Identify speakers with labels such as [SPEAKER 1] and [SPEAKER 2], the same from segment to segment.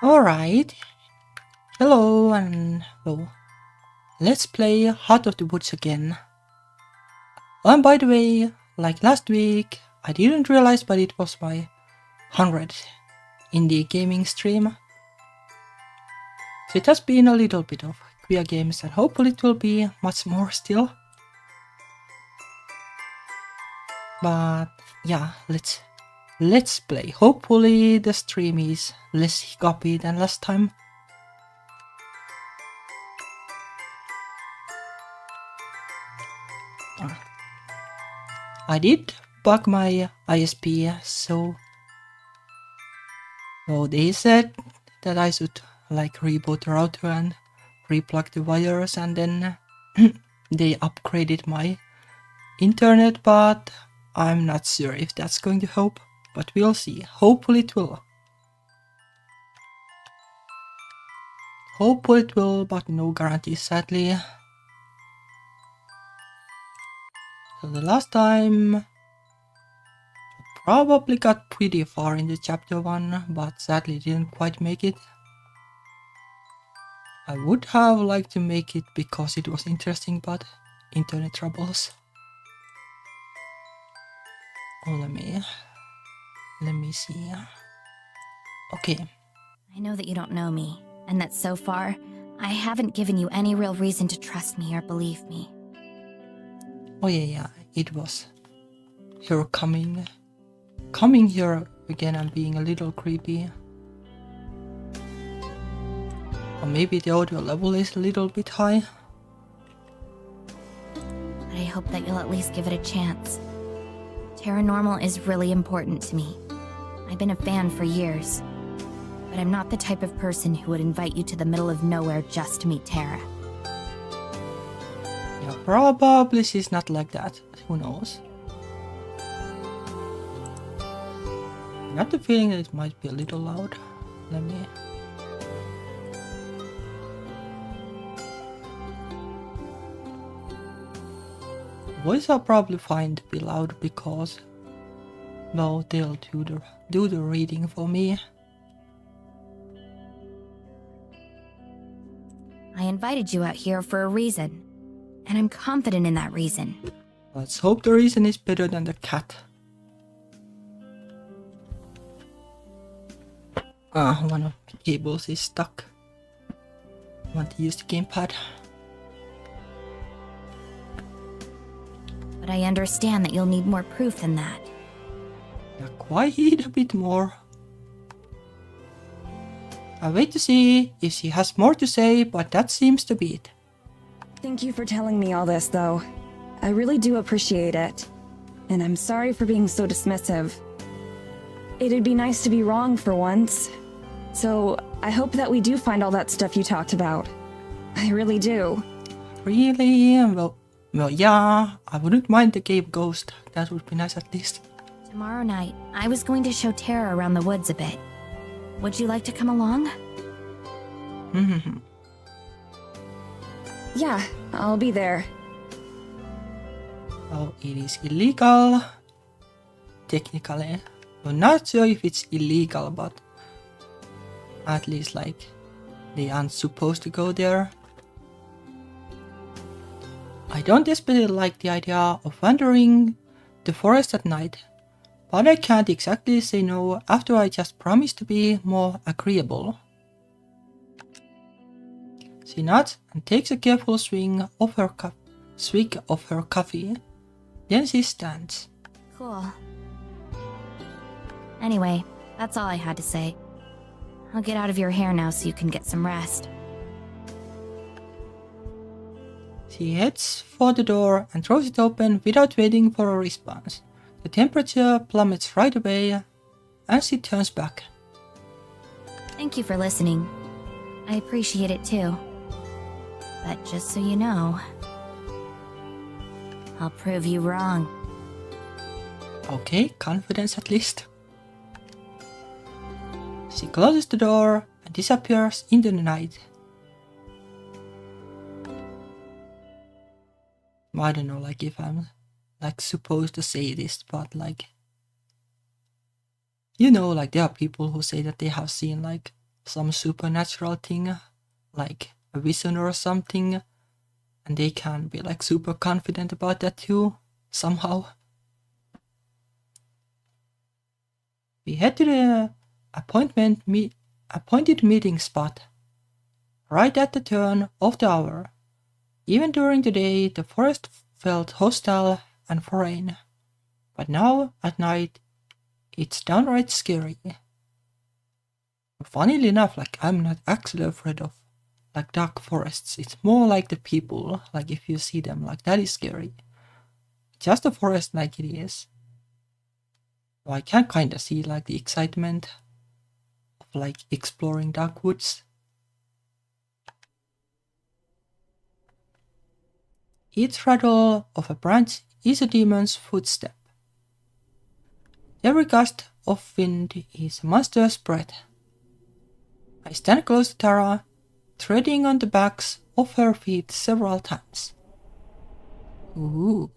[SPEAKER 1] Alright, hello and hello. Let's play Heart of the Woods again. And by the way, like last week, I didn't realize but it was my 100th indie gaming stream. So it has been a little bit of queer games and hopefully it will be much more still. But yeah, let's play. Hopefully the stream is less hiccupy than last time. I did bug my ISP, so they said that I should like reboot the router and replug the wires, and then they upgraded my internet, but I'm not sure if that's going to help, but we'll see. Hopefully it will. Hopefully it will, but no guarantees, sadly. So the last time probably got pretty far in the chapter 1, but sadly didn't quite make it. I would have liked to make it because it was interesting, but internet troubles. Oh, let me see. Okay.
[SPEAKER 2] I know that you don't know me, and that so far, I haven't given you any real reason to trust me or believe me.
[SPEAKER 1] Oh yeah, it was her coming here again and being a little creepy. Or maybe the audio level is a little bit high.
[SPEAKER 2] But I hope that you'll at least give it a chance. Paranormal is really important to me. I've been a fan for years. But I'm not the type of person who would invite you to the middle of nowhere just to meet Tara.
[SPEAKER 1] Yeah, probably she's not like that. Who knows? I got the feeling that it might be a little loud. Let me... Voice I'll probably find to be loud because... well, they'll do the reading for me.
[SPEAKER 2] I invited you out here for a reason. And I'm confident in that reason.
[SPEAKER 1] Let's hope the reason is better than the cat. One of the cables is stuck. I want to use the gamepad.
[SPEAKER 2] But I understand that you'll need more proof than that.
[SPEAKER 1] Yeah, quite a bit more. I'll wait to see if she has more to say, but that seems to be it.
[SPEAKER 3] Thank you for telling me all this, though. I really do appreciate it. And I'm sorry for being so dismissive. It'd be nice to be wrong for once. So, I hope that we do find all that stuff you talked about. I really do.
[SPEAKER 1] Really? Well, yeah, I wouldn't mind the cave ghost. That would be nice at least.
[SPEAKER 2] Tomorrow night, I was going to show Tara around the woods a bit. Would you like to come along?
[SPEAKER 3] Yeah, I'll be there.
[SPEAKER 1] Oh, it is illegal. Technically. I'm not sure if it's illegal, but at least like they aren't supposed to go there. I don't especially like the idea of wandering the forest at night, but I can't exactly say no after I just promised to be more agreeable. She nods and takes a careful swig of her coffee. Then she stands.
[SPEAKER 2] Cool. Anyway, that's all I had to say. I'll get out of your hair now so you can get some rest.
[SPEAKER 1] She heads for the door and throws it open without waiting for a response. The temperature plummets right away, and she turns back.
[SPEAKER 2] Thank you for listening. I appreciate it too. But just so you know, I'll prove you wrong.
[SPEAKER 1] Okay, confidence at least. She closes the door and disappears into the night. I don't know, like if I'm like supposed to say this, but like, you know, like there are people who say that they have seen like some supernatural thing, like a vision or something, and they can be like super confident about that too, somehow. We head to the appointed meeting spot, right at the turn of the hour. Even during the day, the forest felt hostile and foreign, but now at night, it's downright scary. Funnily enough, like I'm not actually afraid of like dark forests. It's more like the people, like if you see them, like that is scary. Just the forest like it is. I can kinda see like the excitement of like exploring dark woods. Each rattle of a branch is a demon's footstep. Every gust of wind is a monster's breath. I stand close to Tara, treading on the backs of her feet several times. Ooh.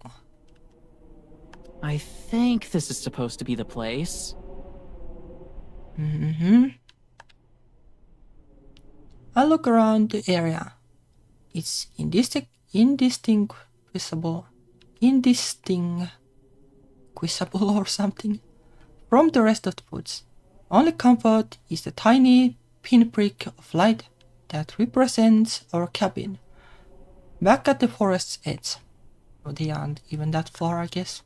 [SPEAKER 4] I think this is supposed to be the place.
[SPEAKER 1] I look around the area. It's indistinguishable or something from the rest of the woods. Only comfort is the tiny pinprick of light that represents our cabin, back at the forest's edge. Oh, they aren't even that far, I guess.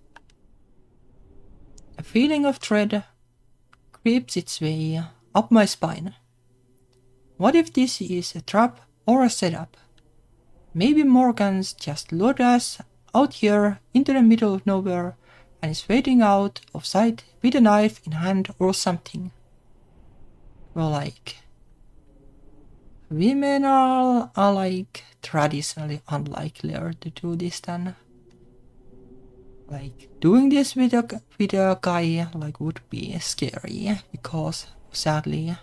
[SPEAKER 1] A feeling of dread creeps its way up my spine. What if this is a trap or a setup? Maybe Morgan's just lured us out here into the middle of nowhere and is waiting out of sight with a knife in hand or something. Well, like, women are like traditionally unlikelier to do this than like doing this with a guy like would be scary because sadly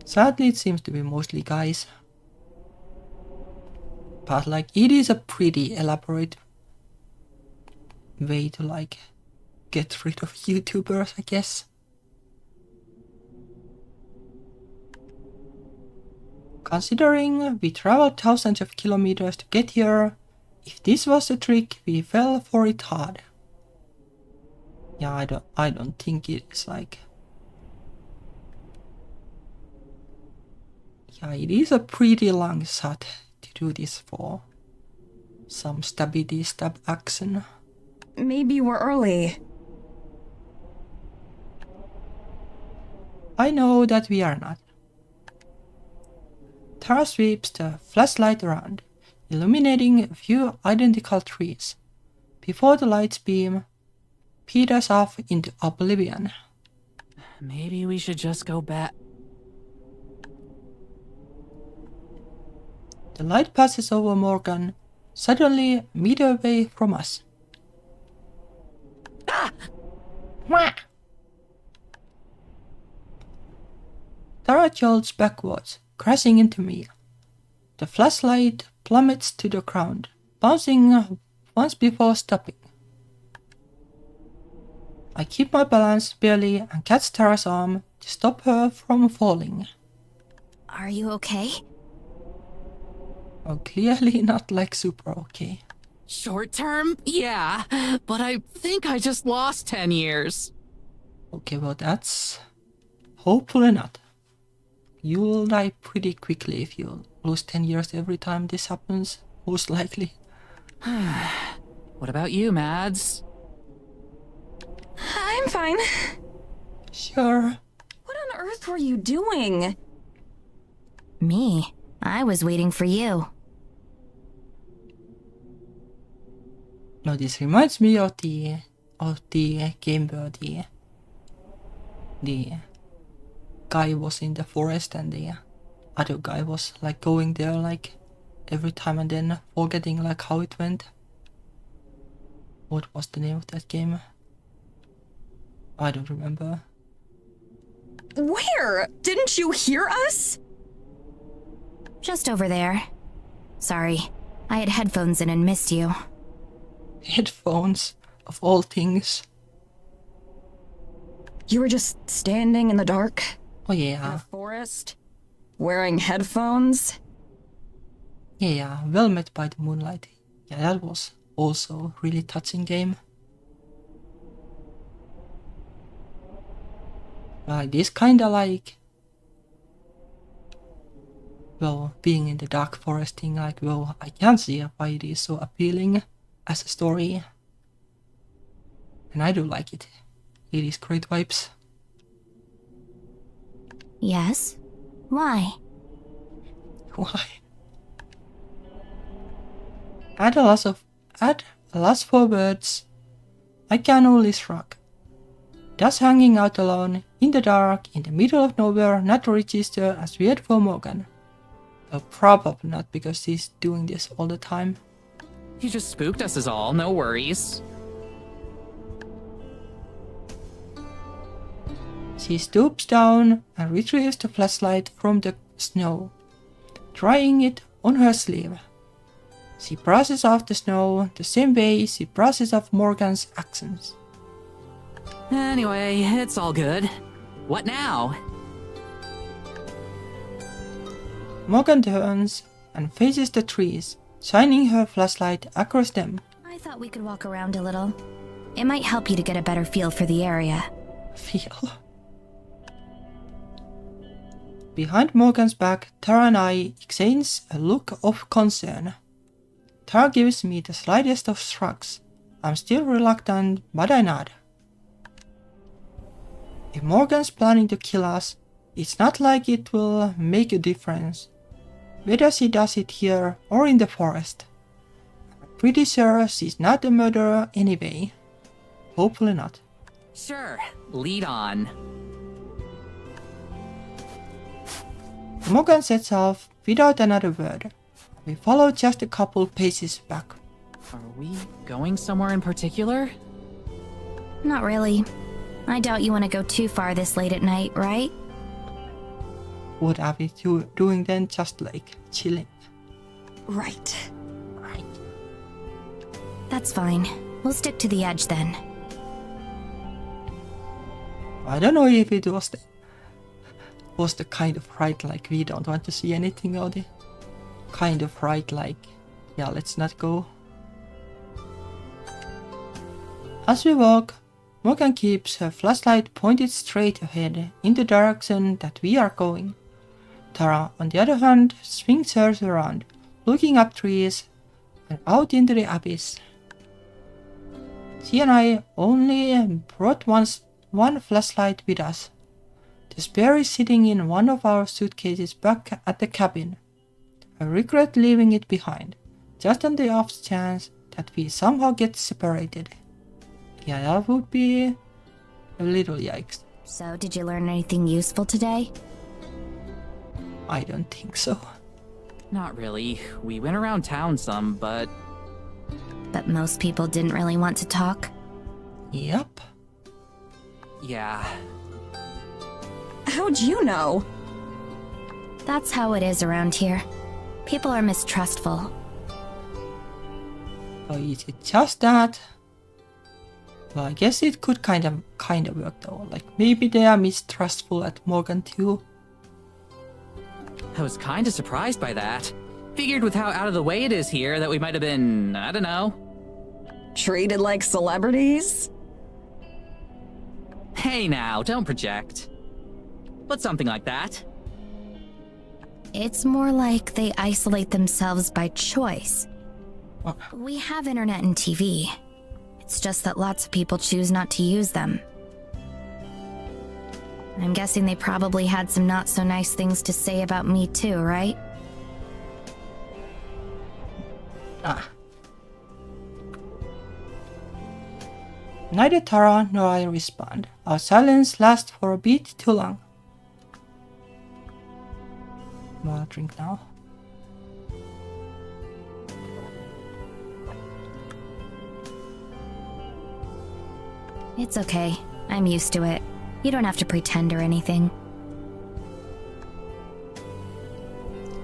[SPEAKER 1] it seems to be mostly guys. But like it is a pretty elaborate way to like get rid of YouTubers, I guess. Considering we traveled thousands of kilometers to get here, if this was a trick, we fell for it hard. Yeah, I don't think it is like... Yeah, it is a pretty long shot to do this for. Some stab action.
[SPEAKER 3] Maybe we're early.
[SPEAKER 1] I know that we are not. Tara sweeps the flashlight around, illuminating a few identical trees, before the light's beam peters off into oblivion.
[SPEAKER 4] Maybe we should just go back.
[SPEAKER 1] The light passes over Morgan, suddenly a meter away from us.
[SPEAKER 4] Ah!
[SPEAKER 1] Tara jolts backwards, crashing into me. The flashlight plummets to the ground, bouncing once before stopping. I keep my balance barely and catch Tara's arm to stop her from falling.
[SPEAKER 2] Are you okay?
[SPEAKER 1] Oh, clearly not like super okay.
[SPEAKER 4] Short term, yeah, but I think I just lost 10 years.
[SPEAKER 1] Okay, well that's... hopefully not. You will die pretty quickly if you lose 10 years every time this happens, most likely.
[SPEAKER 4] What about you, Mads?
[SPEAKER 3] I'm fine.
[SPEAKER 1] Sure.
[SPEAKER 3] What on earth were you doing?
[SPEAKER 2] Me? I was waiting for you.
[SPEAKER 1] No, this reminds me of the game where the guy was in the forest and the other guy was like going there like every time and then forgetting like how it went. What was the name of that game? I don't remember.
[SPEAKER 3] Where? Didn't you hear us?
[SPEAKER 2] Just over there. Sorry, I had headphones in and missed you.
[SPEAKER 1] Headphones, of all things.
[SPEAKER 3] You were just standing in the dark?
[SPEAKER 1] Oh
[SPEAKER 3] In
[SPEAKER 1] yeah,
[SPEAKER 3] a forest? Wearing headphones?
[SPEAKER 1] yeah, well met by the moonlight. Yeah, that was also a really touching game. This kinda like, well, being in the dark forest thing, like, well, I can see why it is so appealing as a story. And I do like it. It is great vibes.
[SPEAKER 2] Yes? Why?
[SPEAKER 1] Why? Add a last 4 words. I can only shrug. Does hanging out alone, in the dark, in the middle of nowhere not register as weird for Morgan? Well, probably not, because she's doing this all the time.
[SPEAKER 4] You just spooked us is all, no worries.
[SPEAKER 1] She stoops down and retrieves the flashlight from the snow, drying it on her sleeve. She brushes off the snow the same way she brushes off Morgan's accents.
[SPEAKER 4] Anyway, it's all good. What now?
[SPEAKER 1] Morgan turns and faces the trees, shining her flashlight across them.
[SPEAKER 2] I thought we could walk around a little. It might help you to get a better feel for the area.
[SPEAKER 1] Feel. Behind Morgan's back, Tara and I exchange a look of concern. Tara gives me the slightest of shrugs. I'm still reluctant, but I nod. If Morgan's planning to kill us, it's not like it will make a difference whether she does it here or in the forest. I'm pretty sure she's not a murderer anyway. Hopefully not.
[SPEAKER 4] Sure, lead on.
[SPEAKER 1] Morgan sets off without another word. We follow just a couple paces back.
[SPEAKER 4] Are we going somewhere in particular?
[SPEAKER 2] Not really. I doubt you want to go too far this late at night, right?
[SPEAKER 1] What are we doing then? Just like chilling.
[SPEAKER 3] Right.
[SPEAKER 1] Right.
[SPEAKER 2] That's fine. We'll stick to the edge then.
[SPEAKER 1] I don't know if it was the kind of right like we don't want to see anything, or the kind of right like, yeah, let's not go. As we walk, Morgan keeps her flashlight pointed straight ahead in the direction that we are going. Tara, on the other hand, swings hers around, looking up trees and out into the abyss. She and I only brought one flashlight with us. The spare is sitting in one of our suitcases back at the cabin. I regret leaving it behind, just on the off chance that we somehow get separated. Yeah, that would be a little yikes.
[SPEAKER 2] So, did you learn anything useful today?
[SPEAKER 1] I don't think so.
[SPEAKER 4] Not really. We went around town some, but
[SPEAKER 2] But most people didn't really want to talk.
[SPEAKER 1] Yep.
[SPEAKER 4] yeah.
[SPEAKER 3] How'd you know?
[SPEAKER 2] That's how it is around here. People are mistrustful.
[SPEAKER 1] Or is it just that? Well, I guess it could kind of work though. Like maybe they are mistrustful at Morgan too.
[SPEAKER 4] I was kinda surprised by that. Figured with how out of the way it is here that we might have been, I don't know.
[SPEAKER 3] Treated like celebrities?
[SPEAKER 4] Hey now, don't project. But something like that.
[SPEAKER 2] It's more like they isolate themselves by choice.
[SPEAKER 1] What?
[SPEAKER 2] We have internet and TV. It's just that lots of people choose not to use them. I'm guessing they probably had some not so nice things to say about me too, right?
[SPEAKER 1] Ah. Neither Tara nor I respond. Our silence lasts for a bit too long. More drink now.
[SPEAKER 2] It's okay. I'm used to it. You don't have to pretend or anything.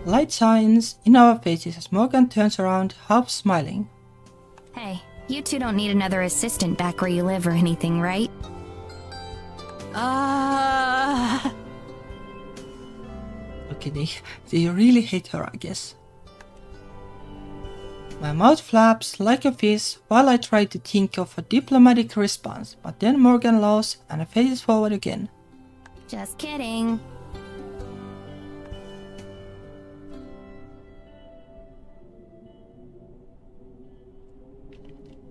[SPEAKER 1] Light shines in our faces as Morgan turns around, half smiling.
[SPEAKER 2] Hey, you two don't need another assistant back where you live or anything, right?
[SPEAKER 1] Okay, they really hate her, I guess. My mouth flaps like a fish while I try to think of a diplomatic response, but then Morgan laughs and faces forward again.
[SPEAKER 2] Just kidding.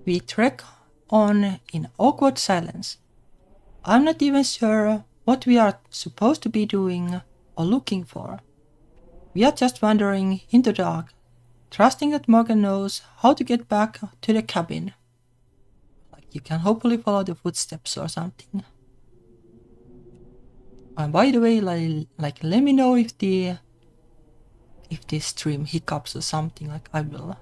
[SPEAKER 1] We trek on in awkward silence. I'm not even sure what we are supposed to be doing or looking for. We are just wandering in the dark, trusting that Morgan knows how to get back to the cabin. Like you can hopefully follow the footsteps or something. And by the way, like let me know if this stream hiccups or something. Like I will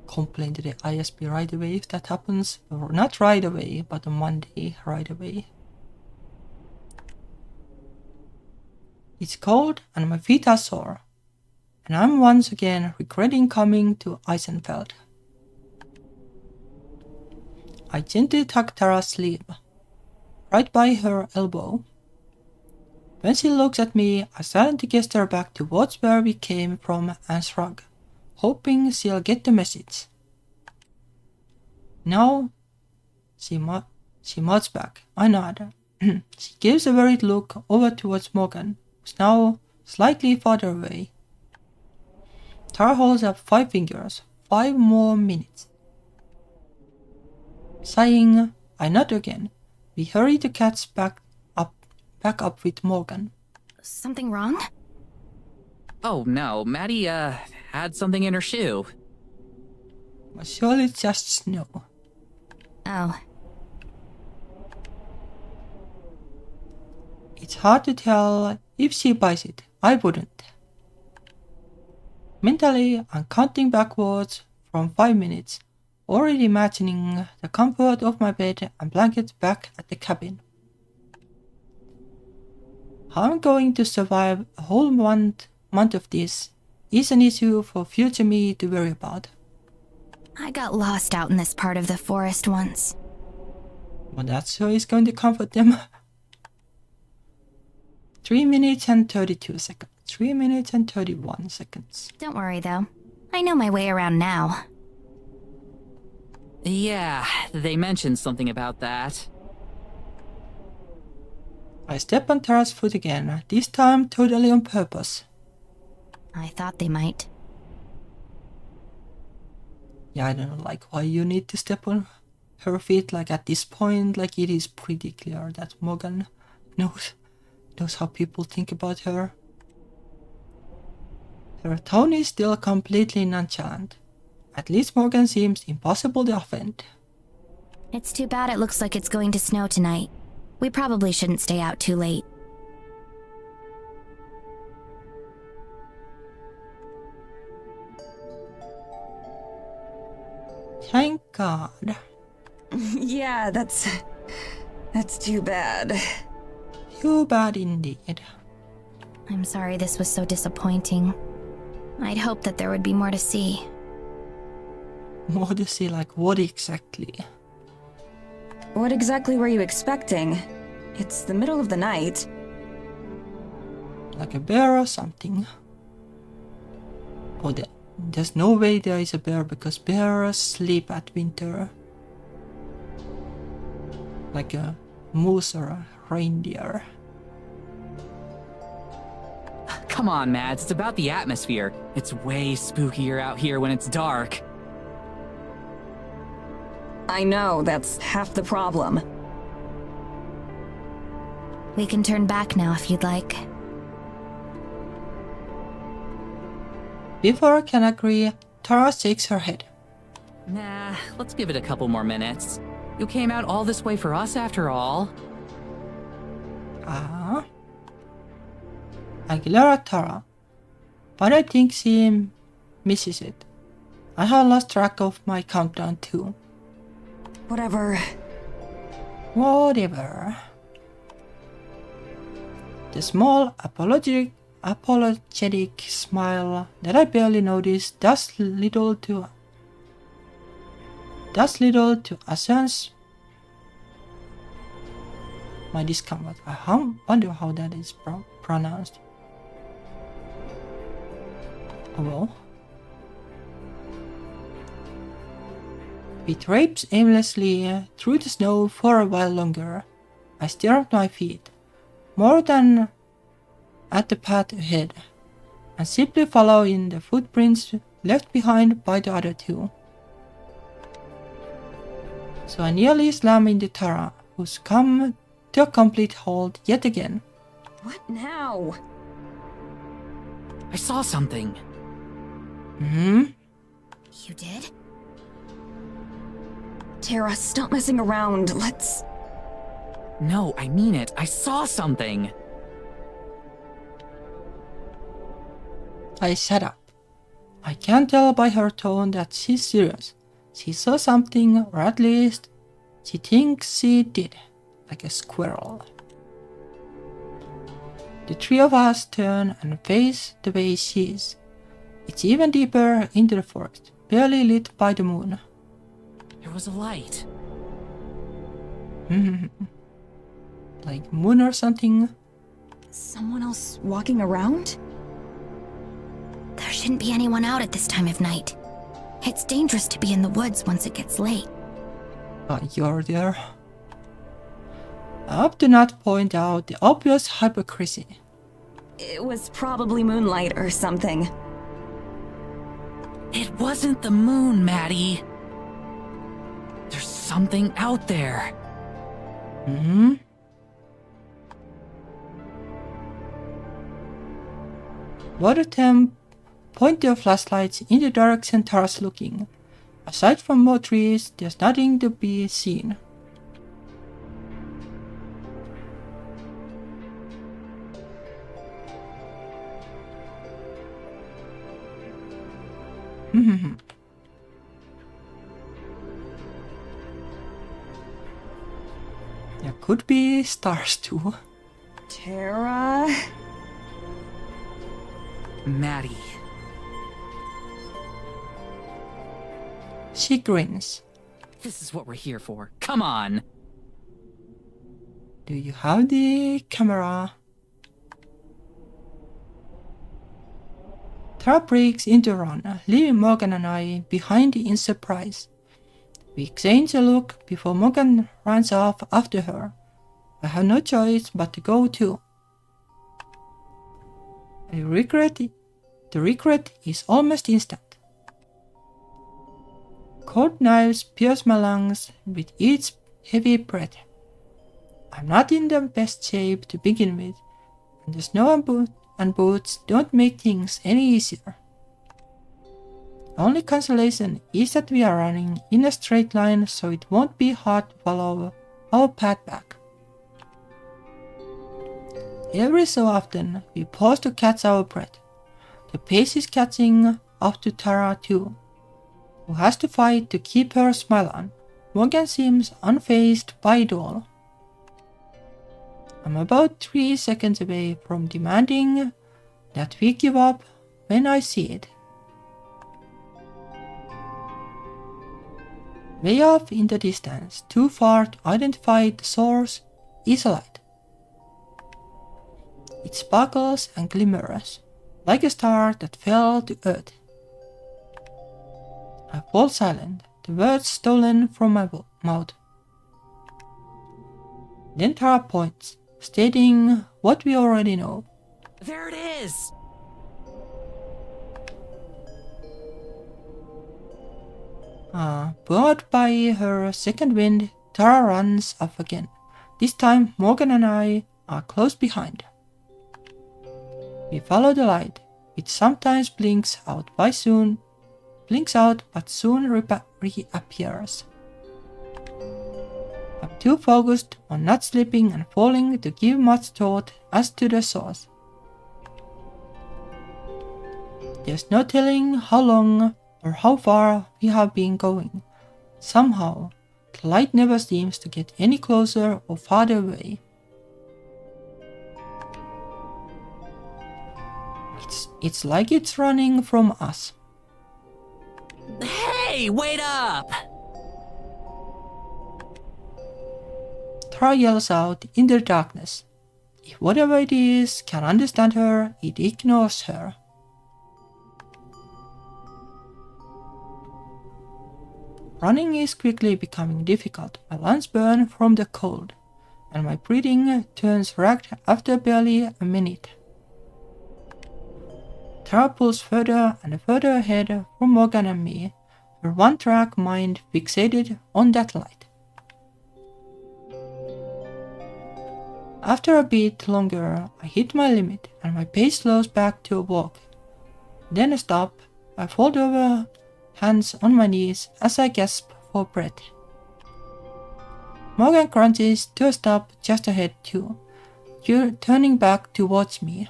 [SPEAKER 1] complain to the ISP right away if that happens, or not right away, but on Monday right away. It's cold and my feet are sore, and I'm once again regretting coming to Eisenfeld. I gently tug Tara's sleeve, right by her elbow. When she looks at me, I silently gesture back towards where we came from and shrug, hoping she'll get the message. No, she nods back. I nod. She gives a worried look over towards Morgan, who's now slightly farther away. Tara holds up 5 fingers. 5 more minutes. Sighing, I nod again. We hurry to catch back up with Morgan.
[SPEAKER 2] Something wrong?
[SPEAKER 4] Oh no, Maddie, had something in her shoe.
[SPEAKER 1] But surely it's just snow.
[SPEAKER 2] Oh.
[SPEAKER 1] It's hard to tell if she buys it. I wouldn't. Mentally, I'm counting backwards from 5 minutes, already imagining the comfort of my bed and blankets back at the cabin. How I'm going to survive a whole month of this is an issue for future me to worry about.
[SPEAKER 2] I got lost out in this part of the forest once.
[SPEAKER 1] But that's how it's going to comfort them. 3 minutes and 32 seconds. 3 minutes and 31 seconds.
[SPEAKER 2] Don't worry though. I know my way around now.
[SPEAKER 4] Yeah, they mentioned something about that.
[SPEAKER 1] I step on Tara's foot again, this time totally on purpose.
[SPEAKER 2] I thought they might.
[SPEAKER 1] Yeah, I don't know, like why you need to step on her feet, like at this point, like it is pretty clear that Morgan knows how people think about her. Her tone is still completely nonchalant. At least Morgan seems impossible to offend.
[SPEAKER 2] It's too bad it looks like it's going to snow tonight. We probably shouldn't stay out too late.
[SPEAKER 1] Thank God.
[SPEAKER 3] Yeah, that's too bad.
[SPEAKER 1] Too bad indeed.
[SPEAKER 2] I'm sorry this was so disappointing. I'd hoped that there would be more to see.
[SPEAKER 1] More to see, like what exactly?
[SPEAKER 3] What exactly were you expecting? It's the middle of the night.
[SPEAKER 1] Like a bear or something. Oh, there's no way there is a bear because bears sleep at winter. Like a moose or a reindeer.
[SPEAKER 4] Come on, Mads, it's about the atmosphere. It's way spookier out here when it's dark.
[SPEAKER 3] I know, that's half the problem.
[SPEAKER 2] We can turn back now if you'd like.
[SPEAKER 1] Before I can agree, Tara shakes her head.
[SPEAKER 4] Nah, let's give it a couple more minutes. You came out all this way for us after all.
[SPEAKER 1] Ah. I glare at Tara, but I think she misses it. I have lost track of my countdown too.
[SPEAKER 3] Whatever.
[SPEAKER 1] Whatever. The small apologetic smile that I barely notice does little to assuage my discomfort. I wonder how that is pronounced. Well. We traipsed aimlessly through the snow for a while longer. I stare at my feet, more than at the path ahead, and simply follow in the footprints left behind by the other two. So I nearly slam into Tara, who's come to a complete halt yet again.
[SPEAKER 3] What now?
[SPEAKER 4] I saw something.
[SPEAKER 2] You did?
[SPEAKER 3] Tara, stop messing around. Let's...
[SPEAKER 4] No, I mean it. I saw something.
[SPEAKER 1] I shut up. I can tell by her tone that she's serious. She saw something, or at least, she thinks she did, like a squirrel. The three of us turn and face the way she is. It's even deeper into the forest, barely lit by the moon.
[SPEAKER 4] There was a light.
[SPEAKER 1] Like moon or something.
[SPEAKER 3] Someone else walking around?
[SPEAKER 2] There shouldn't be anyone out at this time of night. It's dangerous to be in the woods once it gets late.
[SPEAKER 1] You're there. I hope to not point out the obvious hypocrisy.
[SPEAKER 3] It was probably moonlight or something.
[SPEAKER 4] It wasn't the moon, Maddie. There's something out there.
[SPEAKER 1] Both of them point their flashlights in the direction Tara's looking. Aside from more trees, there's nothing to be seen. There could be stars too.
[SPEAKER 3] Tara...
[SPEAKER 4] Maddie.
[SPEAKER 1] She grins.
[SPEAKER 4] This is what we're here for. Come on.
[SPEAKER 1] Do you have the camera? Tara breaks into a run, leaving Morgan and I behind in surprise. We exchange a look before Morgan runs off after her. I have no choice but to go too. The regret is almost instant. Cold knives pierce my lungs with each heavy breath. I'm not in the best shape to begin with, and the snow and boots don't make things any easier. The only consolation is that we are running in a straight line, so it won't be hard to follow our path back. Every so often, we pause to catch our breath. The pace is catching up to Tara too, who has to fight to keep her smile on. Morgan seems unfazed by it all. I'm about 3 seconds away from demanding that we give up when I see it. Way off in the distance, too far to identify the source, is a light. It sparkles and glimmers, like a star that fell to earth. I fall silent, the words stolen from my mouth. Then Tara points, stating what we already know.
[SPEAKER 4] There it is!
[SPEAKER 1] Buoyed by her second wind, Tara runs off again. This time Morgan and I are close behind. We follow the light, which sometimes blinks out but soon reappears. I'm too focused on not slipping and falling to give much thought as to the source. There's no telling how long or how far we have been going. Somehow, the light never seems to get any closer or farther away. It's like it's running from us.
[SPEAKER 4] Hey, wait up!
[SPEAKER 1] Tara yells out in the darkness. If whatever it is can understand her, it ignores her. Running is quickly becoming difficult, my lungs burn from the cold, and my breathing turns ragged after barely a minute. Tara pulls further and further ahead from Morgan and me, her one-track mind fixated on that light. After a bit longer, I hit my limit and my pace slows back to a walk. Then a stop, I fold over, hands on my knees as I gasp for breath. Morgan crunches to a stop just ahead too, turning back towards me.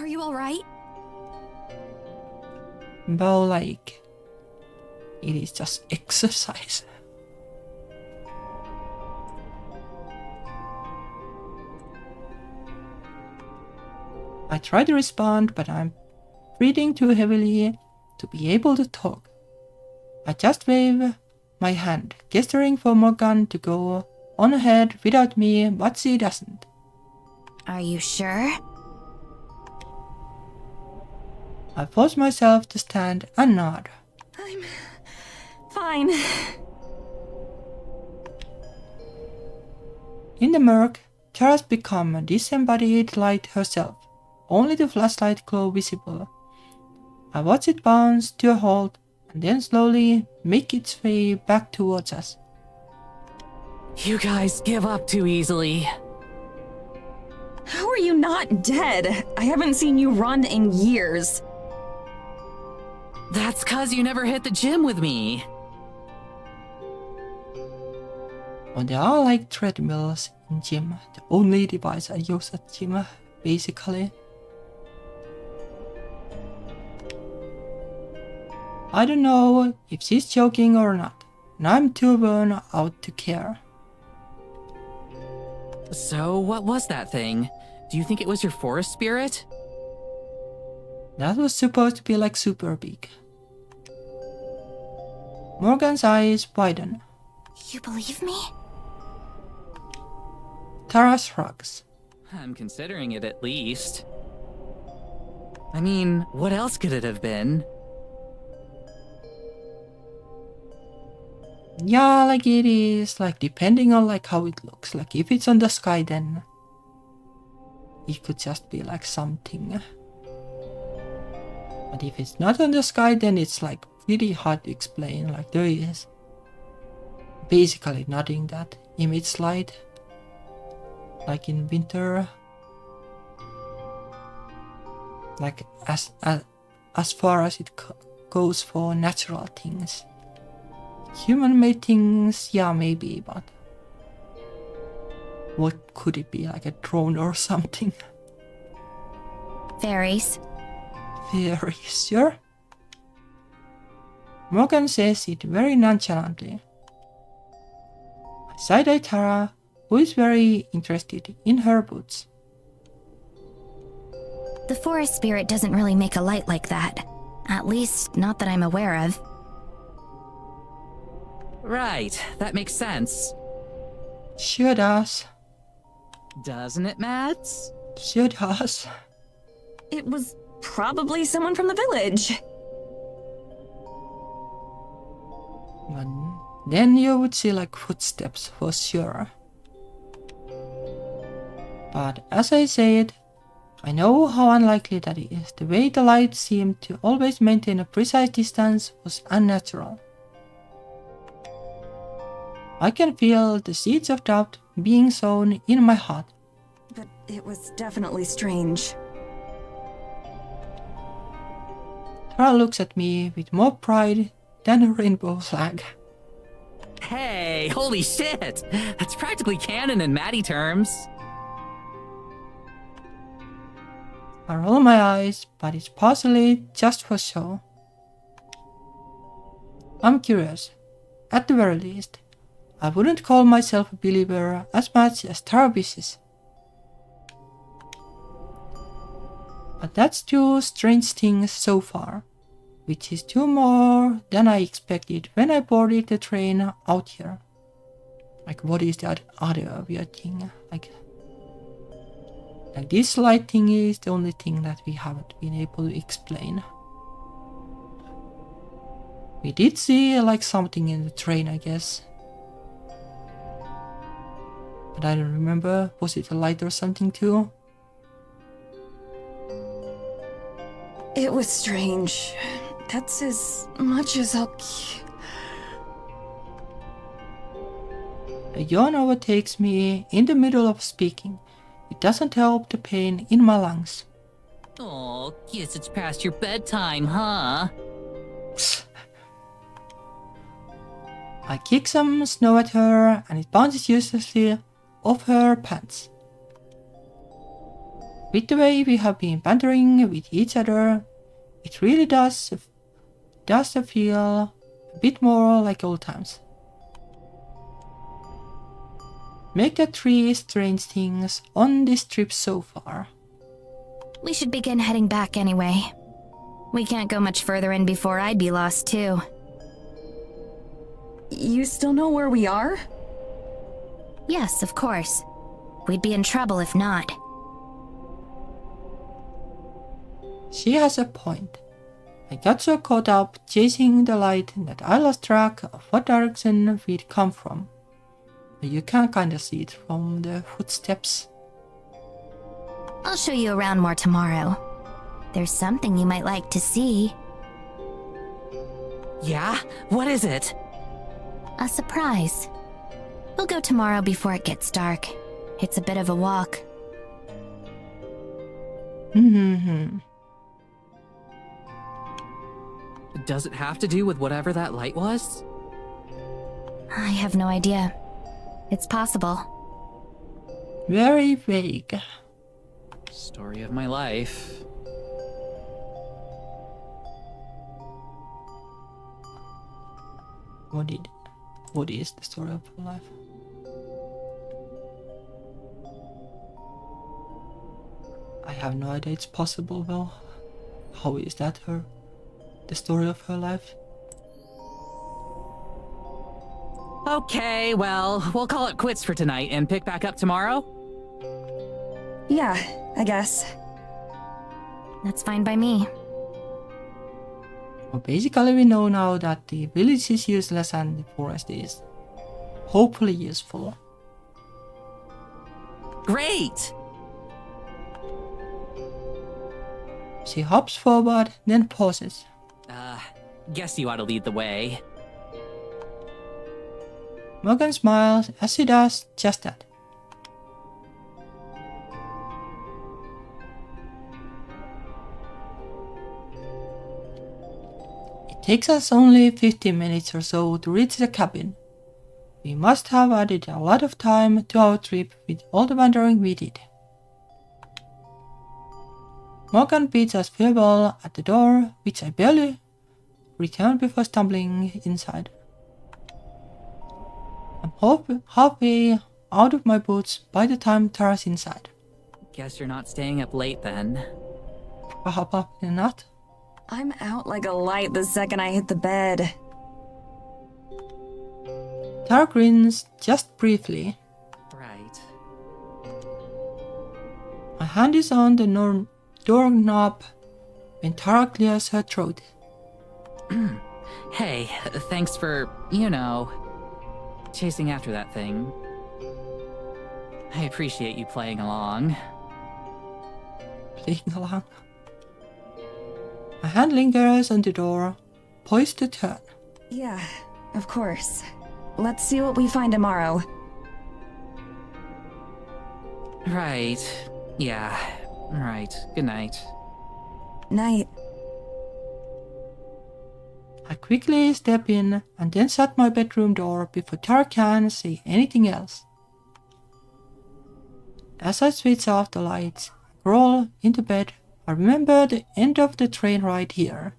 [SPEAKER 2] Are you alright?
[SPEAKER 1] Bow like it is just exercise. I try to respond, but I'm breathing too heavily to be able to talk. I just wave my hand, gesturing for Morgan to go on ahead without me, but she doesn't.
[SPEAKER 2] Are you sure?
[SPEAKER 1] I force myself to stand and nod.
[SPEAKER 3] I'm fine.
[SPEAKER 1] In the murk, Tara's become a disembodied light herself, only the flashlight glow visible. I watch it bounce to a halt and then slowly make its way back towards us.
[SPEAKER 4] You guys give up too easily.
[SPEAKER 3] How are you not dead? I haven't seen you run in years.
[SPEAKER 4] That's 'cause you never hit the gym with me.
[SPEAKER 1] Well, there are like treadmills in gym, the only device I use at gym, basically. I don't know if she's joking or not, and I'm too worn out to care.
[SPEAKER 4] So, what was that thing? Do you think it was your forest spirit?
[SPEAKER 1] That was supposed to be like super big. Morgan's eyes widen.
[SPEAKER 2] You believe me?
[SPEAKER 1] Tara shrugs.
[SPEAKER 4] I'm considering it at least. I mean, what else could it have been?
[SPEAKER 1] Yeah, like it is, like depending on like how it looks. Like if it's on the sky, then it could just be like something. But if it's not on the sky, then it's like really hard to explain. Like there is basically nothing that emits light. Like in winter. Like as far as it goes for natural things. Human-made things, yeah, maybe, but what could it be? Like a drone or something?
[SPEAKER 2] Fairies.
[SPEAKER 1] Very sure. Morgan says it very nonchalantly. I side-eye Tara, who is very interested in her boots.
[SPEAKER 2] The forest spirit doesn't really make a light like that. At least, not that I'm aware of.
[SPEAKER 4] Right, that makes sense.
[SPEAKER 1] Sure does.
[SPEAKER 4] Doesn't it, Mads?
[SPEAKER 1] Sure does.
[SPEAKER 3] It was probably someone from the village.
[SPEAKER 1] But then you would see like footsteps for sure. But as I said, I know how unlikely that is. The way the light seemed to always maintain a precise distance was unnatural. I can feel the seeds of doubt being sown in my heart.
[SPEAKER 3] But it was definitely strange.
[SPEAKER 1] Tara looks at me with more pride than a rainbow flag.
[SPEAKER 4] Hey, holy shit! That's practically canon in Maddie terms.
[SPEAKER 1] I roll my eyes, but it's partially just for show. I'm curious. At the very least, I wouldn't call myself a believer as much as Tara wishes. But that's two strange things so far, which is two more than I expected when I boarded the train out here. Like, what is that other weird thing? Like this light thing is the only thing that we haven't been able to explain. We did see like something in the train, I guess. But I don't remember. Was it a light or something too?
[SPEAKER 3] It was strange. That's as much as I'll...
[SPEAKER 1] A yawn overtakes me in the middle of speaking. It doesn't help the pain in my lungs.
[SPEAKER 4] Oh, guess it's past your bedtime, huh?
[SPEAKER 1] I kick some snow at her and it bounces uselessly off her pants. With the way we have been bantering with each other, it really does feel a bit more like old times. Make the 3 strange things on this trip so far.
[SPEAKER 2] We should begin heading back anyway. We can't go much further in before I'd be lost too.
[SPEAKER 3] You still know where we are?
[SPEAKER 2] Yes, of course. We'd be in trouble if not.
[SPEAKER 1] She has a point. I got so caught up chasing the light that I lost track of what direction we'd come from. You can kinda see it from the footsteps.
[SPEAKER 2] I'll show you around more tomorrow. There's something you might like to see.
[SPEAKER 4] Yeah? What is it?
[SPEAKER 2] A surprise. We'll go tomorrow before it gets dark. It's a bit of a walk.
[SPEAKER 4] Does it have to do with whatever that light was?
[SPEAKER 2] I have no idea. It's possible.
[SPEAKER 1] Very vague.
[SPEAKER 4] Story of my life.
[SPEAKER 1] What is the story of her life? I have no idea it's possible, well. How is that the story of her life?
[SPEAKER 4] Okay, well, we'll call it quits for tonight and pick back up tomorrow.
[SPEAKER 3] Yeah, I guess.
[SPEAKER 2] That's fine by me.
[SPEAKER 1] Well, basically we know now that the village is useless and the forest is hopefully useful.
[SPEAKER 4] Great!
[SPEAKER 1] She hops forward, then pauses.
[SPEAKER 4] Guess you ought to lead the way.
[SPEAKER 1] Morgan smiles as she does just that. It takes us only 15 minutes or so to reach the cabin. We must have added a lot of time to our trip with all the wandering we did. Morgan bids us farewell at the door, which I barely returned before stumbling inside. I'm halfway out of my boots by the time Tara's inside.
[SPEAKER 4] Guess you're not staying up late then.
[SPEAKER 1] Probably not.
[SPEAKER 3] I'm out like a light the second I hit the bed.
[SPEAKER 1] Tara grins just briefly.
[SPEAKER 4] Right.
[SPEAKER 1] My hand is on the doorknob when Tara clears her throat.
[SPEAKER 4] Hey, thanks for, chasing after that thing. I appreciate you playing along.
[SPEAKER 1] Playing along. My hand lingers on the door, poised to turn.
[SPEAKER 3] Yeah, of course. Let's see what we find tomorrow.
[SPEAKER 4] Right. Yeah. Right. Good night.
[SPEAKER 3] Night.
[SPEAKER 1] I quickly step in and then shut my bedroom door before Tara can say anything else. As I switch off the lights and crawl into bed, I remember the end of the train ride here.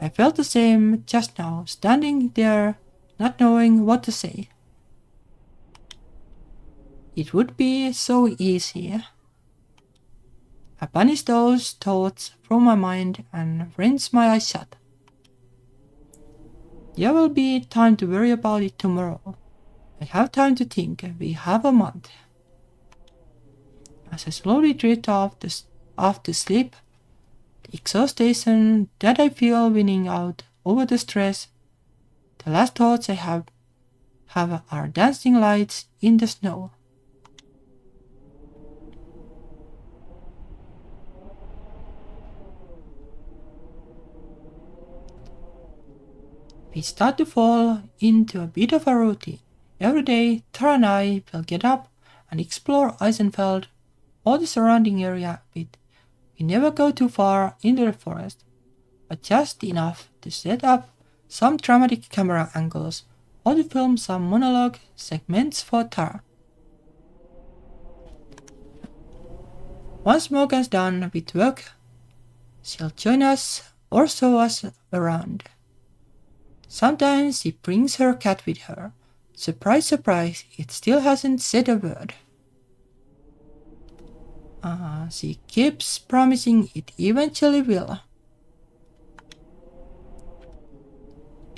[SPEAKER 1] I felt the same just now, standing there, not knowing what to say. It would be so easy. I banish those thoughts from my mind and rinse my eyes shut. There will be time to worry about it tomorrow. I have time to think. We have a month. As I slowly drift off to sleep, the exhaustion that I feel winning out over the stress. The last thoughts I have are dancing lights in the snow. We start to fall into a bit of a routine. Every day, Tara and I will get up and explore Eisenfeld or the surrounding area a bit. We never go too far into the forest, but just enough to set up some dramatic camera angles or to film some monologue segments for Tara. Once Morgan's done with work, she'll join us or show us around. Sometimes she brings her cat with her. Surprise, surprise, it still hasn't said a word. She keeps promising it eventually will.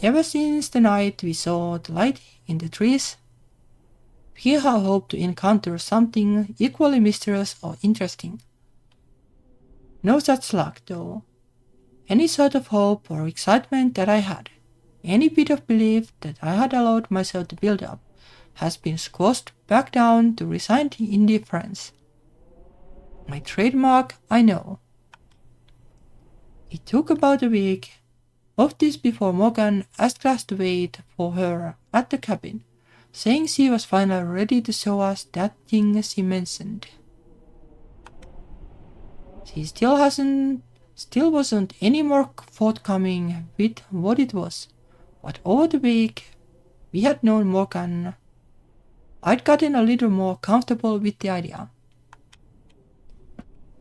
[SPEAKER 1] Ever since the night we saw the light in the trees, we have hoped to encounter something equally mysterious or interesting. No such luck, though. Any sort of hope or excitement that I had, any bit of belief that I had allowed myself to build up, has been squashed back down to resigned indifference. My trademark, I know. It took about a week of this before Morgan asked us to wait for her at the cabin, saying she was finally ready to show us that thing she mentioned. She still wasn't any more forthcoming with what it was, but over the week we had known Morgan, I'd gotten a little more comfortable with the idea.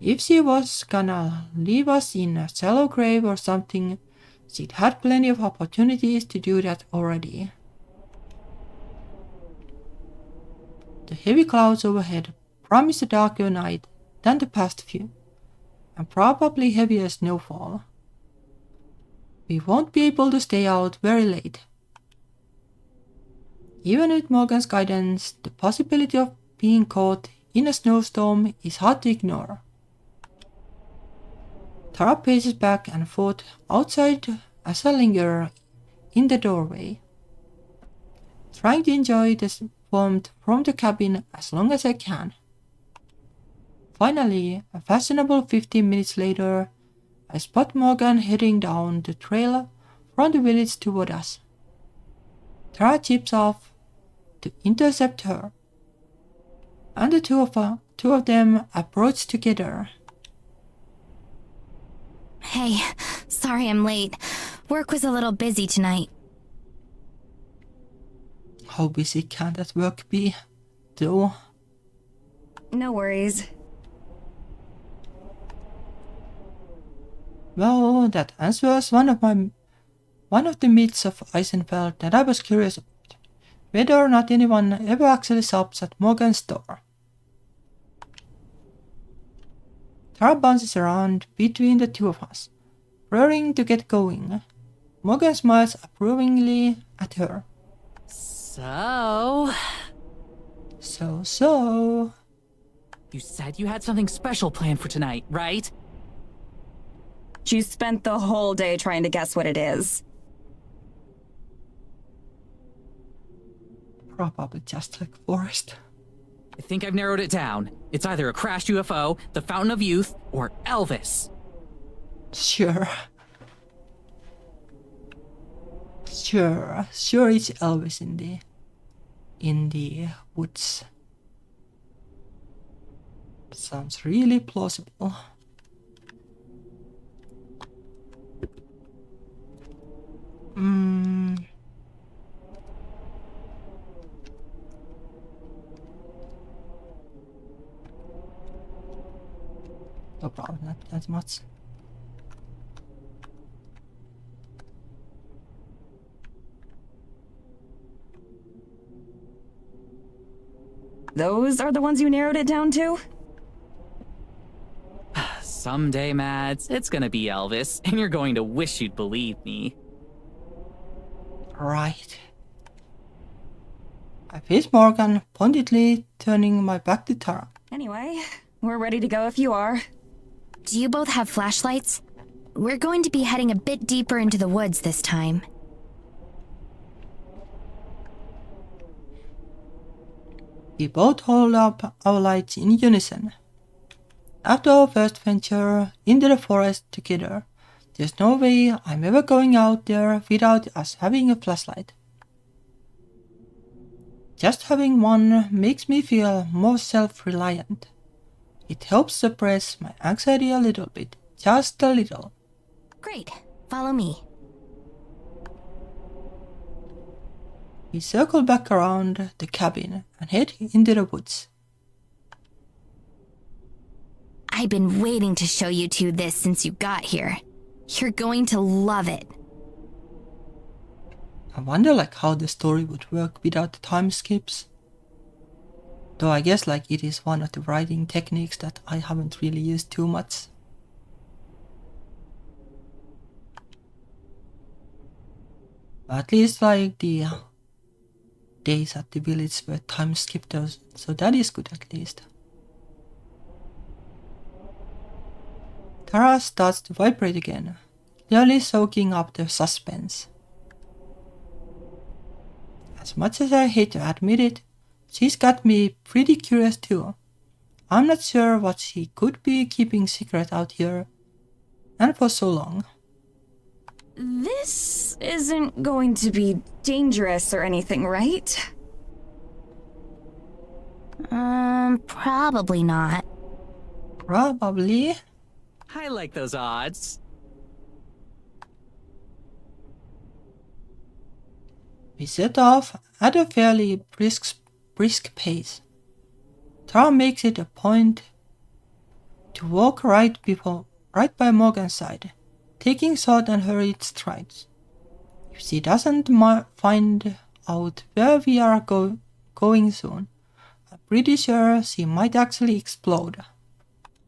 [SPEAKER 1] If she was gonna leave us in a shallow grave or something, she'd had plenty of opportunities to do that already. The heavy clouds overhead promised a darker night than the past few, and probably heavier snowfall. We won't be able to stay out very late. Even with Morgan's guidance, the possibility of being caught in a snowstorm is hard to ignore. Tara paces back and forth outside as I linger in the doorway, trying to enjoy the warmth from the cabin as long as I can. Finally, a fashionable 15 minutes later, I spot Morgan heading down the trail from the village toward us. Tara chips off to intercept her, and the two of them approach together.
[SPEAKER 2] Hey, sorry I'm late. Work was a little busy tonight.
[SPEAKER 1] How busy can that work be, though?
[SPEAKER 3] No worries.
[SPEAKER 1] Well, that answers one of the myths of Eisenfeld that I was curious about. Whether or not anyone ever actually shops at Morgan's store. Tara bounces around between the two of us, roaring to get going. Morgan smiles approvingly at her.
[SPEAKER 4] So, you said you had something special planned for tonight, right?
[SPEAKER 3] You spent the whole day trying to guess what it is.
[SPEAKER 1] Probably just like Forrest.
[SPEAKER 4] I think I've narrowed it down. It's either a crashed UFO, the Fountain of Youth, or Elvis.
[SPEAKER 1] Sure it's Elvis in the woods. Sounds really plausible. No problem, not that much.
[SPEAKER 3] Those are the ones you narrowed it down to?
[SPEAKER 4] Someday, Mads, it's gonna be Elvis, and you're going to wish you'd believe me.
[SPEAKER 1] Right. I face Morgan, pointedly turning my back to Tara.
[SPEAKER 3] Anyway, we're ready to go if you are.
[SPEAKER 2] Do you both have flashlights? we're going to be heading a bit deeper into the woods this time.
[SPEAKER 1] We both hold up our lights in unison. After our first venture into the forest together, there's no way I'm ever going out there without us having a flashlight. Just having one makes me feel more self-reliant. It helps suppress my anxiety a little bit, just a little.
[SPEAKER 2] Great, follow me.
[SPEAKER 1] We circle back around the cabin and head into the woods.
[SPEAKER 2] I've been waiting to show you two this since you got here. You're going to love it.
[SPEAKER 1] I wonder how the story would work without the time skips. Though I guess it is one of the writing techniques that I haven't really used too much. At least the days at the village were time skipped, so that is good at least. Tara starts to vibrate again, clearly soaking up the suspense. As much as I hate to admit it, she's got me pretty curious too. I'm not sure what she could be keeping secret out here, and for so long.
[SPEAKER 3] This isn't going to be dangerous or anything, right?
[SPEAKER 2] Probably not.
[SPEAKER 1] Probably.
[SPEAKER 4] I like those odds.
[SPEAKER 1] We set off at a fairly brisk pace. Tara makes it a point to walk right by Morgan's side, taking short and hurried strides. If she doesn't find out where we are going soon, I'm pretty sure she might actually explode.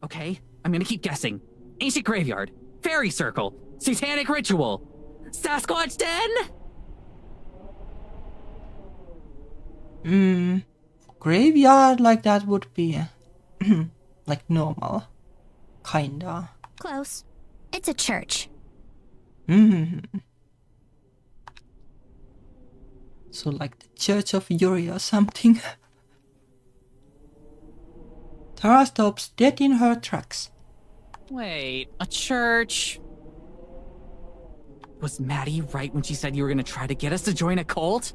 [SPEAKER 4] Okay, I'm gonna keep guessing. Ancient graveyard, fairy circle, satanic ritual, Sasquatch den?
[SPEAKER 1] Graveyard like that would be normal. Kinda.
[SPEAKER 2] Close. It's a church.
[SPEAKER 1] So the Church of Yuri or something. Tara stops dead in her tracks.
[SPEAKER 4] Wait, a church? Was Maddie right when she said you were gonna try to get us to join a cult?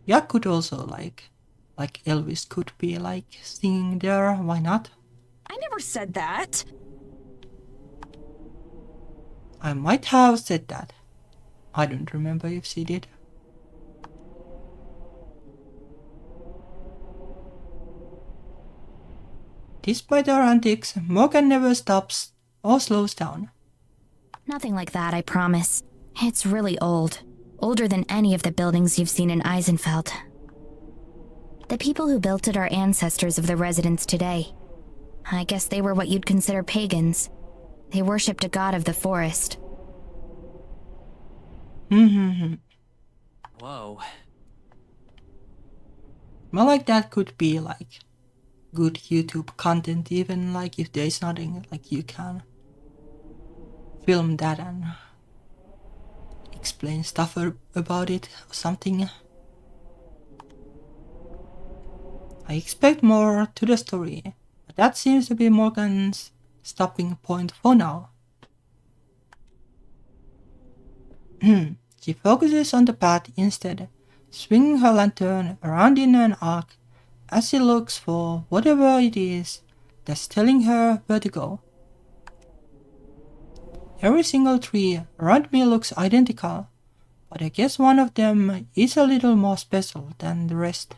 [SPEAKER 1] Yeah, could also like Elvis could be singing there, why not?
[SPEAKER 3] I never said that.
[SPEAKER 1] I might have said that. I don't remember if she did. Despite our antics, Morgan never stops or slows down.
[SPEAKER 2] Nothing like that, I promise. It's really old. Older than any of the buildings you've seen in Eisenfeld. The people who built it are ancestors of the residents today. I guess they were what you'd consider pagans. They worshipped a god of the forest.
[SPEAKER 4] Whoa.
[SPEAKER 1] Well, that could be good YouTube content, even if there's nothing you can film that and explain stuff about it or something. I expect more to the story, but that seems to be Morgan's stopping point for now. She focuses on the path instead, swinging her lantern around in an arc as she looks for whatever it is that's telling her where to go. Every single tree around me looks identical, but I guess one of them is a little more special than the rest.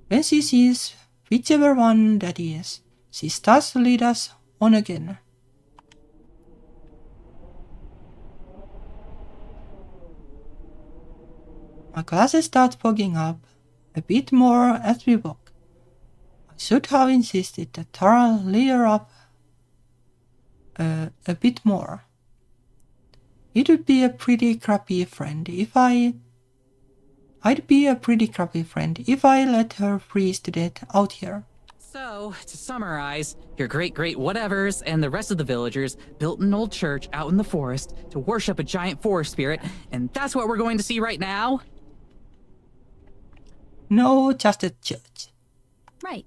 [SPEAKER 1] When she sees whichever one that is, she starts to lead us on again. My glasses start fogging up a bit more as we walk. I should have insisted that Tara layer up a bit more. It would be a pretty crappy friend if I'd be a pretty crappy friend if I let her freeze to death out here.
[SPEAKER 4] So, to summarize, your great-great-whatevers and the rest of the villagers built an old church out in the forest to worship a giant forest spirit, and that's what we're going to see right now?
[SPEAKER 1] No, just a church.
[SPEAKER 2] Right.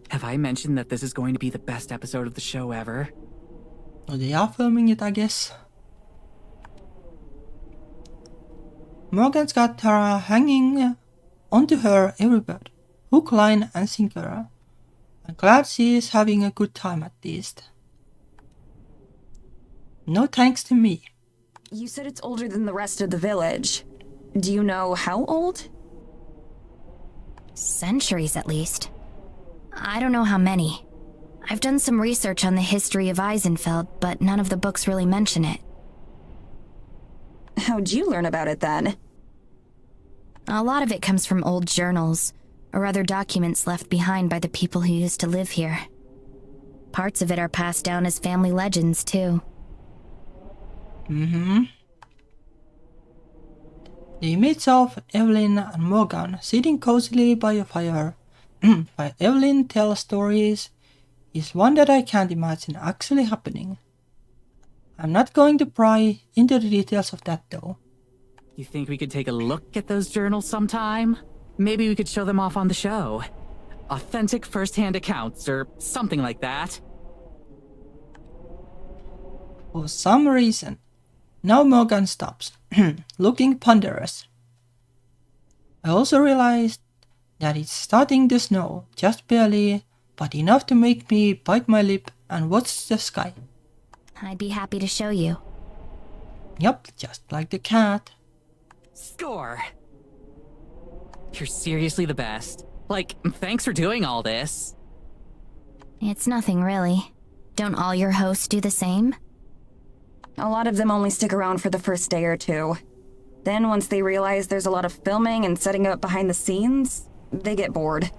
[SPEAKER 4] Have I mentioned that this is going to be the best episode of the show ever?
[SPEAKER 1] Oh, they are filming it, I guess. Morgan's got her hanging onto her every bird, hook, line, and sinker. I'm glad she is having a good time at least. No thanks to me.
[SPEAKER 3] You said it's older than the rest of the village. Do you know how old?
[SPEAKER 2] Centuries, at least. I don't know how many. I've done some research on the history of Eisenfeld, but none of the books really mention it.
[SPEAKER 3] How'd you learn about it then?
[SPEAKER 2] A lot of it comes from old journals, or other documents left behind by the people who used to live here. Parts of it are passed down as family legends, too.
[SPEAKER 1] The image of Evelyn and Morgan sitting cozily by a fire while Evelyn tells stories is one that I can't imagine actually happening. I'm not going to pry into the details of that though.
[SPEAKER 4] You think we could take a look at those journals sometime? Maybe we could show them off on the show. Authentic first-hand accounts, or something like that.
[SPEAKER 1] For some reason, now Morgan stops, looking ponderous. I also realized that it's starting to snow, just barely, but enough to make me bite my lip and watch the sky.
[SPEAKER 2] I'd be happy to show you.
[SPEAKER 1] Yup, just like the cat.
[SPEAKER 4] Score! You're seriously the best. Like, thanks for doing all this.
[SPEAKER 2] It's nothing, really. Don't all your hosts do the same?
[SPEAKER 3] A lot of them only stick around for the first day or two. Then once they realize there's a lot of filming and setting up behind the scenes, they get bored.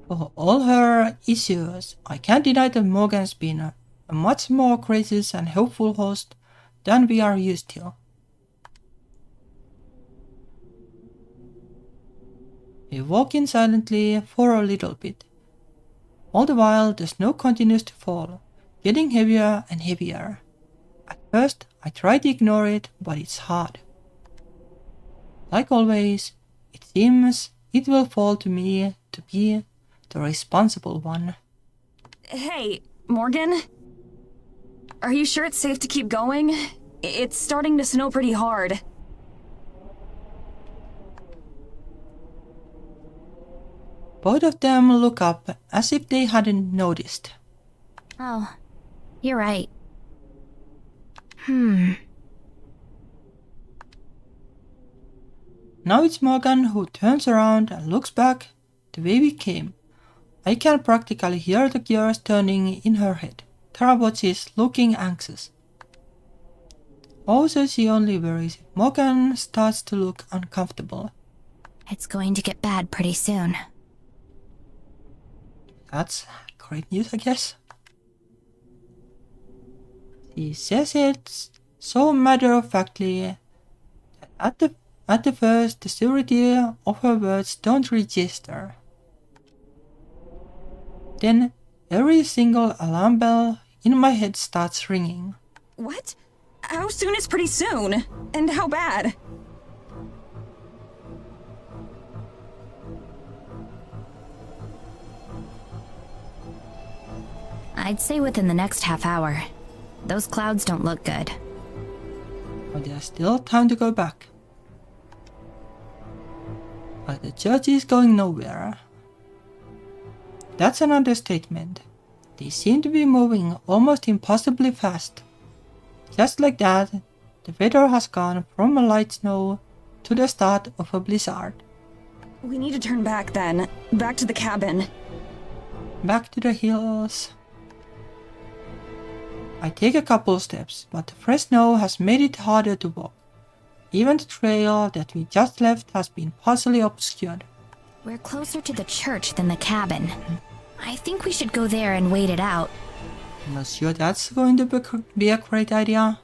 [SPEAKER 1] For all her issues, I can't deny that Morgan's been a much more gracious and helpful host than we are used to. We walk in silently for a little bit. All the while, the snow continues to fall, getting heavier and heavier. At first, I try to ignore it, but it's hard. Like always, it seems it will fall to me to be the responsible one.
[SPEAKER 3] Hey, Morgan? Are you sure it's safe to keep going? It's starting to snow pretty hard.
[SPEAKER 1] Both of them look up as if they hadn't noticed.
[SPEAKER 2] Oh, you're right.
[SPEAKER 1] Now it's Morgan who turns around and looks back the way we came. I can practically hear the gears turning in her head. Tara watches, looking anxious. Also, she only worries if Morgan starts to look uncomfortable.
[SPEAKER 2] It's going to get bad pretty soon.
[SPEAKER 1] That's great news, I guess. She says it so matter-of-factly that at the first, the surety of her words don't register. Then, every single alarm bell in my head starts ringing.
[SPEAKER 3] What? How soon is pretty soon? And how bad?
[SPEAKER 2] I'd say within the next half hour. Those clouds don't look good.
[SPEAKER 1] But there's still time to go back. But the church is going nowhere. That's an understatement. They seem to be moving almost impossibly fast. Just like that, the weather has gone from a light snow to the start of a blizzard.
[SPEAKER 3] We need to turn back then. Back to the cabin.
[SPEAKER 1] Back to the hills. I take a couple steps, but the fresh snow has made it harder to walk. Even the trail that we just left has been partially obscured.
[SPEAKER 2] We're closer to the church than the cabin. I think we should go there and wait it out.
[SPEAKER 1] I'm not sure that's going to be a great idea.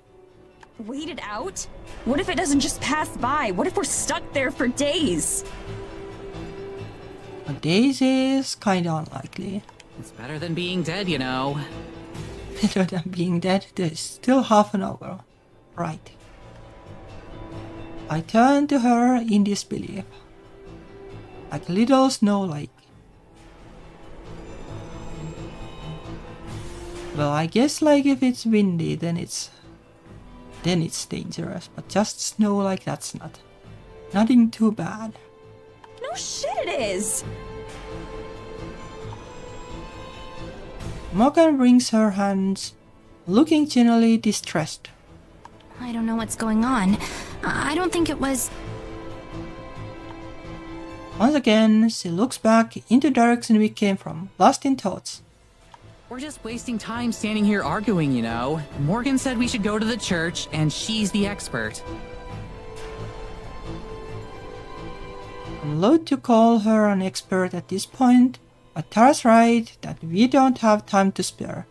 [SPEAKER 3] Wait it out? What if it doesn't just pass by? What if we're stuck there for days?
[SPEAKER 1] But days is kinda unlikely.
[SPEAKER 4] It's better than being dead, you know.
[SPEAKER 1] Better than being dead, there's still half an hour. Right. I turn to her in disbelief. Like a little snow lake. Well, I guess like if it's windy, then it's dangerous. But just snow like that's nothing too bad.
[SPEAKER 3] No shit it is!
[SPEAKER 1] Morgan wrings her hands, looking genuinely distressed.
[SPEAKER 2] I don't know what's going on. I don't think it was...
[SPEAKER 1] Once again, she looks back into the direction we came from, lost in thoughts.
[SPEAKER 4] We're just wasting time standing here arguing, you know. Morgan said we should go to the church, and she's the expert.
[SPEAKER 1] I'm loath to call her an expert at this point, but Tara's right that we don't have time to spare.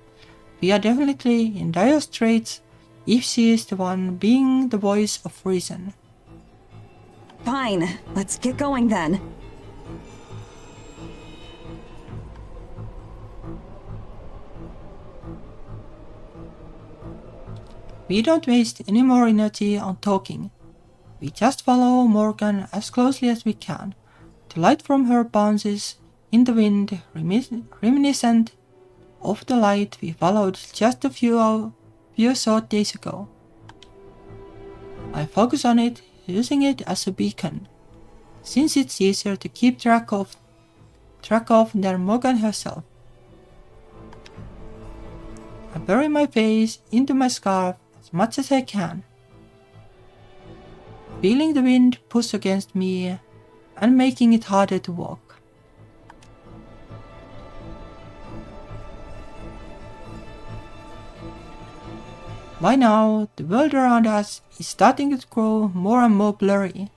[SPEAKER 1] We are definitely in dire straits if she is the one being the voice of reason.
[SPEAKER 3] Fine, let's get going then.
[SPEAKER 1] We don't waste any more energy on talking. We just follow Morgan as closely as we can. The light from her bounces in the wind, reminiscent of the light we followed just a few short days ago. I focus on it, using it as a beacon, since it's easier to keep track of than Morgan herself. I bury my face into my scarf as much as I can, feeling the wind push against me and making it harder to walk. By now, the world around us is starting to grow more and more blurry.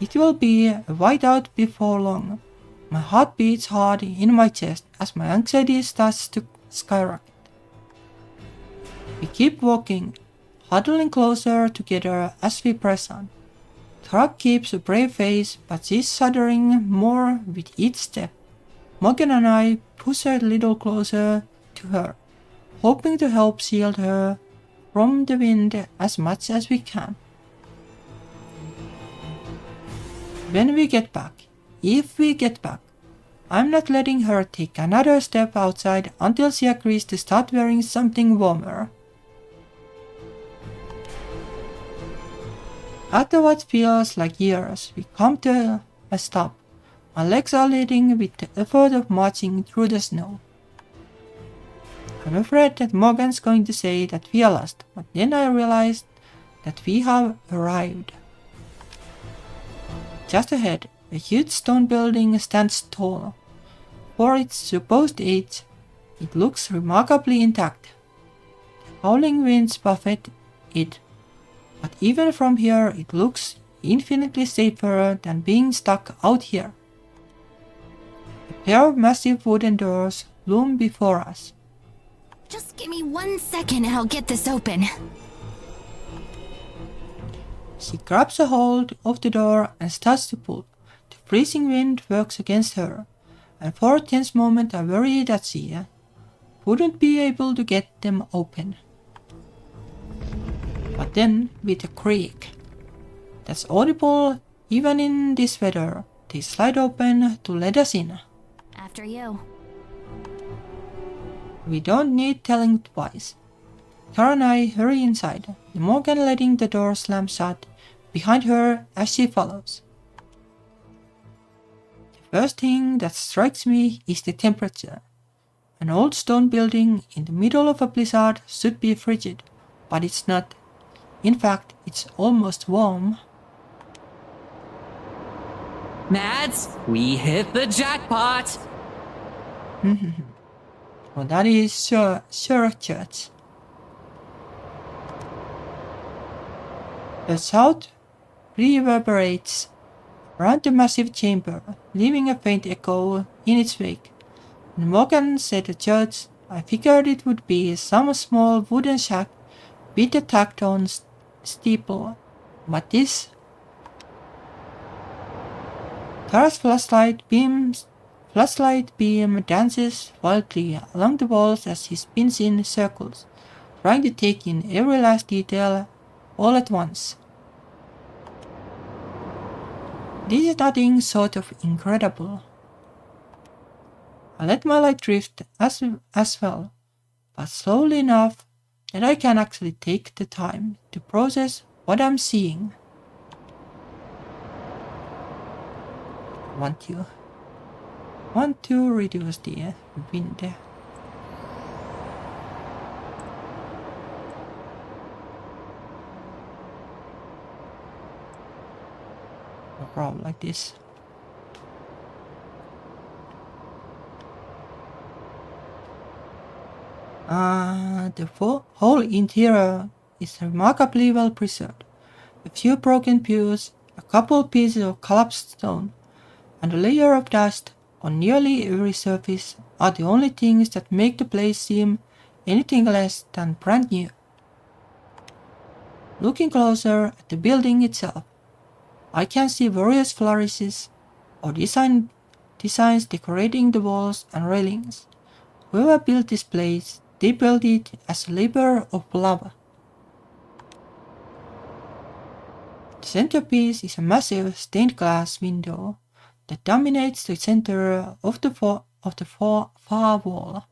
[SPEAKER 1] It will be a whiteout before long. My heart beats hard in my chest as my anxiety starts to skyrocket. We keep walking, huddling closer together as we press on. Tara keeps a brave face, but she's shuddering more with each step. Morgan and I push her a little closer to her, hoping to help shield her from the wind as much as we can. When we get back, if we get back, I'm not letting her take another step outside until she agrees to start wearing something warmer. After what feels like years, we come to a stop. My legs are leading with the effort of marching through the snow. I'm afraid that Morgan's going to say that we are lost, but then I realized that we have arrived. Just ahead, a huge stone building stands tall. For its supposed age, it looks remarkably intact. The howling winds buffet it, but even from here it looks infinitely safer than being stuck out here. A pair of massive wooden doors loom before us.
[SPEAKER 2] Just give me 1 second and I'll get this open.
[SPEAKER 1] She grabs a hold of the door and starts to pull. The freezing wind works against her, and for a tense moment I worry that she wouldn't be able to get them open. But then, with a creak that's audible even in this weather, they slide open to let us in.
[SPEAKER 2] After you.
[SPEAKER 1] We don't need telling twice. Tara and I hurry inside, Morgan letting the door slam shut behind her as she follows. The first thing that strikes me is the temperature. An old stone building in the middle of a blizzard should be frigid, but it's not. In fact, it's almost warm.
[SPEAKER 4] Mads, we hit the jackpot!
[SPEAKER 1] Well, that is sure church. The sound reverberates around the massive chamber, leaving a faint echo in its wake. When Morgan said the church, I figured it would be some small wooden shack beat the tacked on steeple. What this? Tara's flashlight beam dances wildly along the walls as he spins in circles, trying to take in every last detail all at once. This is nothing sort of incredible. I let my light drift as well, but slowly enough that I can actually take the time to process what I'm seeing. Want to reduce the wind. No problem like this. The whole interior is remarkably well preserved. A few broken pews, a couple pieces of collapsed stone, and a layer of dust on nearly every surface are the only things that make the place seem anything less than brand new. Looking closer at the building itself, I can see various flourishes or designs decorating the walls and railings. Whoever built this place, they built it as a labor of love. The centerpiece is a massive stained glass window that dominates the center of the far wall.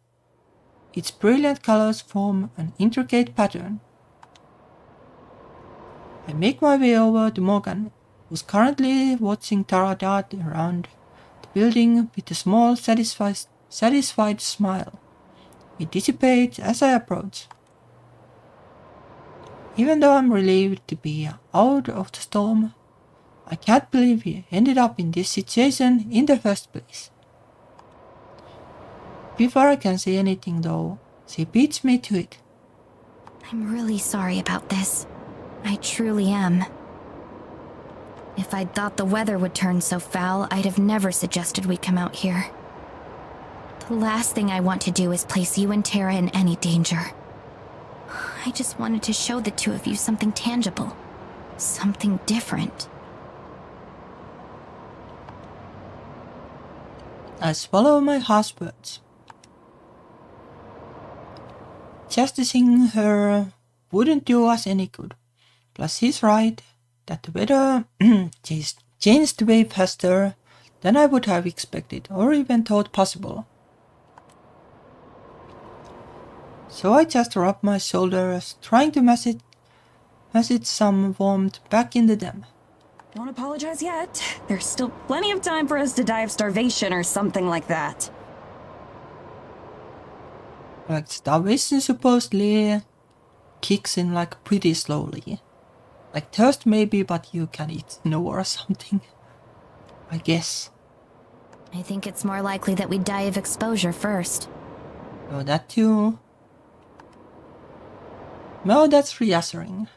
[SPEAKER 1] Its brilliant colors form an intricate pattern. I make my way over to Morgan, who's currently watching Tara dart around the building with a small, satisfied smile. It dissipates as I approach. Even though I'm relieved to be out of the storm, I can't believe we ended up in this situation in the first place. Before I can say anything though, she beats me to it.
[SPEAKER 2] I'm really sorry about this. I truly am. If I'd thought the weather would turn so foul, I'd have never suggested we come out here. The last thing I want to do is place you and Tara in any danger. I just wanted to show the two of you something tangible. Something different.
[SPEAKER 1] I swallow my harsh words. Chastising her wouldn't do us any good. Plus he's right that the weather changed way faster than I would have expected or even thought possible. So I just rub my shoulders, trying to message some warmth back into them.
[SPEAKER 3] Don't apologize yet. There's still plenty of time for us to die of starvation or something like that.
[SPEAKER 1] Like starvation supposedly kicks in like pretty slowly. Like thirst maybe, but you can eat snow or something. I guess.
[SPEAKER 2] I think it's more likely that we die of exposure first.
[SPEAKER 1] Oh, that too. No, that's reassuring.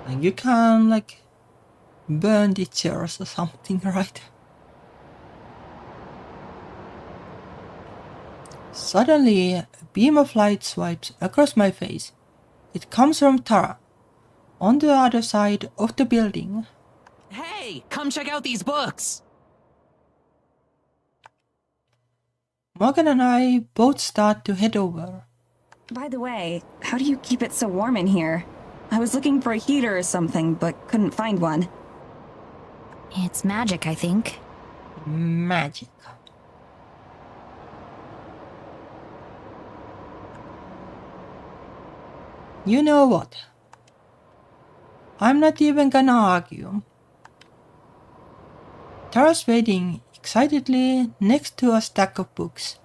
[SPEAKER 1] Like you can like burn the chairs or something, right? Suddenly, a beam of light swipes across my face. It comes from Tara, on the other side of the building.
[SPEAKER 4] Hey, come check out these books!
[SPEAKER 1] Morgan and I both start to head over.
[SPEAKER 3] By the way, how do you keep it so warm in here? I was looking for a heater or something, but couldn't find one.
[SPEAKER 2] It's magic, I think.
[SPEAKER 1] Magic. You know what? I'm not even gonna argue. Tara's waiting excitedly next to a stack of books.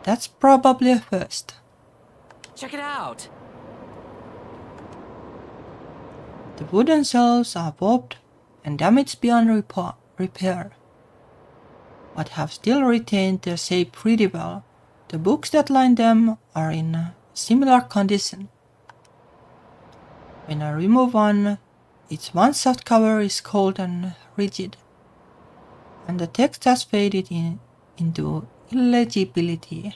[SPEAKER 1] That's probably a first.
[SPEAKER 4] Check it out!
[SPEAKER 1] The wooden shelves are warped and damaged beyond repair, but have still retained their shape pretty well. The books that line them are in similar condition. When I remove one, its one soft cover is cold and rigid, and the text has faded into illegibility.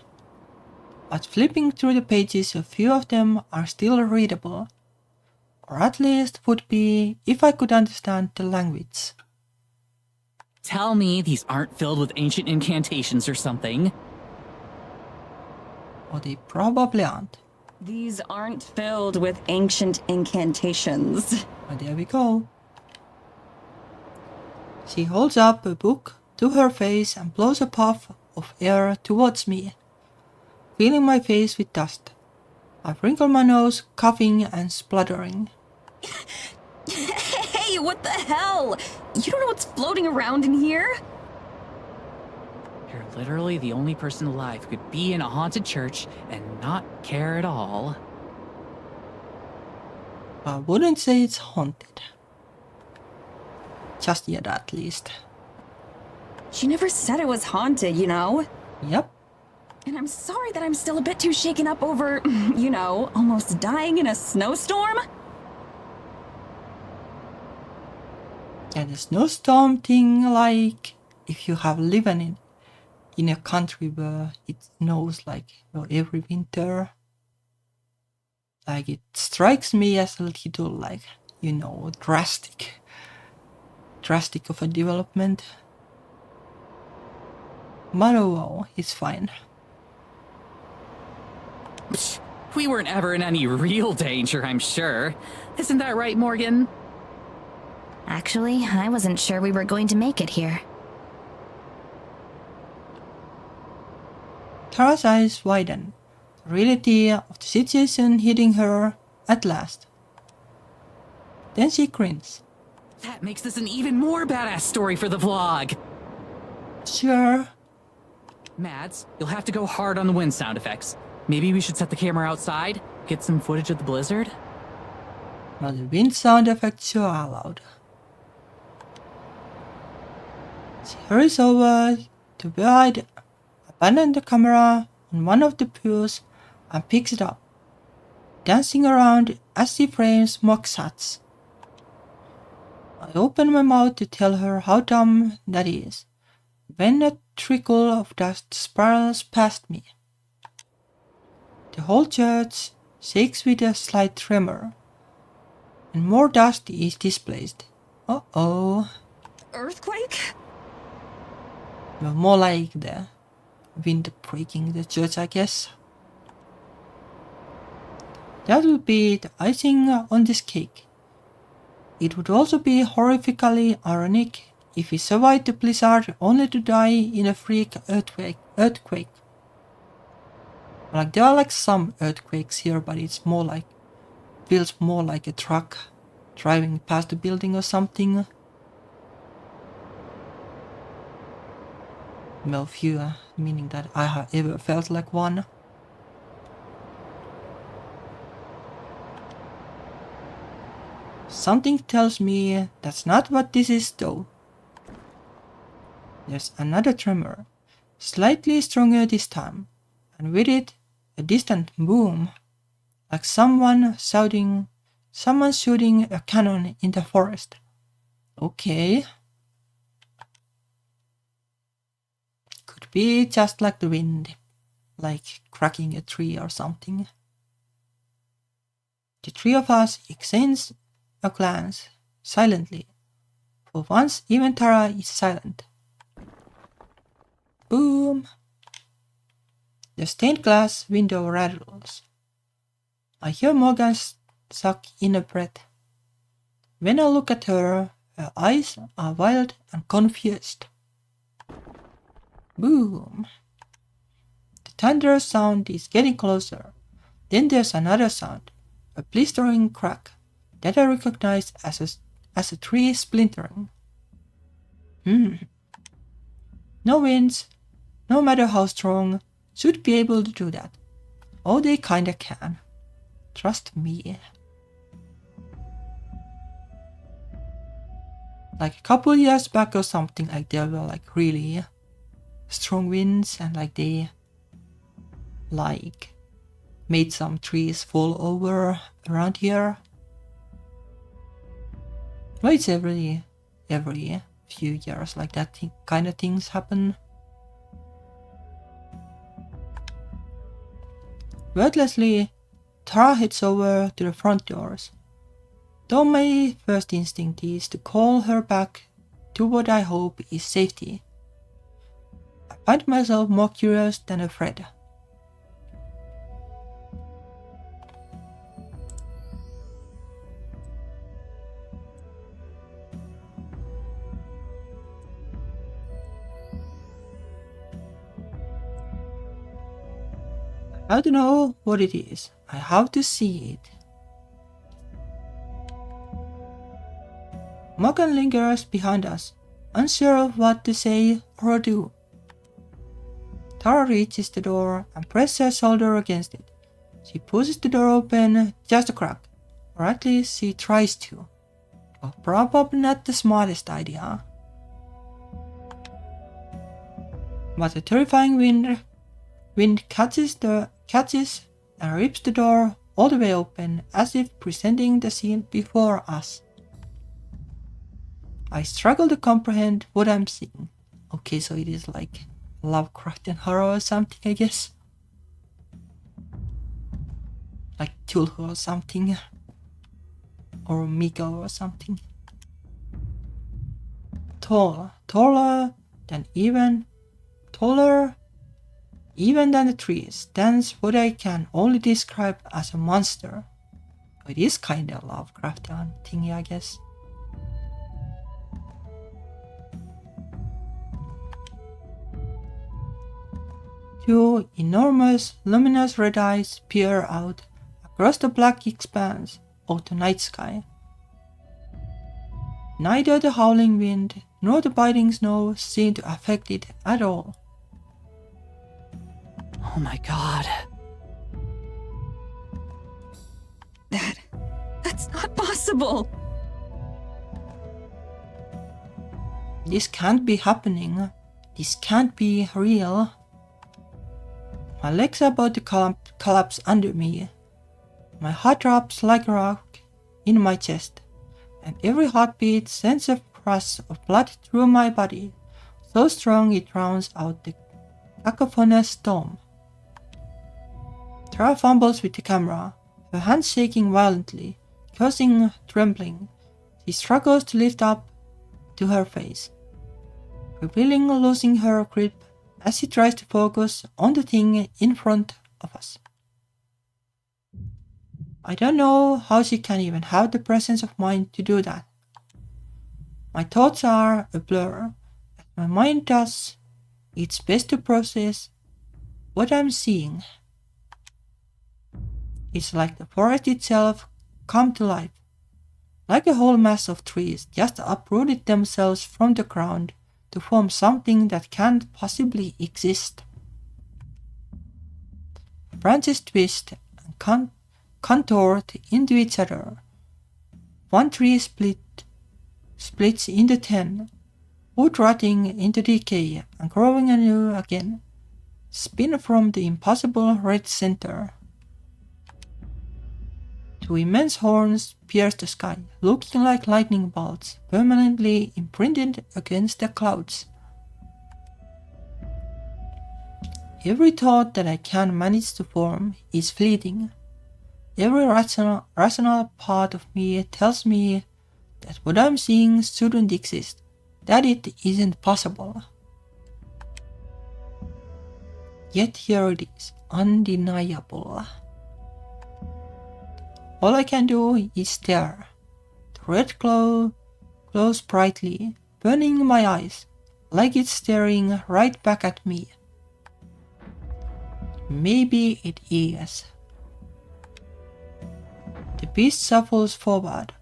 [SPEAKER 1] but flipping through the pages, a few of them are still readable. Or at least would be if I could understand the language.
[SPEAKER 4] Tell me these aren't filled with ancient incantations or something.
[SPEAKER 1] Or they probably aren't.
[SPEAKER 3] These aren't filled with ancient incantations.
[SPEAKER 1] But there we go. She holds up a book to her face and blows a puff of air towards me, filling my face with dust. I wrinkle my nose, coughing and spluttering.
[SPEAKER 3] Hey, what the hell? You don't know what's floating around in here?
[SPEAKER 4] You're literally the only person alive who could be in a haunted church and not care at all.
[SPEAKER 1] I wouldn't say it's haunted. Just yet, at least.
[SPEAKER 3] She never said it was haunted, you know?
[SPEAKER 1] Yep.
[SPEAKER 3] And I'm sorry that I'm still a bit too shaken up over, you know, almost dying in a snowstorm.
[SPEAKER 1] Yeah, the snowstorm thing, like if you have living in a country where it snows like every winter, like it strikes me as a little like, you know, drastic of a development. But oh well, it's fine.
[SPEAKER 4] Psh, we weren't ever in any real danger, I'm sure. Isn't that right, Morgan?
[SPEAKER 2] Actually, I wasn't sure we were going to make it here.
[SPEAKER 1] Tara's eyes widen, the reality of the situation hitting her at last. Then she grins.
[SPEAKER 4] That makes this an even more badass story for the vlog.
[SPEAKER 1] Sure.
[SPEAKER 4] Mads, you'll have to go hard on the wind sound effects. Maybe we should set the camera outside, get some footage of the blizzard?
[SPEAKER 1] But the wind sound effects are allowed. She hurries over to where I'd abandoned the camera on one of the pews and picks it up, dancing around as she frames mock shots. I open my mouth to tell her how dumb that is, when a trickle of dust spirals past me. The whole church shakes with a slight tremor, and more dust is displaced. Uh-oh.
[SPEAKER 3] Earthquake?
[SPEAKER 1] Well, more like the wind breaking the church, I guess. That would be the icing on this cake. It would also be horrifically ironic if we survived the blizzard only to die in a freak earthquake. Like there are like some earthquakes here, but it's more like feels more like a truck driving past a building or something. Well, few, meaning that I have ever felt like one. Something tells me that's not what this is though. There's another tremor, slightly stronger this time, and with it, a distant boom, like someone shooting a cannon in the forest. Okay. Could be just like the wind, like cracking a tree or something. The three of us exchange a glance, silently. For once, even Tara is silent. Boom! The stained glass window rattles. I hear Morgan suck in a breath. When I look at her, her eyes are wild and confused. Boom! The thunderous sound is getting closer. Then there's another sound, a blistering crack that I recognize as a tree splintering. No winds, no matter how strong, should be able to do that. Oh, they kinda can. Trust me. Like a couple years back or something, like there were like really strong winds and like they like made some trees fall over around here. Well, it's every few years like that kind of things happen. Wordlessly, Tara heads over to the front doors. Though my first instinct is to call her back to what I hope is safety, I find myself more curious than afraid. I have to know what it is. I have to see it. Morgan lingers behind us, unsure of what to say or do. Tara reaches the door and presses her shoulder against it. She pushes the door open just a crack, or at least she tries to. But probably not the smartest idea. But a terrifying wind catches and rips the door all the way open, as if presenting the scene before us. I struggle to comprehend what I'm seeing. Okay, so it is like Lovecraftian horror or something, I guess. Like Cthulhu or something. Or Miko or something. Taller than than the trees, stands what I can only describe as a monster. It is kinda Lovecraftian thingy, I guess. Two enormous, luminous red eyes peer out across the black expanse of the night sky. Neither the howling wind nor the biting snow seem to affect it at all.
[SPEAKER 4] Oh my god.
[SPEAKER 3] That's not possible!
[SPEAKER 1] This can't be happening. This can't be real. My legs are about to collapse under me. My heart drops like a rock in my chest, and every heartbeat sends a rush of blood through my body, so strong it drowns out the cacophonous storm. Tara fumbles with the camera, her hands shaking violently, causing trembling. She struggles to lift up to her face, revealing losing her grip as she tries to focus on the thing in front of us. I don't know how she can even have the presence of mind to do that. My thoughts are a blur, as my mind does its best to process what I'm seeing. It's like the forest itself come to life, like a whole mass of trees just uprooted themselves from the ground to form something that can't possibly exist. Branches twist and contort into each other. One tree splits into 10, wood rotting into decay and growing anew again, spin from the impossible red center. Two immense horns pierce the sky, looking like lightning bolts permanently imprinted against the clouds. Every thought that I can manage to form is fleeting. Every rational part of me tells me that what I'm seeing shouldn't exist, that it isn't possible. Yet here it is, undeniable. All I can do is stare. The red glow glows brightly, burning my eyes, like it's staring right back at me. Maybe it is. The beast shuffles forward,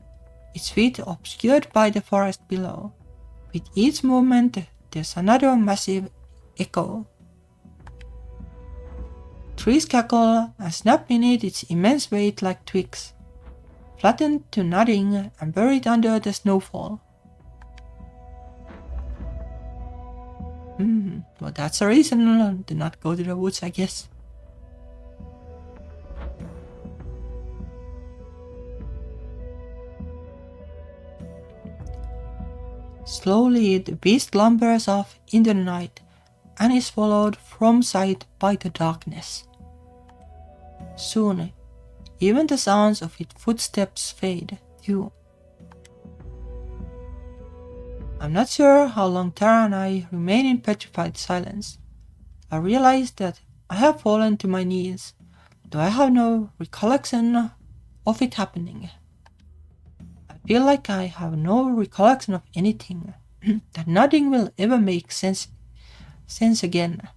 [SPEAKER 1] its feet obscured by the forest below. With each movement, there's another massive echo. Trees cackle and snap beneath its immense weight like twigs, flattened to nothing and buried under the snowfall. Well, that's a reason to not go to the woods, I guess. Slowly, the beast lumbers off into the night and is followed from sight by the darkness. Soon, even the sounds of its footsteps fade, too. I'm not sure how long Tara and I remain in petrified silence. I realize that I have fallen to my knees, though I have no recollection of it happening. I feel like I have no recollection of anything, that nothing will ever make sense again.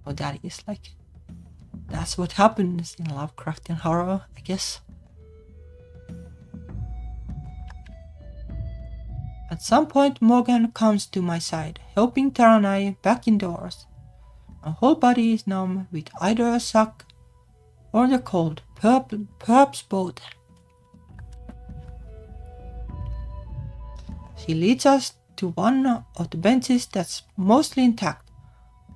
[SPEAKER 1] Oh, that is like, that's what happens in Lovecraftian horror, I guess. At some point, Morgan comes to my side, helping Tara and I back indoors. My whole body is numb with either a shock or the cold, perhaps both. She leads us to one of the benches that's mostly intact.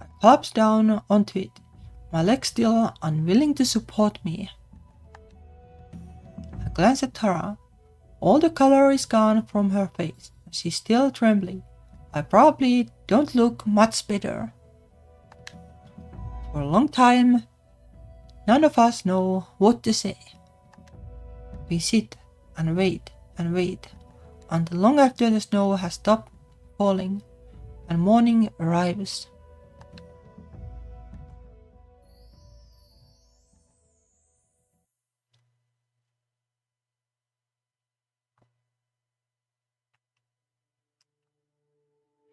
[SPEAKER 1] I collapse down onto it, my legs still unwilling to support me. I glance at Tara. All the color is gone from her face. She's still trembling. I probably don't look much better. For a long time, none of us know what to say. We sit and wait until long after the snow has stopped falling and morning arrives.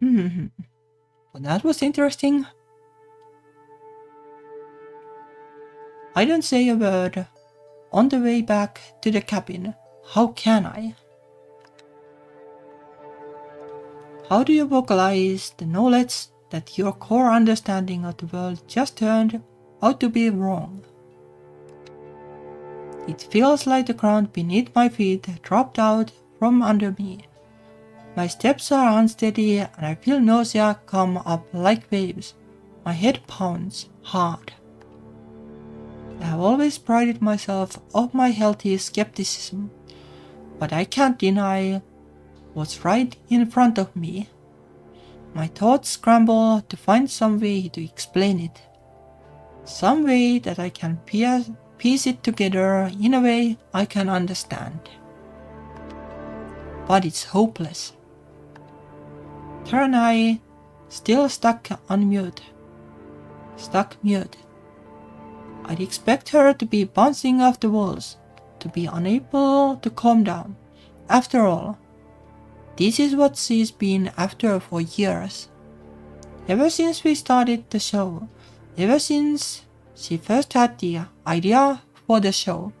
[SPEAKER 1] Well, that was interesting. I don't say a word. On the way back to the cabin, how can I? How do you vocalize the knowledge that your core understanding of the world just turned out to be wrong? It feels like the ground beneath my feet dropped out from under me. My steps are unsteady and I feel nausea come up like waves. My head pounds hard. I have always prided myself on my healthy skepticism, but I can't deny what's right in front of me. My thoughts scramble to find some way to explain it. Some way that I can piece it together in a way I can understand. But it's hopeless. Tara and I still stuck mute. I'd expect her to be bouncing off the walls, to be unable to calm down. After all, this is what she's been after for years. Ever since we started the show, ever since she first had the idea for the show.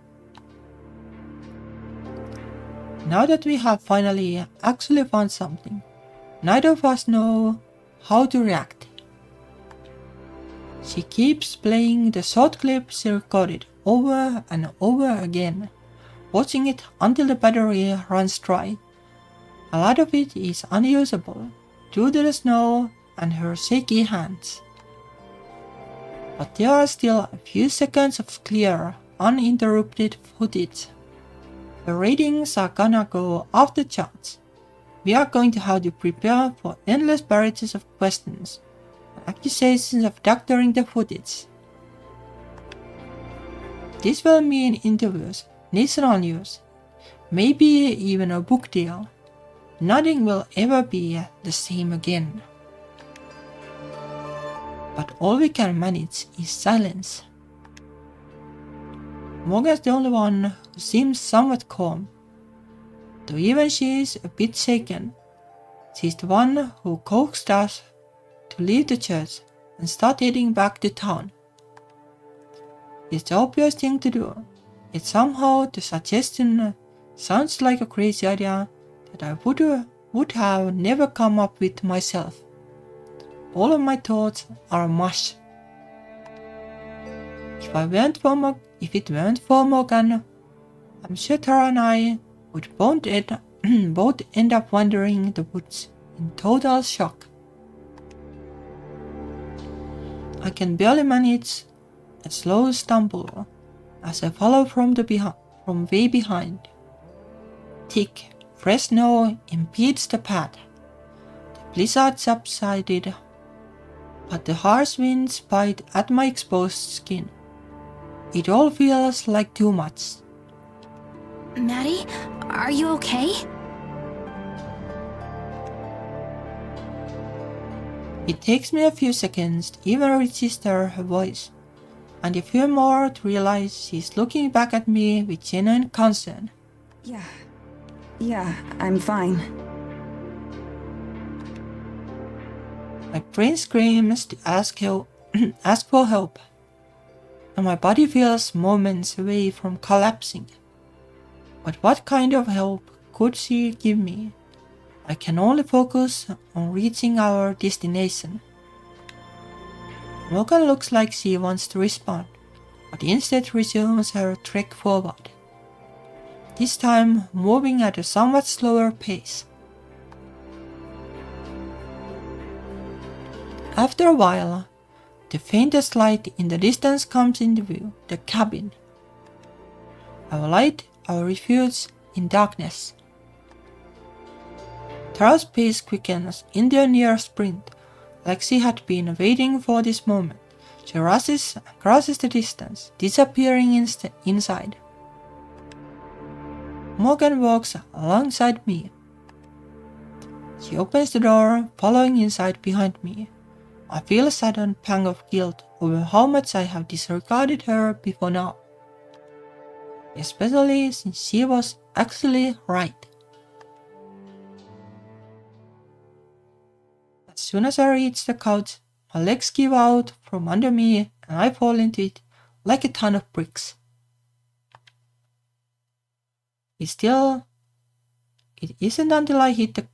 [SPEAKER 1] Now that we have finally actually found something, neither of us know how to react. She keeps playing the short clip she recorded over and over again, watching it until the battery runs dry. A lot of it is unusable due to the snow and her shaky hands. But there are still a few seconds of clear, uninterrupted footage. The ratings are gonna go off the charts. We are going to have to prepare for endless barrages of questions and accusations of doctoring the footage. This will mean interviews, national news, maybe even a book deal. Nothing will ever be the same again. But all we can manage is silence. Morgan's the only one who seems somewhat calm, though even she is a bit shaken. She's the one who coaxed us to leave the church and start heading back to town. It's the obvious thing to do, yet somehow the suggestion sounds like a crazy idea that I would have never come up with myself. All of my thoughts are mush. If it weren't for Morgan, I'm sure Tara and I would both end up wandering the woods in total shock. I can barely manage a slow stumble as I follow from way behind. Thick, fresh snow impedes the path. The blizzard subsided, but the harsh winds bite at my exposed skin. It all feels like too much.
[SPEAKER 2] Maddie, are you okay?
[SPEAKER 1] It takes me a few seconds to even register her voice, and a few more to realize she's looking back at me with genuine concern.
[SPEAKER 3] Yeah, I'm fine.
[SPEAKER 1] My brain screams to ask for help, and my body feels moments away from collapsing. But what kind of help could she give me? I can only focus on reaching our destination. Morgan looks like she wants to respond, but instead resumes her trek forward, this time moving at a somewhat slower pace. After a while, the faintest light in the distance comes into view, the cabin. Our light, our refuge in darkness. Tara's pace quickens into a near sprint, like she had been waiting for this moment. She rushes and crosses the distance, disappearing inside. Morgan walks alongside me. She opens the door, following inside behind me. I feel a sudden pang of guilt over how much I have disregarded her before now, especially since she was actually right. As soon as I reach the couch, my legs give out from under me and I fall into it like a ton of bricks. It isn't until I hit the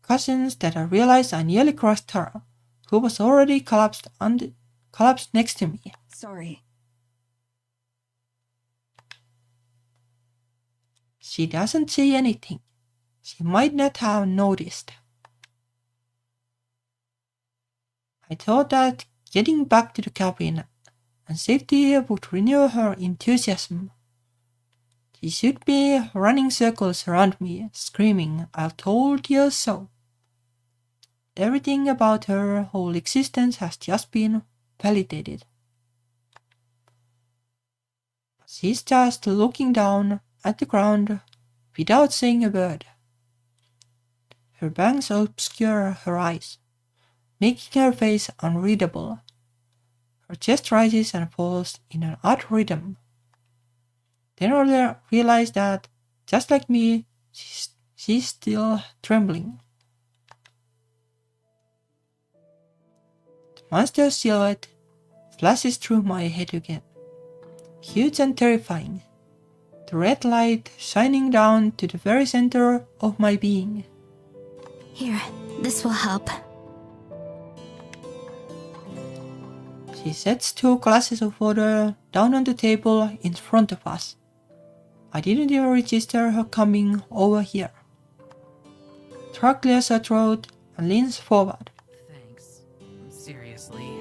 [SPEAKER 1] cushions that I realize I nearly crushed Tara, who was already collapsed next to me.
[SPEAKER 3] Sorry.
[SPEAKER 1] She doesn't say anything. She might not have noticed. I thought that getting back to the cabin and safety would renew her enthusiasm. She should be running circles around me, screaming, "I told you so." Everything about her whole existence has just been validated. She's just looking down at the ground without saying a word. Her bangs obscure her eyes, making her face unreadable. Her chest rises and falls in an odd rhythm. Then I realize that, just like me, she's still trembling. The monster's silhouette flashes through my head again, huge and terrifying, the red light shining down to the very center of my being.
[SPEAKER 2] Here, this will help.
[SPEAKER 1] She sets 2 glasses of water down on the table in front of us. I didn't even register her coming over here. Tara clears her throat and leans forward.
[SPEAKER 4] Thanks. Seriously.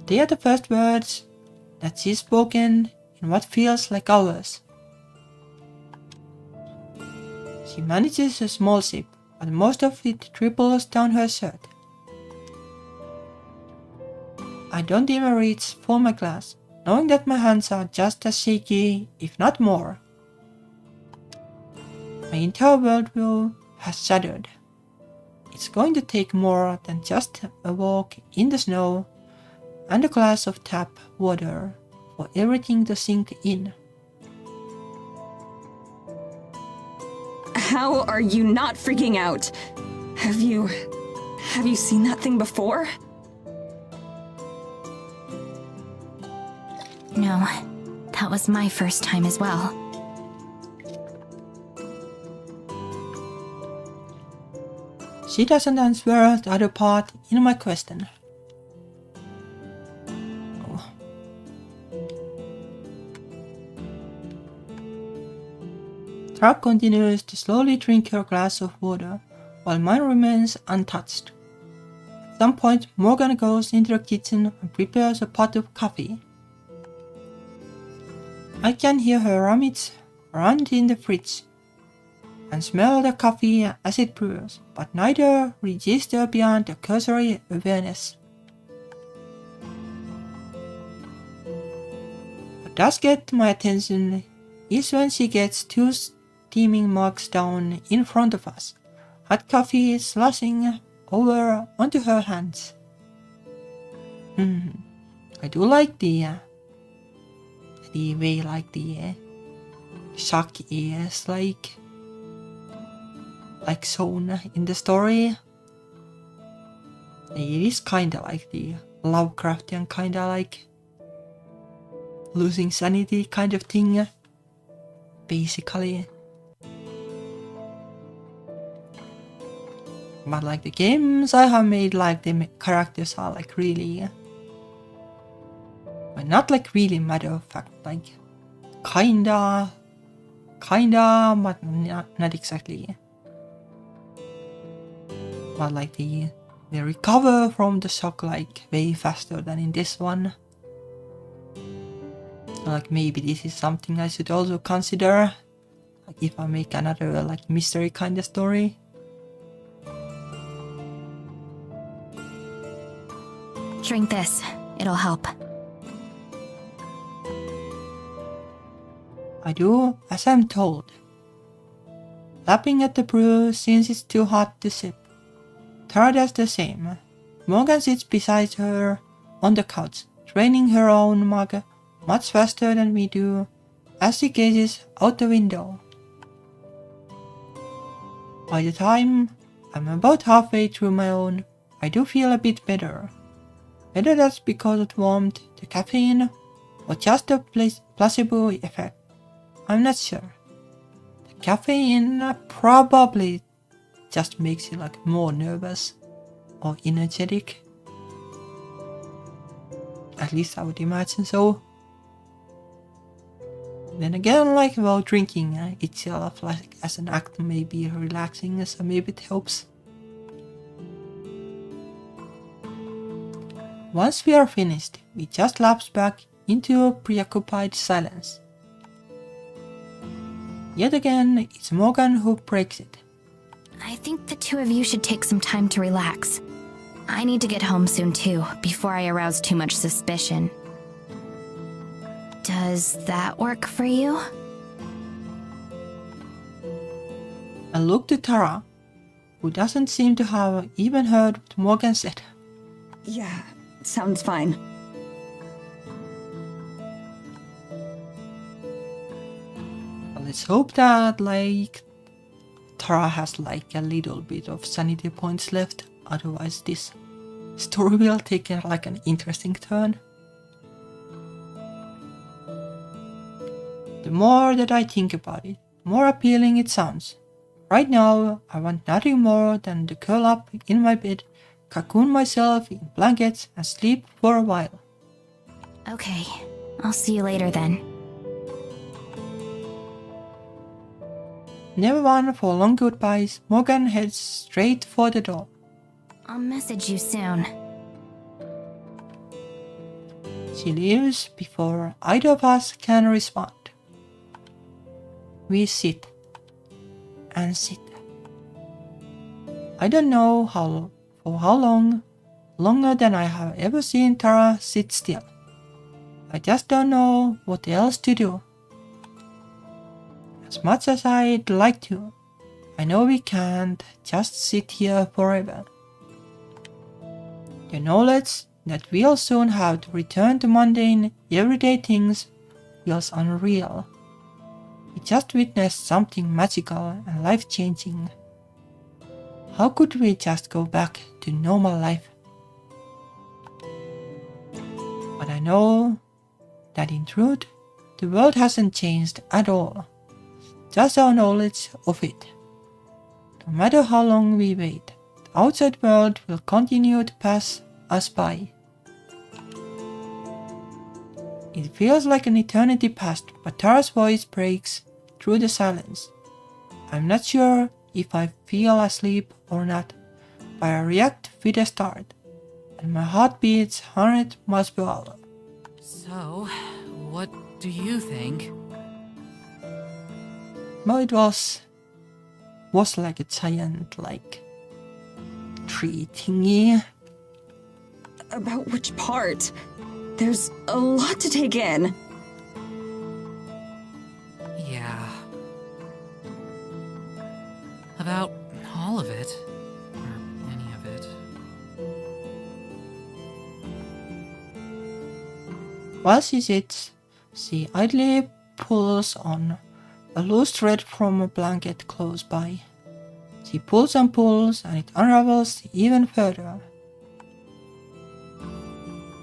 [SPEAKER 1] They are the first words that she's spoken in what feels like hours. She manages a small sip, but most of it trickles down her shirt. I don't even reach for my glass, knowing that my hands are just as shaky, if not more. My entire worldview has shattered. It's going to take more than just a walk in the snow and a glass of tap water for everything to sink in.
[SPEAKER 3] How are you not freaking out? Have you seen that thing before?
[SPEAKER 2] No, that was my first time as well.
[SPEAKER 1] She doesn't answer the other part in my question. Oh. Tara continues to slowly drink her glass of water, while mine remains untouched. At some point, Morgan goes into the kitchen and prepares a pot of coffee. I can hear her rummage around in the fridge and smell the coffee as it brews, but neither register beyond a cursory awareness. does get my attention is when she gets 2 steaming mugs down in front of us, hot coffee sloshing over onto her hands. I do like the way like the shock is like shown in the story. It is kinda like the Lovecraftian kinda like losing sanity kind of thing, basically. But like the games I have made, like the characters are like really, but not like really matter of fact, like kinda, but not exactly. But like they recover from the shock like way faster than in this one. So like maybe this is something I should also consider, like if I make another like mystery kind of story.
[SPEAKER 2] Drink this. It'll help.
[SPEAKER 1] I do as I'm told, lapping at the brew since it's too hot to sip. Tara does the same. Morgan sits beside her on the couch, draining her own mug much faster than we do as she gazes out the window. By the time I'm about halfway through my own, I do feel a bit better. Whether that's because of warmth, the caffeine, or just the placebo effect, I'm not sure. The caffeine probably just makes you like more nervous or energetic. At least I would imagine so. Then again, like while drinking itself like as an act may be relaxing, so maybe it helps. Once we are finished, we just lapse back into a preoccupied silence. Yet again, it's Morgan who breaks it.
[SPEAKER 2] I think the two of you should take some time to relax. I need to get home soon too, before I arouse too much suspicion. Does that work for you?
[SPEAKER 1] I look to Tara, who doesn't seem to have even heard what Morgan said.
[SPEAKER 3] Yeah, sounds fine.
[SPEAKER 1] Let's hope that like Tara has like a little bit of sanity points left, otherwise this story will take like an interesting turn. The more that I think about it, the more appealing it sounds. Right now, I want nothing more than to curl up in my bed, cocoon myself in blankets and sleep for a while.
[SPEAKER 2] Okay, I'll see you later then.
[SPEAKER 1] Never one for long goodbyes, Morgan heads straight for the door.
[SPEAKER 2] I'll message you soon.
[SPEAKER 1] She leaves before either of us can respond. We sit and sit. I don't know for how long, longer than I have ever seen Tara sit still. I just don't know what else to do. As much as I'd like to, I know we can't just sit here forever. The knowledge that we'll soon have to return to mundane, everyday things feels unreal. We just witnessed something magical and life-changing. How could we just go back to normal life? But I know that in truth, the world hasn't changed at all. Just our knowledge of it. No matter how long we wait, the outside world will continue to pass us by. It feels like an eternity passed, but Tara's voice breaks through the silence. I'm not sure if I feel asleep or not, but I react with a start, and my heart beats 100 miles per hour.
[SPEAKER 4] So, what do you think?
[SPEAKER 1] But it was like a giant like tree thingy.
[SPEAKER 3] About which part? There's a lot to take in.
[SPEAKER 1] While she sits, she idly pulls on a loose thread from a blanket close by. She pulls and pulls, and it unravels even further.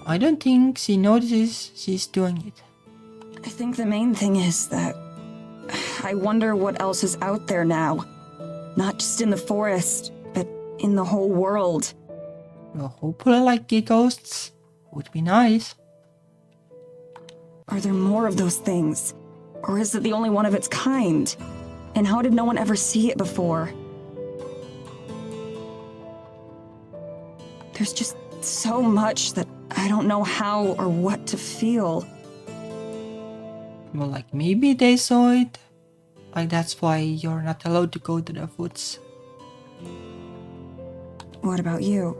[SPEAKER 1] I don't think she notices she's doing it.
[SPEAKER 3] I think the main thing is that I wonder what else is out there now. Not just in the forest, but in the whole world.
[SPEAKER 1] Well, hopefully like ghosts would be nice.
[SPEAKER 3] Are there more of those things? Or is it the only one of its kind? And how did no one ever see it before? There's just so much that I don't know how or what to feel.
[SPEAKER 1] Well, like maybe they saw it. Like that's why you're not allowed to go to the woods.
[SPEAKER 3] What about you?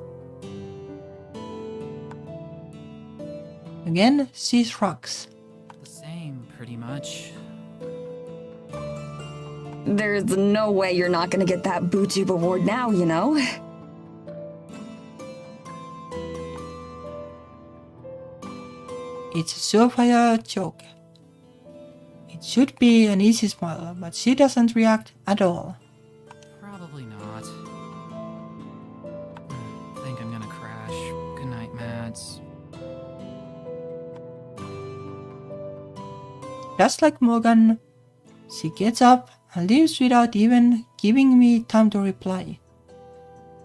[SPEAKER 1] Again, she shrugs.
[SPEAKER 4] The same, pretty much.
[SPEAKER 3] There's no way you're not gonna get that VTuber award now, you know?
[SPEAKER 1] It's a surefire joke. It should be an easy smile, but she doesn't react at all.
[SPEAKER 4] Probably not. Think I'm gonna crash. Good night, Mads.
[SPEAKER 1] Just like Morgan, she gets up and leaves without even giving me time to reply.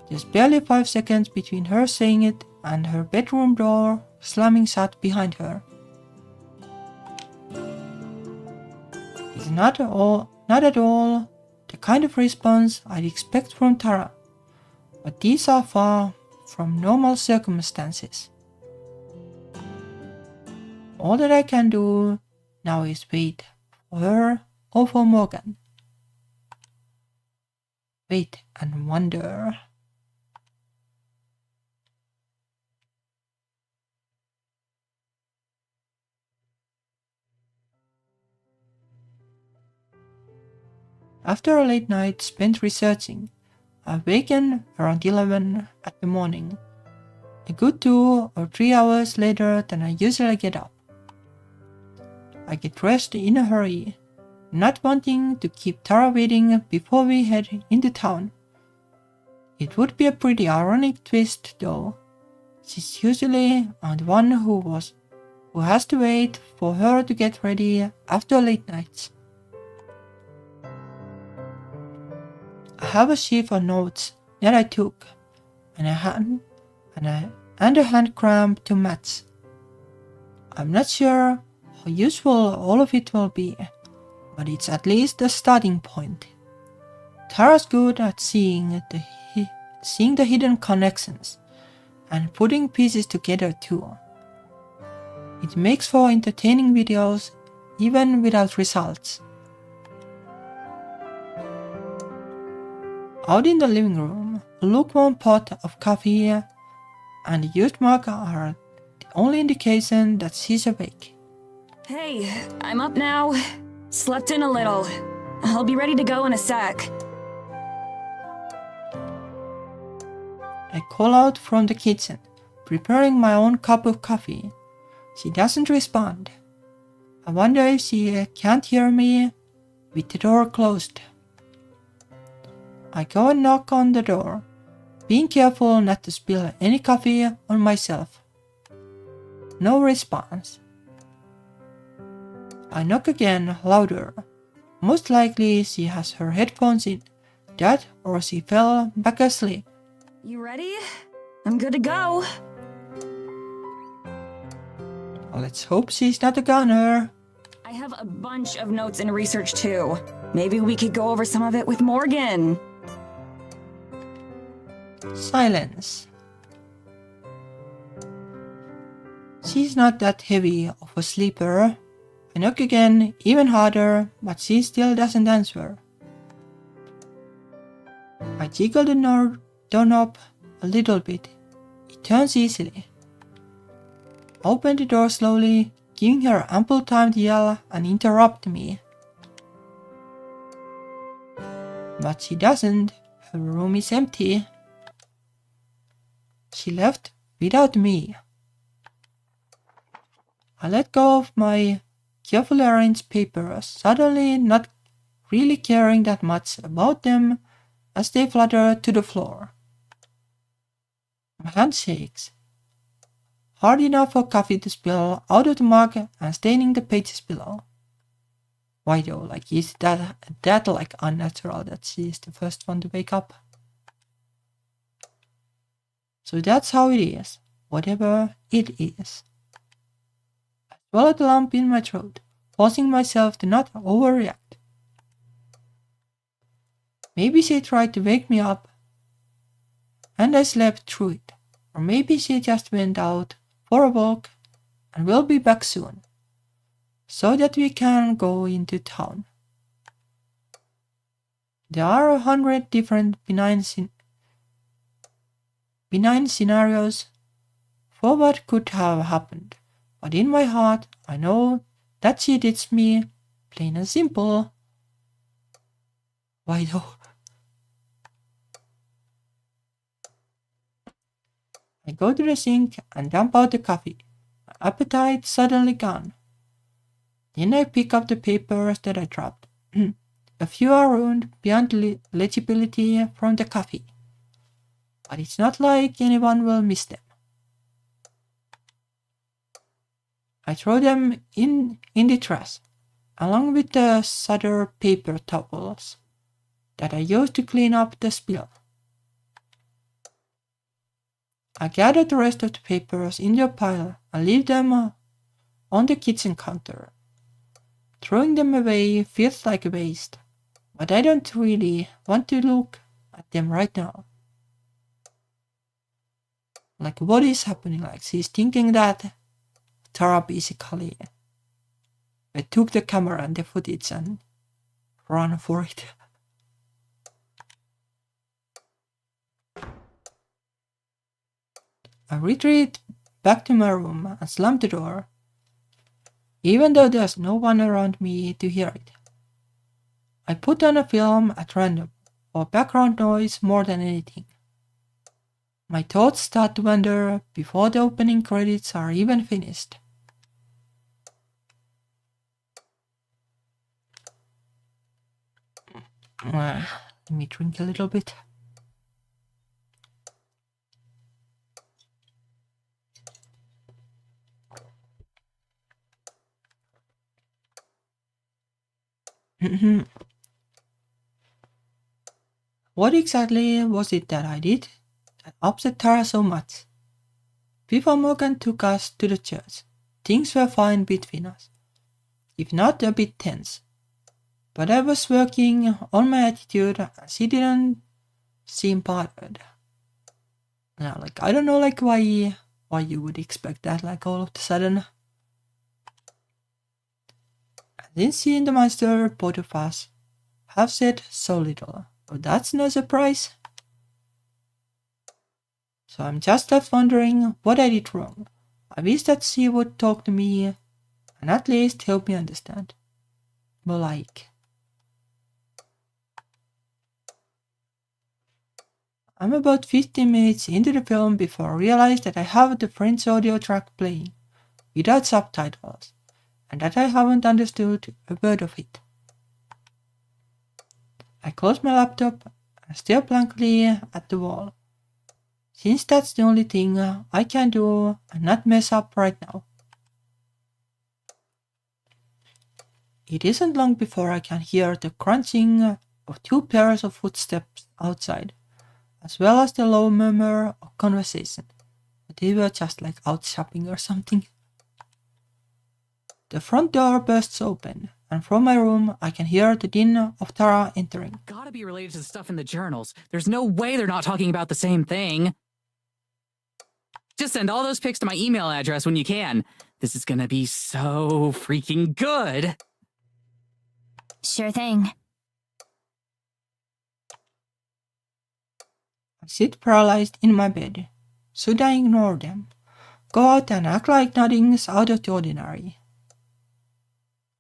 [SPEAKER 1] There's barely 5 seconds between her saying it and her bedroom door slamming shut behind her. It's not at all the kind of response I'd expect from Tara, but these are far from normal circumstances. All that I can do now is wait for her or for Morgan. Wait and wonder. After a late night spent researching, I awaken around 11 at the morning, a good 2 or 3 hours later than I usually get up. I get dressed in a hurry, not wanting to keep Tara waiting before we head into town. It would be a pretty ironic twist though. She's usually the one who has to wait for her to get ready after late nights. I have a sheaf of notes that I took, and a hand cramp to match. I'm not sure how useful all of it will be, but it's at least a starting point. Tara's good at seeing the hidden connections and putting pieces together too. It makes for entertaining videos even without results. Out in the living room, a lukewarm pot of coffee and a used mug are the only indication that she's awake.
[SPEAKER 3] Hey, I'm up now. Slept in a little. I'll be ready to go in a sec.
[SPEAKER 1] I call out from the kitchen, preparing my own cup of coffee. She doesn't respond. I wonder if she can't hear me with the door closed. I go and knock on the door, being careful not to spill any coffee on myself. No response. I knock again, louder. Most likely she has her headphones in. That or she fell back asleep.
[SPEAKER 3] You ready? I'm good to go.
[SPEAKER 1] Let's hope she's not a goner.
[SPEAKER 3] I have a bunch of notes and research too. Maybe we could go over some of it with Morgan.
[SPEAKER 1] Silence. She's not that heavy of a sleeper. I knock again, even harder, but she still doesn't answer. I jiggle the doorknob a little bit. It turns easily. Open the door slowly, giving her ample time to yell and interrupt me. But she doesn't. Her room is empty. She left without me. I let go of my carefully arranged papers, suddenly not really caring that much about them as they flutter to the floor. My hand shakes, hard enough for coffee to spill out of the mug and staining the pages below. Why though, like is that like unnatural that she is the first one to wake up? So that's how it is, whatever it is. I swallowed the lump in my throat, forcing myself to not overreact. Maybe she tried to wake me up, and I slept through it. Or maybe she just went out for a walk and will be back soon, so that we can go into town. There are 100 different benign scenarios for what could have happened, but in my heart I know that she did me, plain and simple. Why though? I go to the sink and dump out the coffee, my appetite suddenly gone. Then I pick up the papers that I dropped. A few are ruined beyond legibility from the coffee, but it's not like anyone will miss them. I throw them in the trash, along with the other paper towels that I used to clean up the spill. I gather the rest of the papers in the pile and leave them on the kitchen counter. Throwing them away feels like a waste, but I don't really want to look at them right now. Like, what is happening? Like, she's thinking that Tara basically took the camera and the footage and ran for it. I retreat back to my room and slam the door, even though there's no one around me to hear it. I put on a film at random, for background noise more than anything. My thoughts start to wander before the opening credits are even finished. Let me drink a little bit. What exactly was it that I did that upset Tara so much? Before Morgan took us to the church, things were fine between us, if not a bit tense. But I was working on my attitude and she didn't seem bothered. Now, like, I don't know, like, why you would expect that, like, all of a sudden. And then seeing the monster, both of us have said so little. But that's no surprise. So I'm just left wondering what I did wrong. I wish that she would talk to me and at least help me understand. But like, I'm about 15 minutes into the film before I realize that I have the French audio track playing without subtitles and that I haven't understood a word of it. I close my laptop and stare blankly at the wall, since that's the only thing I can do and not mess up right now. It isn't long before I can hear the crunching of 2 pairs of footsteps outside, as well as the low murmur of conversation. They were just like out shopping or something. The front door bursts open, and from my room I can hear the din of Tara entering.
[SPEAKER 4] Gotta be related to the stuff in the journals. There's no way they're not talking about the same thing. Just send all those pics to my email address when you can. This is gonna be so freaking good.
[SPEAKER 2] Sure thing.
[SPEAKER 1] I sit paralyzed in my bed. Should I ignore them? Go out and act like nothing's out of the ordinary?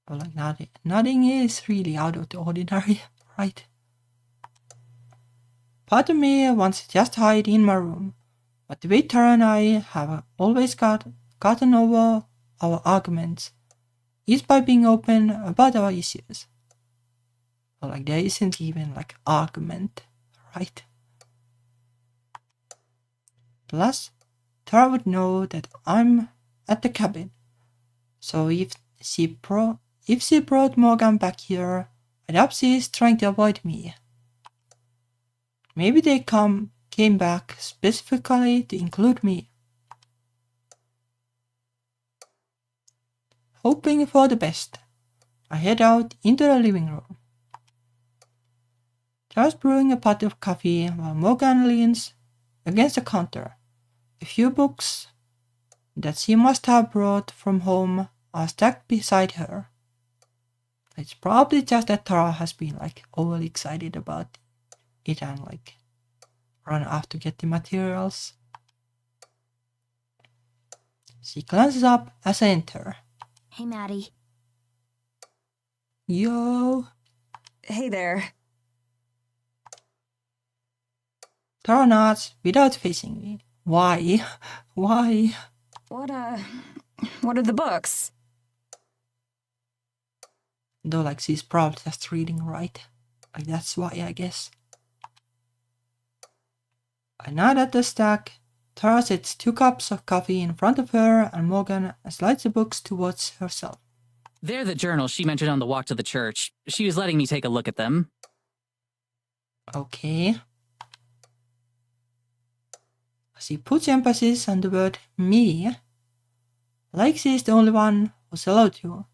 [SPEAKER 1] Or like nothing is really out of the ordinary, right? Part of me wants to just hide in my room, but the way Tara and I have always gotten over our arguments is by being open about our issues. Or like there isn't even like argument, right? Plus, Tara would know that I'm at the cabin. So if she brought Morgan back here, I doubt she is trying to avoid me. Maybe they came back specifically to include me. Hoping for the best, I head out into the living room. Tara's brewing a pot of coffee while Morgan leans against the counter. A few books that she must have brought from home are stacked beside her. It's probably just that Tara has been like overly excited about it and like run off to get the materials. She glances up as I enter.
[SPEAKER 2] Hey, Maddie.
[SPEAKER 1] Yo.
[SPEAKER 3] Hey there.
[SPEAKER 1] Tara nods without facing me. Why? Why?
[SPEAKER 3] What are the books?
[SPEAKER 1] Though like she's probably just reading, right? Like that's why, I guess. I nod at the stack. Tara sets 2 cups of coffee in front of her and Morgan slides the books towards herself.
[SPEAKER 4] They're the journals she mentioned on the walk to the church. She was letting me take a look at them.
[SPEAKER 1] Okay. She puts emphasis on the word me. Like she's the only one who's allowed to.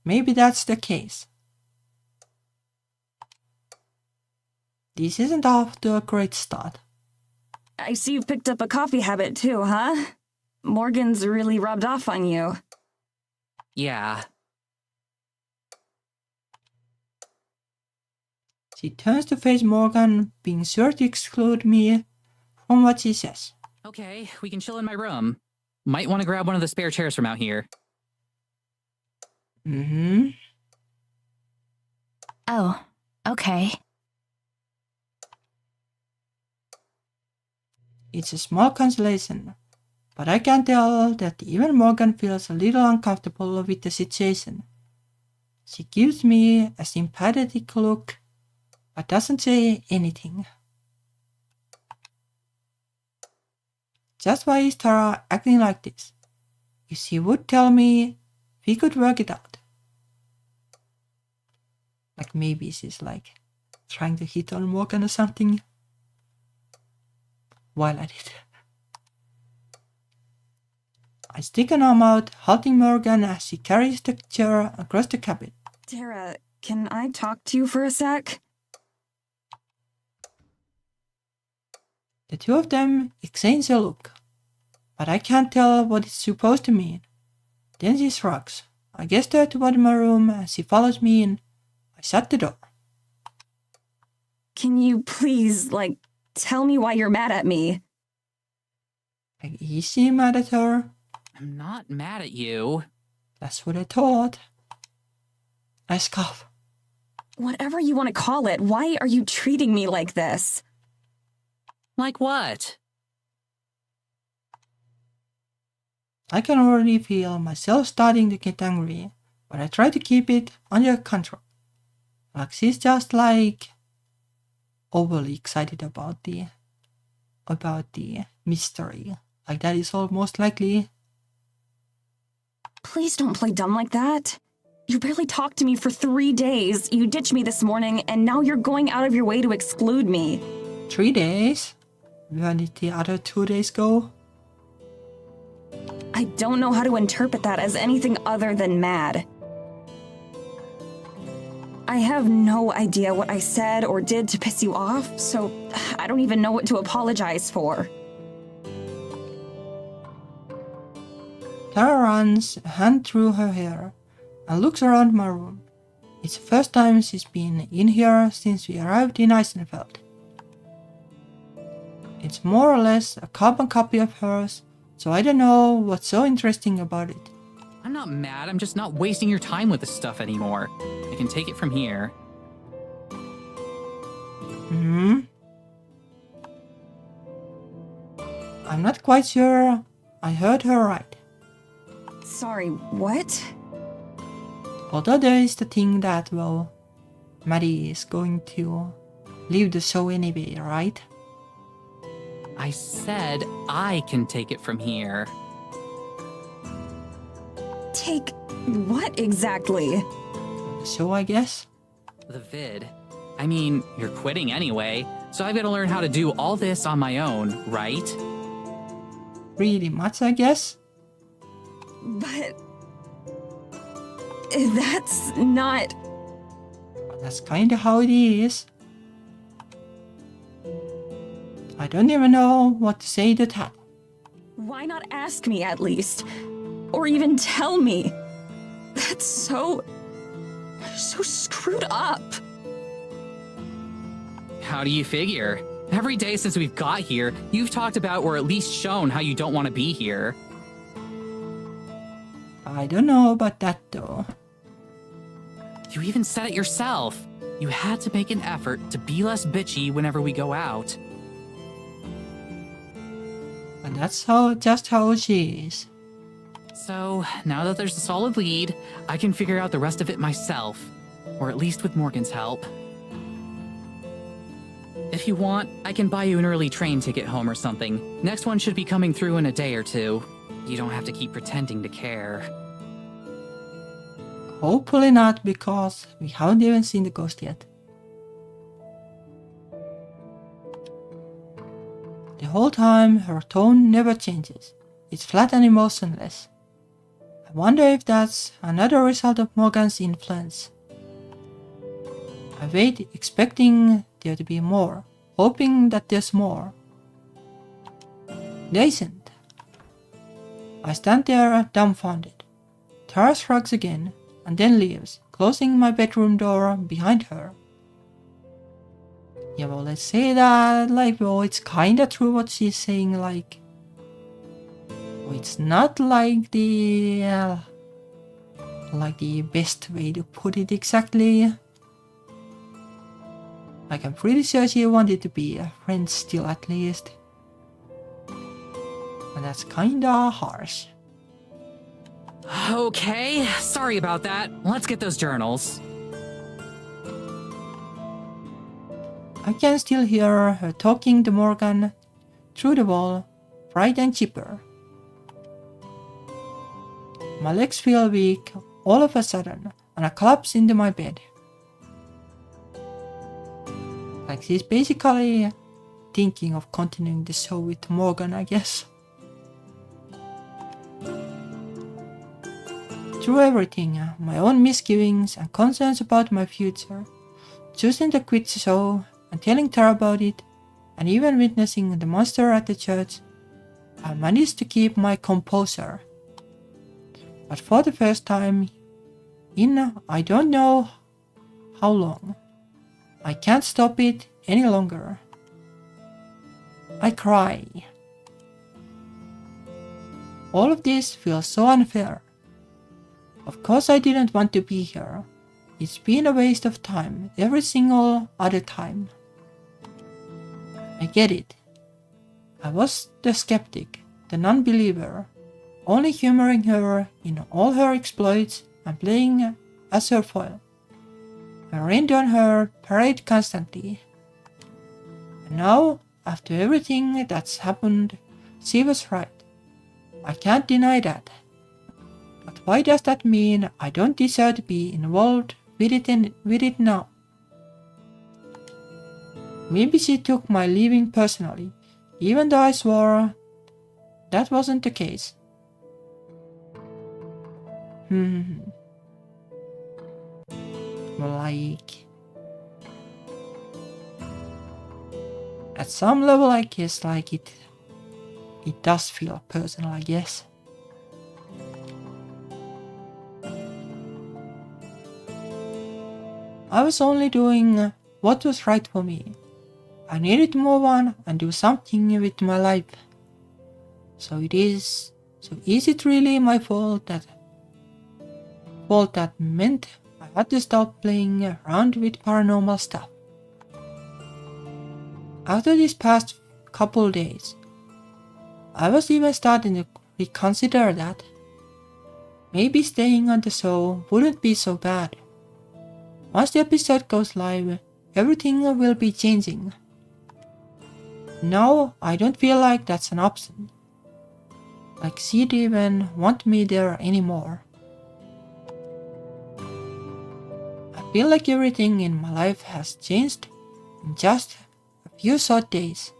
[SPEAKER 1] Maybe that's the case. This isn't off to a great start.
[SPEAKER 3] I see you've picked up a coffee habit too, huh? Morgan's really rubbed off on you.
[SPEAKER 4] Yeah.
[SPEAKER 1] She turns to face Morgan, being sure to exclude me from what she says.
[SPEAKER 4] Okay, we can chill in my room. Might want to grab one of the spare chairs from out here.
[SPEAKER 2] Oh, okay.
[SPEAKER 1] It's a small consolation, but I can tell that even Morgan feels a little uncomfortable with the situation. She gives me a sympathetic look, but doesn't say anything. Just why is Tara acting like this? If she would tell me, we could work it out. Like maybe she's like trying to hit on Morgan or something. While at it, I stick an arm out, halting Morgan as she carries the chair across the cabin.
[SPEAKER 3] Tara, can I talk to you for a sec?
[SPEAKER 1] The two of them exchange a look, but I can't tell what it's supposed to mean. Then she shrugs. I gesture toward my room and she follows me in. I shut the door.
[SPEAKER 3] Can you please, tell me why you're mad at me?
[SPEAKER 1] Like, is she mad at her?
[SPEAKER 4] I'm not mad at you.
[SPEAKER 1] That's what I thought. I scoff.
[SPEAKER 3] Whatever you want to call it, why are you treating me like this?
[SPEAKER 4] Like what?
[SPEAKER 1] I can already feel myself starting to get angry, but I try to keep it under control. Like she's just overly excited about the mystery. Like that is all most likely.
[SPEAKER 3] Please don't play dumb like that. You barely talked to me for 3 days. You ditched me this morning, and now you're going out of your way to exclude me.
[SPEAKER 1] 3 days? Where did the other 2 days go?
[SPEAKER 3] I don't know how to interpret that as anything other than mad. I have no idea what I said or did to piss you off, so I don't even know what to apologize for.
[SPEAKER 1] Tara runs a hand through her hair and looks around my room. It's the first time she's been in here since we arrived in Eisenfeld. It's more or less a carbon copy of hers, so I don't know what's so interesting about it.
[SPEAKER 4] I'm not mad, I'm just not wasting your time with this stuff anymore. I can take it from here.
[SPEAKER 1] I'm not quite sure I heard her right.
[SPEAKER 3] Sorry, what?
[SPEAKER 1] Although there is the thing that, well, Maddie is going to leave the show anyway, right?
[SPEAKER 4] I said I can take it from here.
[SPEAKER 3] Take what exactly?
[SPEAKER 1] The show, I guess?
[SPEAKER 4] The vid. I mean, you're quitting anyway, so I've got to learn how to do all this on my own, right?
[SPEAKER 1] Pretty much, I guess.
[SPEAKER 3] But... that's not...
[SPEAKER 1] That's kinda how it is. I don't even know what to say to that.
[SPEAKER 3] Why not ask me at least? Or even tell me? That's so screwed up.
[SPEAKER 4] How do you figure? Every day since we've got here, you've talked about or at least shown how you don't want to be here.
[SPEAKER 1] I don't know about that though.
[SPEAKER 4] You even said it yourself. You had to make an effort to be less bitchy whenever we go out.
[SPEAKER 1] And that's just how she is.
[SPEAKER 4] So, now that there's a solid lead, I can figure out the rest of it myself. Or at least with Morgan's help. If you want, I can buy you an early train ticket home or something. Next one should be coming through in a day or two. You don't have to keep pretending to care.
[SPEAKER 1] Hopefully not, because we haven't even seen the ghost yet. The whole time, her tone never changes. It's flat and emotionless. I wonder if that's another result of Morgan's influence. I wait, expecting there to be more, hoping that there's more. There isn't. I stand there dumbfounded. Tara shrugs again, and then leaves, closing my bedroom door behind her. Yeah, well, let's say that, like, well, it's kinda true what she's saying, like... Well, it's not like the best way to put it exactly. Like, I'm pretty sure she wanted to be a friend still, at least. And that's kinda harsh.
[SPEAKER 4] Okay, sorry about that. Let's get those journals.
[SPEAKER 1] I can still hear her talking to Morgan through the wall, bright and chipper. My legs feel weak all of a sudden, and I collapse into my bed. Like, she's basically thinking of continuing the show with Morgan, I guess. Through everything, my own misgivings and concerns about my future, choosing to quit the show and telling Tara about it, and even witnessing the monster at the church, I managed to keep my composure. But for the first time in I don't know how long, I can't stop it any longer. I cry. All of this feels so unfair. Of course I didn't want to be here. It's been a waste of time every single other time. I get it. I was the skeptic, the non-believer, only humoring her in all her exploits and playing as her foil. I rained on her parade constantly. And now, after everything that's happened, she was right. I can't deny that. But why does that mean I don't deserve to be involved with it now? Maybe she took my leaving personally, even though I swore that wasn't the case. Like... At some level, I guess, like it does feel personal, I guess. I was only doing what was right for me. I needed to move on and do something with my life. So is it really my fault that meant I had to stop playing around with paranormal stuff? After these past couple days, I was even starting to reconsider that. maybe staying on the show wouldn't be so bad. Once the episode goes live, everything will be changing. Now I don't feel like that's an option. Like she'd even want me there anymore. I feel like everything in my life has changed in just a few short days.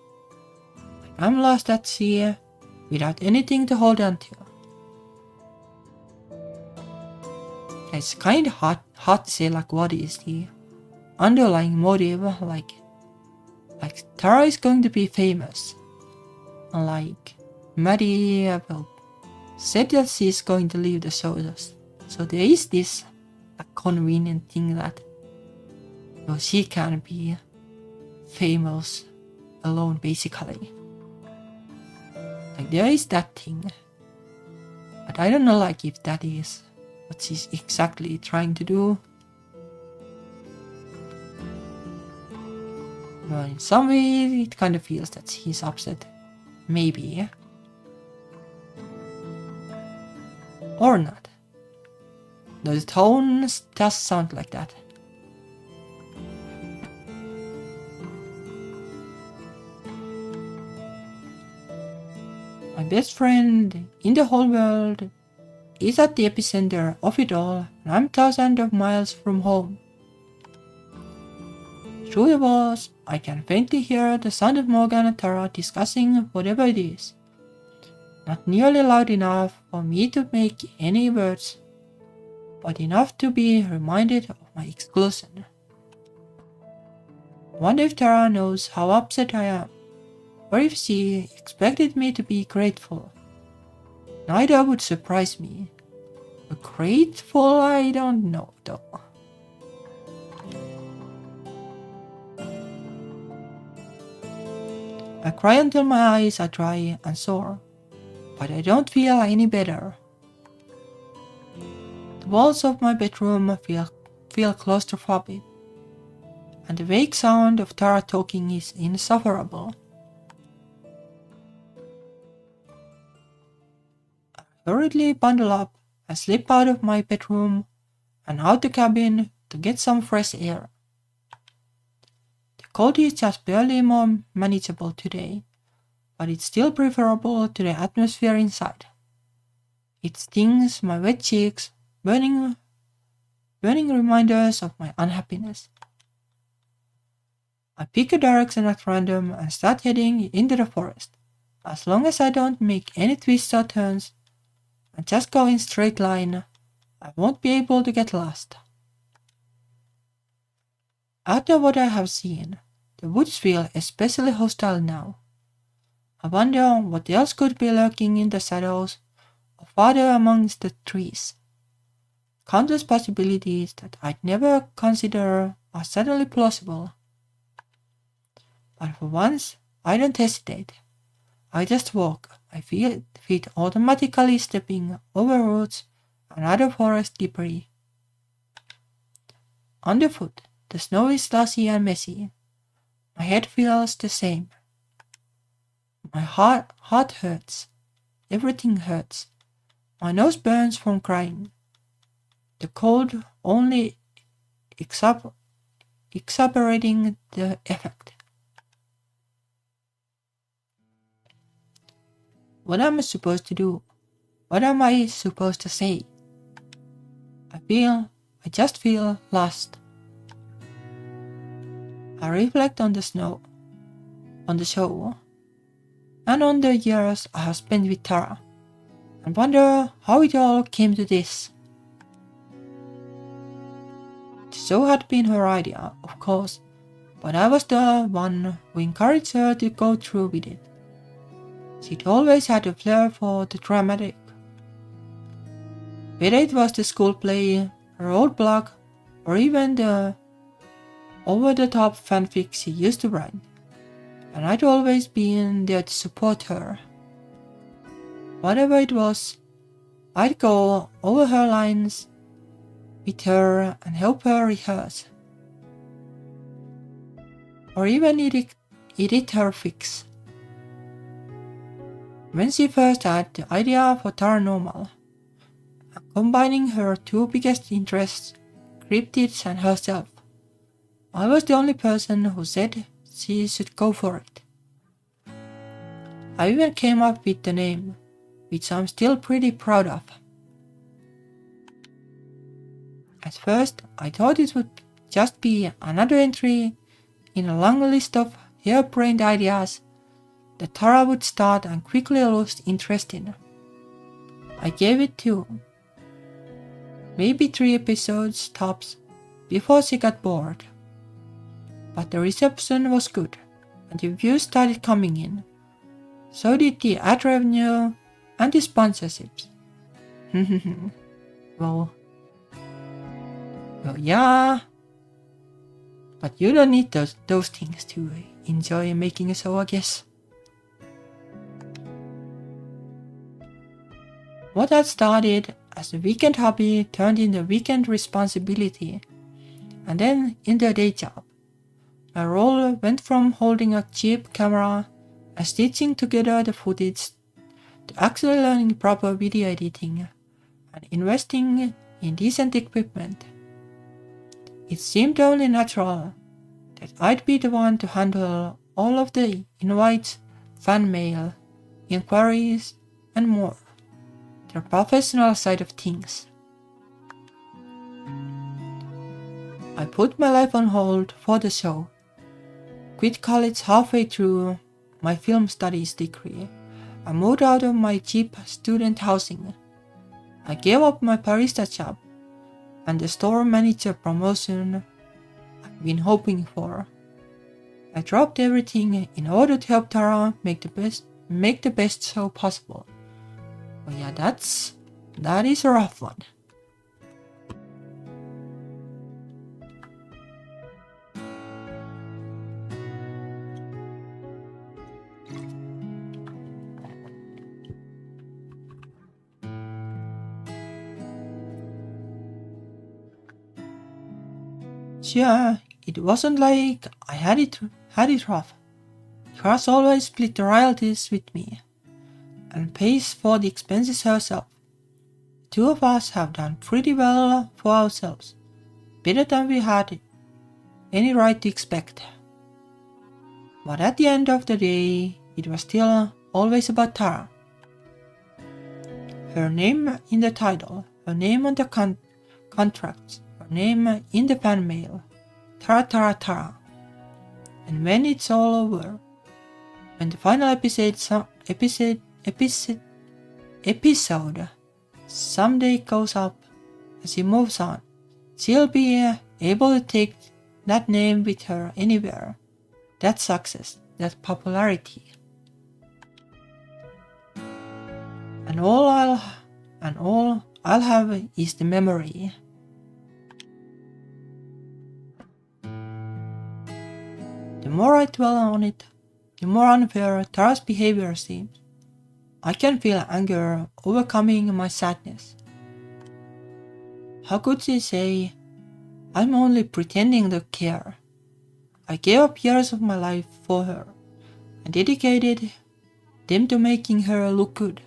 [SPEAKER 1] Like I'm lost at sea without anything to hold on to. It's kind of hard to say like what is the underlying motive, like Tara is going to be famous. And like Maddie said that she's going to leave the show. So there is this convenient thing that she can be famous alone basically. Like there is that thing. But I don't know like if that is what she's exactly trying to do. Well, in some way it kind of feels that he's upset. Maybe. Or not. Though the tone does sound like that. My best friend in the whole world is at the epicenter of it all, and I'm thousands of miles from home. Through the walls, I can faintly hear the sound of Morgan and Tara discussing whatever it is. Not nearly loud enough for me to make any words, but enough to be reminded of my exclusion. I wonder if Tara knows how upset I am, or if she expected me to be grateful. Neither would surprise me. But grateful, I don't know though. I cry until my eyes are dry and sore, but I don't feel any better. The walls of my bedroom feel claustrophobic, and the vague sound of Tara talking is insufferable. I hurriedly bundle up and slip out of my bedroom and out the cabin to get some fresh air. The cold is just barely more manageable today, but it's still preferable to the atmosphere inside. It stings my wet cheeks, burning reminders of my unhappiness. I pick a direction at random and start heading into the forest. As long as I don't make any twists or turns and just go in straight line, I won't be able to get lost. After what I have seen, the woods feel especially hostile now. I wonder what else could be lurking in the shadows or farther amongst the trees. Countless possibilities that I'd never consider are suddenly plausible. But for once, I don't hesitate. I just walk, my feet automatically stepping over roots and other forest debris. Underfoot, the snow is slushy and messy. My head feels the same. My heart hurts. Everything hurts. My nose burns from crying. The cold only exacerbating the effect. What am I supposed to do? What am I supposed to say? I just feel lost. I reflect on the snow, on the show, and on the years I have spent with Tara, and wonder how it all came to this. The show had been her idea, of course, but I was the one who encouraged her to go through with it. She'd always had a flair for the dramatic. Whether it was the school play, her old blog, or even the over-the-top fanfic she used to write, and I'd always been there to support her. Whatever it was, I'd go over her lines with her and help her rehearse. Or even edit her fix. When she first had the idea for paranormal, combining her two biggest interests, cryptids and herself. I was the only person who said she should go for it. I even came up with the name, which I'm still pretty proud of. At first, I thought it would just be another entry in a long list of harebrained ideas that Tara would start and quickly lose interest in. I gave it 2, maybe 3 episodes tops before she got bored. But the reception was good and the views started coming in. So did the ad revenue and the sponsorships. well, yeah. But you don't need those things to enjoy making a show, I guess. What had started as a weekend hobby turned into a weekend responsibility, and then into a day job. My role went from holding a cheap camera and stitching together the footage to actually learning proper video editing and investing in decent equipment. It seemed only natural that I'd be the one to handle all of the invites, fan mail, inquiries, and more. The professional side of things. I put my life on hold for the show. Quit college halfway through my film studies degree. I moved out of my cheap student housing. I gave up my barista job and the store manager promotion I've been hoping for. I dropped everything in order to help Tara make the best show possible. But yeah, that is a rough one. Yeah, it wasn't like I had it rough. Tara's always split the royalties with me and pays for the expenses herself. The 2 of us have done pretty well for ourselves, better than we had any right to expect. But at the end of the day, it was still always about Tara. Her name in the title, her name on the contracts, her name in the fan mail. Tara, Tara, Tara. And when it's all over, when the final episode someday goes up as she moves on, she'll be able to take that name with her anywhere. That success, that popularity. And all I'll have is the memory. The more I dwell on it, the more unfair Tara's behavior seems. I can feel anger overcoming my sadness. How could she say, I'm only pretending to care? I gave up years of my life for her and dedicated them to making her look good.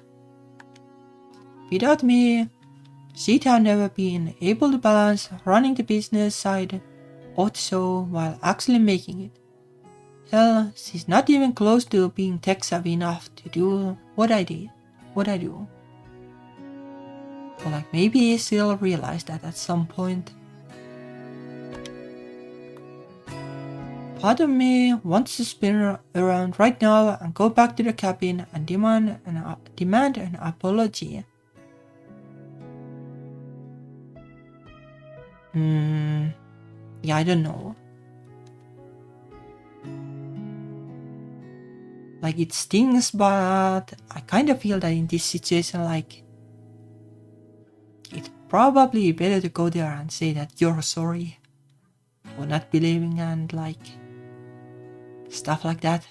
[SPEAKER 1] Without me, she'd have never been able to balance running the business side of the show while actually making it. Hell, she's not even close to being tech savvy enough to do what I do. Or like maybe she'll realize that at some point. Part of me wants to spin around right now and go back to the cabin and demand an apology. Yeah, I don't know. Like, it stings, but I kind of feel that in this situation, like, it's probably better to go there and say that you're sorry for not believing and like stuff like that.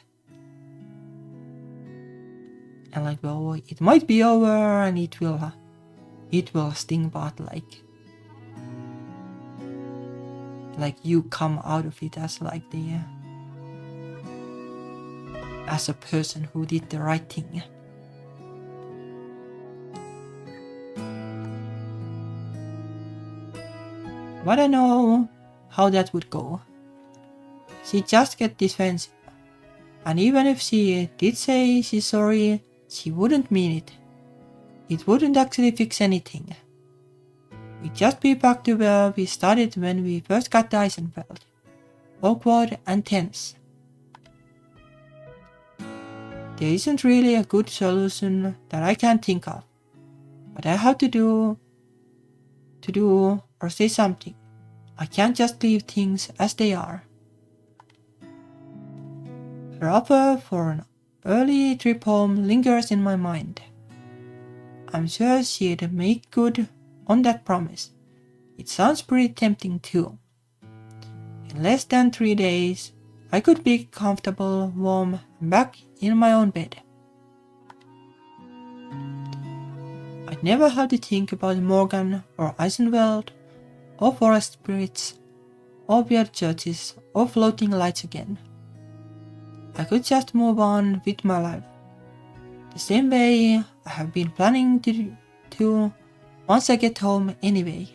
[SPEAKER 1] And like, well, it might be over and it will sting, but like you come out of it as like as a person who did the right thing. But I know how that would go. She'd just get defensive. And even if she did say she's sorry, she wouldn't mean it. It wouldn't actually fix anything. We'd just be back to where we started when we first got the Eisenfeld. Awkward and tense. There isn't really a good solution that I can think of. But I have to do or say something. I can't just leave things as they are. Her offer for an early trip home lingers in my mind. I'm sure she'd make good on that promise. It sounds pretty tempting too. In less than 3 days, I could be comfortable, warm, and back in my own bed. I'd never have to think about Morgan or Eisenfeld or forest spirits or weird churches or floating lights again. I could just move on with my life. The same way I have been planning to once I get home anyway.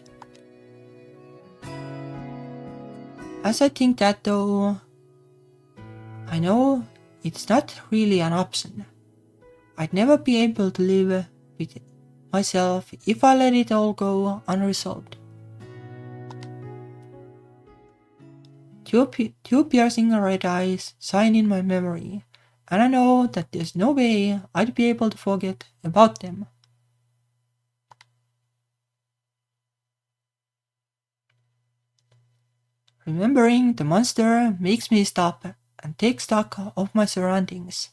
[SPEAKER 1] As I think that though, I know it's not really an option. I'd never be able to live with myself if I let it all go unresolved. Two piercing red eyes shine in my memory, and I know that there's no way I'd be able to forget about them. Remembering the monster makes me stop and take stock of my surroundings.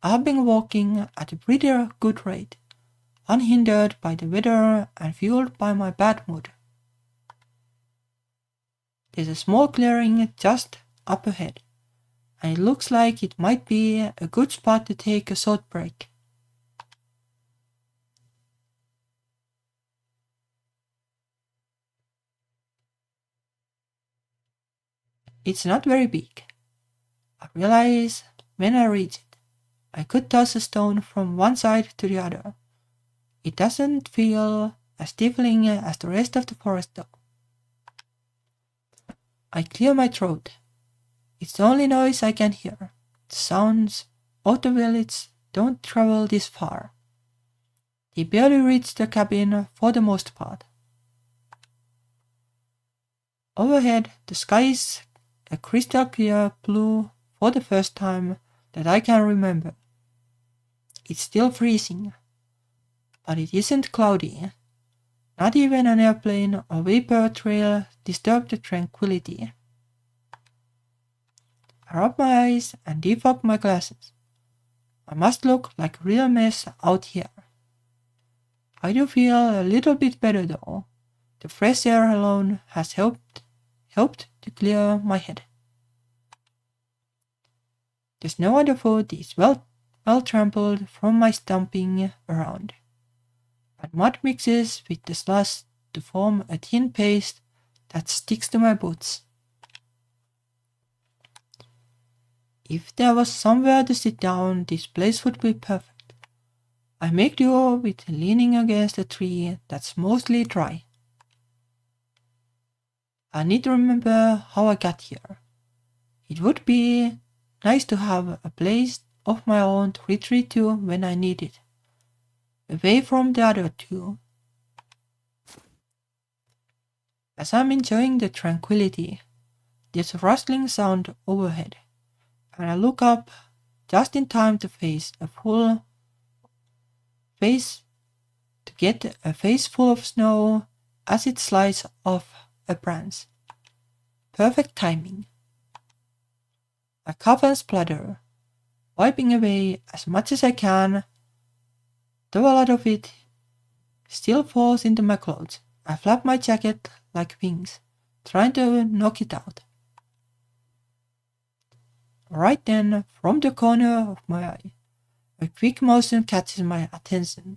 [SPEAKER 1] I've been walking at a pretty good rate, unhindered by the weather and fueled by my bad mood. There's a small clearing just up ahead, and it looks like it might be a good spot to take a short break. It's not very big. I realize when I reach it, I could toss a stone from one side to the other. It doesn't feel as stifling as the rest of the forest though. I clear my throat. It's the only noise I can hear. The sounds of the village don't travel this far. They barely reach the cabin for the most part. Overhead, the sky is a crystal clear blue for the first time that I can remember. It's still freezing, but it isn't cloudy. Not even an airplane or vapor trail disturb the tranquility. I rub my eyes and defog my glasses. I must look like a real mess out here. I do feel a little bit better though. The fresh air alone has helped to clear my head. The snow underfoot is well trampled from my stomping around, but mud mixes with the slush to form a thin paste that sticks to my boots. If there was somewhere to sit down, this place would be perfect. I make do with leaning against a tree that's mostly dry. I need to remember how I got here. It would be nice to have a place of my own to retreat to when I need it, away from the other two. As I'm enjoying the tranquility, there's a rustling sound overhead, and I look up just in time to get a face full of snow as it slides off a branch. Perfect timing. I cough and splutter, wiping away as much as I can, though a lot of it still falls into my clothes. I flap my jacket like wings, trying to knock it out. Right then, from the corner of my eye, a quick motion catches my attention.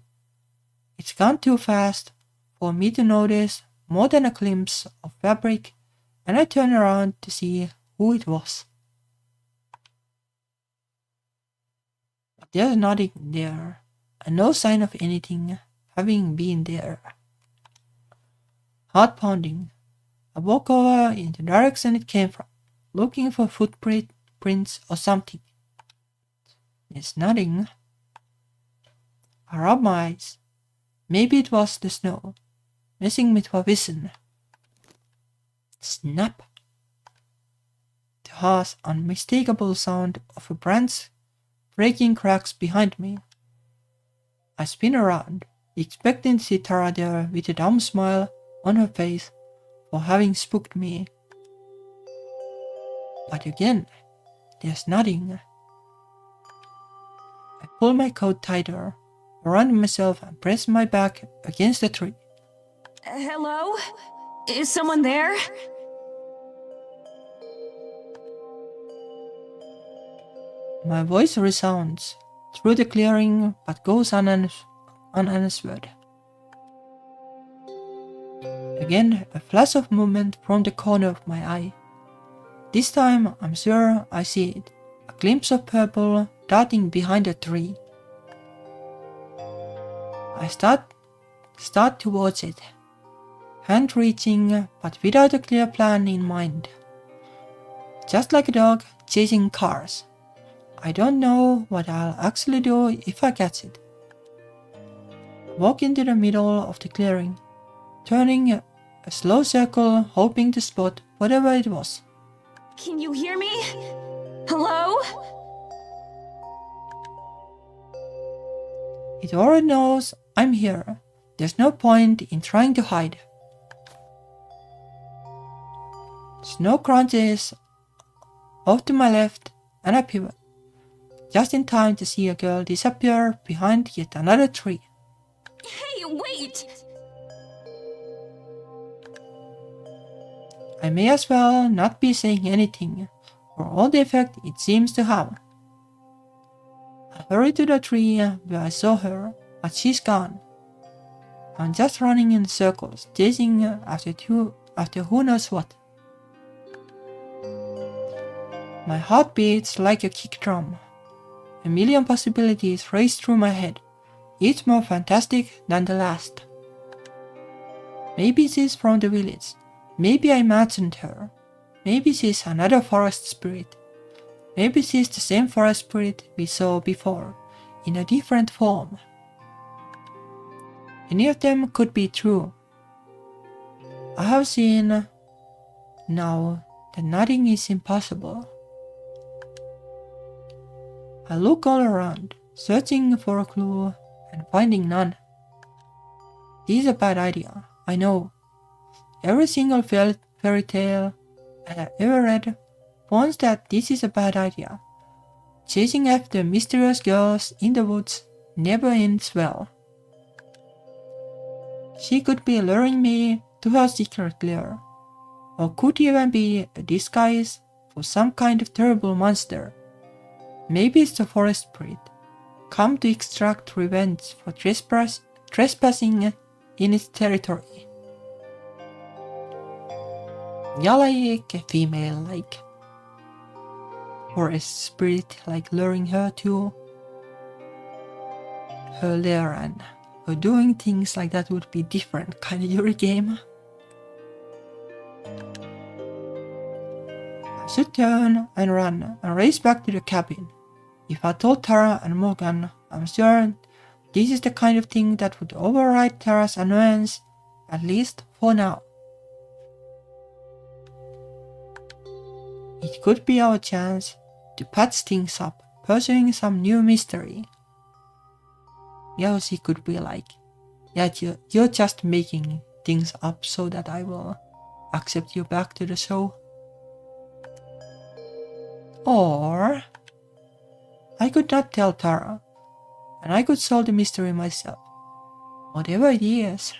[SPEAKER 1] It's gone too fast for me to notice more than a glimpse of fabric, and I turn around to see who it was. But there's nothing there, and no sign of anything having been there. Heart pounding, I walk over in the direction it came from, looking for footprints or something. There's nothing. I rub my eyes. Maybe it was the snow, messing with my vision. Snap! The harsh, unmistakable sound of a branch breaking cracks behind me. I spin around, expecting to see Tara there with a dumb smile on her face for having spooked me. But again, there's nothing. I pull my coat tighter around myself and press my back against the tree.
[SPEAKER 3] Hello? Is someone there?
[SPEAKER 1] My voice resounds through the clearing but goes unanswered. Again, a flash of movement from the corner of my eye. This time, I'm sure I see it. A glimpse of purple darting behind a tree. I start towards it, hand reaching but without a clear plan in mind. Just like a dog chasing cars. I don't know what I'll actually do if I catch it. Walk into the middle of the clearing, turning a slow circle, hoping to spot whatever it was.
[SPEAKER 3] Can you hear me? Hello?
[SPEAKER 1] It already knows I'm here. There's no point in trying to hide. Snow crunches off to my left and I pivot, just in time to see a girl disappear behind yet another tree.
[SPEAKER 3] Hey, wait!
[SPEAKER 1] I may as well not be saying anything, for all the effect it seems to have. I hurry to the tree where I saw her, but she's gone. I'm just running in circles, chasing after who knows what. My heart beats like a kick drum. A million possibilities race through my head, each more fantastic than the last. Maybe she's from the village. Maybe I imagined her. Maybe she's another forest spirit. Maybe she's the same forest spirit we saw before, in a different form. Any of them could be true. I have seen now that nothing is impossible. I look all around, searching for a clue and finding none. This is a bad idea, I know. Every single fairy tale I have ever read warns that this is a bad idea. Chasing after mysterious girls in the woods never ends well. She could be luring me to her secret lair, or could even be a disguise for some kind of terrible monster. Maybe it's the forest spirit, come to extract revenge for trespassing in its territory. Yeah, like a female, like forest spirit, like luring her to her lair, and her doing things like that would be different kind of Yuri game. I should turn and run and race back to the cabin. If I told Tara and Morgan, I'm sure this is the kind of thing that would override Tara's annoyance, at least for now. It could be our chance to patch things up, pursuing some new mystery. Yeah, she could be like, yeah, you're just making things up so that I will accept you back to the show. Or I could not tell Tara, and I could solve the mystery myself. Whatever it is.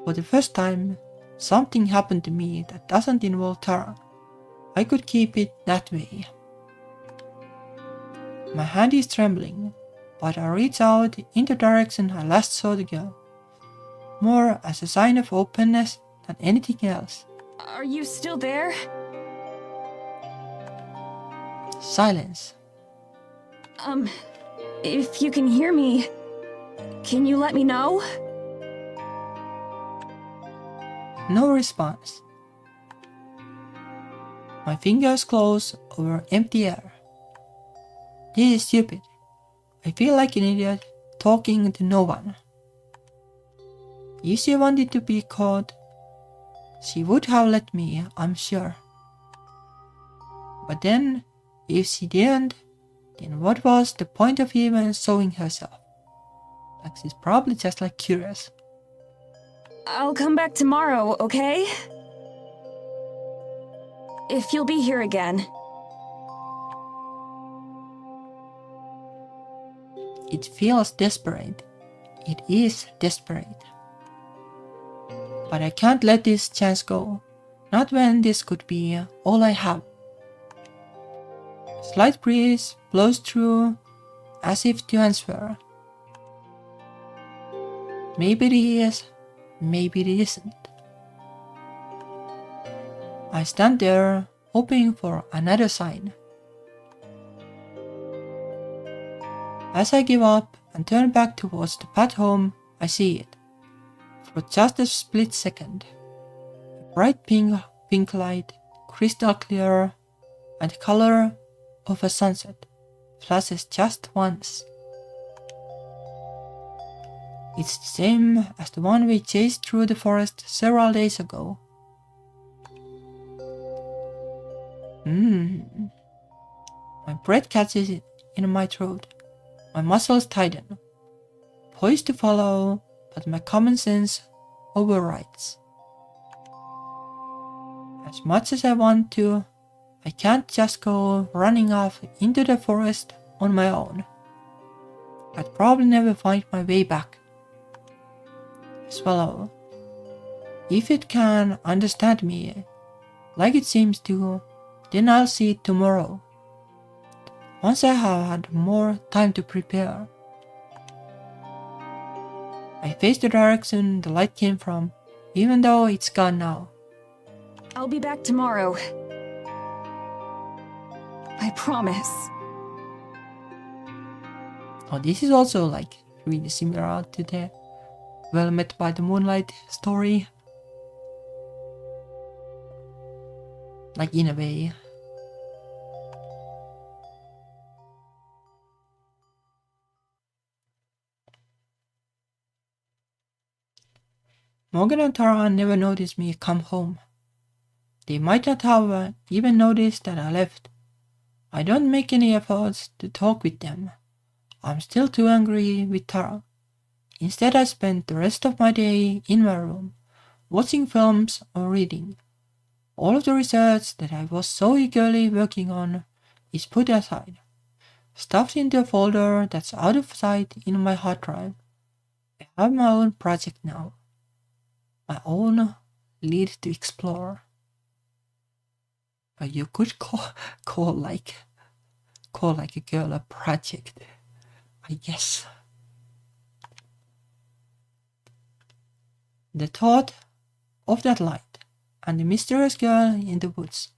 [SPEAKER 1] For the first time, something happened to me that doesn't involve Tara. I could keep it that way. My hand is trembling, but I reach out in the direction I last saw the girl, more as a sign of openness than anything else.
[SPEAKER 3] Are you still there?
[SPEAKER 1] Silence.
[SPEAKER 3] If you can hear me, can you let me know?
[SPEAKER 1] No response. My fingers close over empty air. This is stupid. I feel like an idiot talking to no one. If she wanted to be caught, she would have let me, I'm sure. But then, if she didn't, then what was the point of even showing herself? Like she's probably just like curious.
[SPEAKER 3] I'll come back tomorrow, okay? If you'll be here again.
[SPEAKER 1] It feels desperate. It is desperate. But I can't let this chance go. Not when this could be all I have. A slight breeze blows through as if to answer. Maybe it is, maybe it isn't. I stand there, hoping for another sign. As I give up and turn back towards the path home, I see it. For just a split second. A bright pink light, crystal clear, and the color of a sunset, flashes just once. It's the same as the one we chased through the forest several days ago. My breath catches in my throat. My muscles tighten. Poised to follow, but my common sense overrides. As much as I want to, I can't just go running off into the forest on my own. I'd probably never find my way back. I swallow. If it can understand me, like it seems to, then I'll see it tomorrow. Once I have had more time to prepare. I face the direction the light came from, even though it's gone now.
[SPEAKER 3] I'll be back tomorrow. I promise.
[SPEAKER 1] Oh, this is also like really similar to the Well Met by the Moonlight story. Like in a way. Morgan and Tara never noticed me come home. They might not have even noticed that I left. I don't make any efforts to talk with them. I'm still too angry with Tara. Instead, I spent the rest of my day in my room, watching films or reading. All of the research that I was so eagerly working on is put aside, stuffed into a folder that's out of sight in my hard drive. I have my own project now. My own lead to explore. You could call like a girl a project, I guess. The thought of that light and the mysterious girl in the woods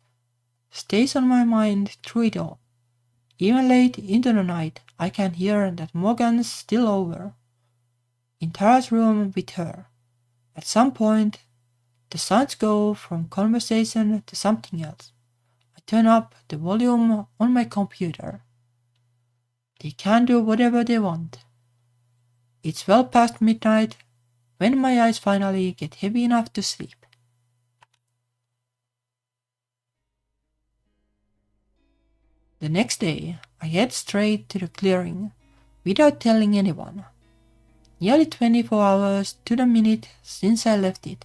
[SPEAKER 1] stays on my mind through it all. Even late into the night, I can hear that Morgan's still over, in Tara's room with her. At some point, the sounds go from conversation to something else. I turn up the volume on my computer. They can do whatever they want. It's well past midnight when my eyes finally get heavy enough to sleep. The next day, I head straight to the clearing without telling anyone. Nearly 24 hours to the minute since I left it.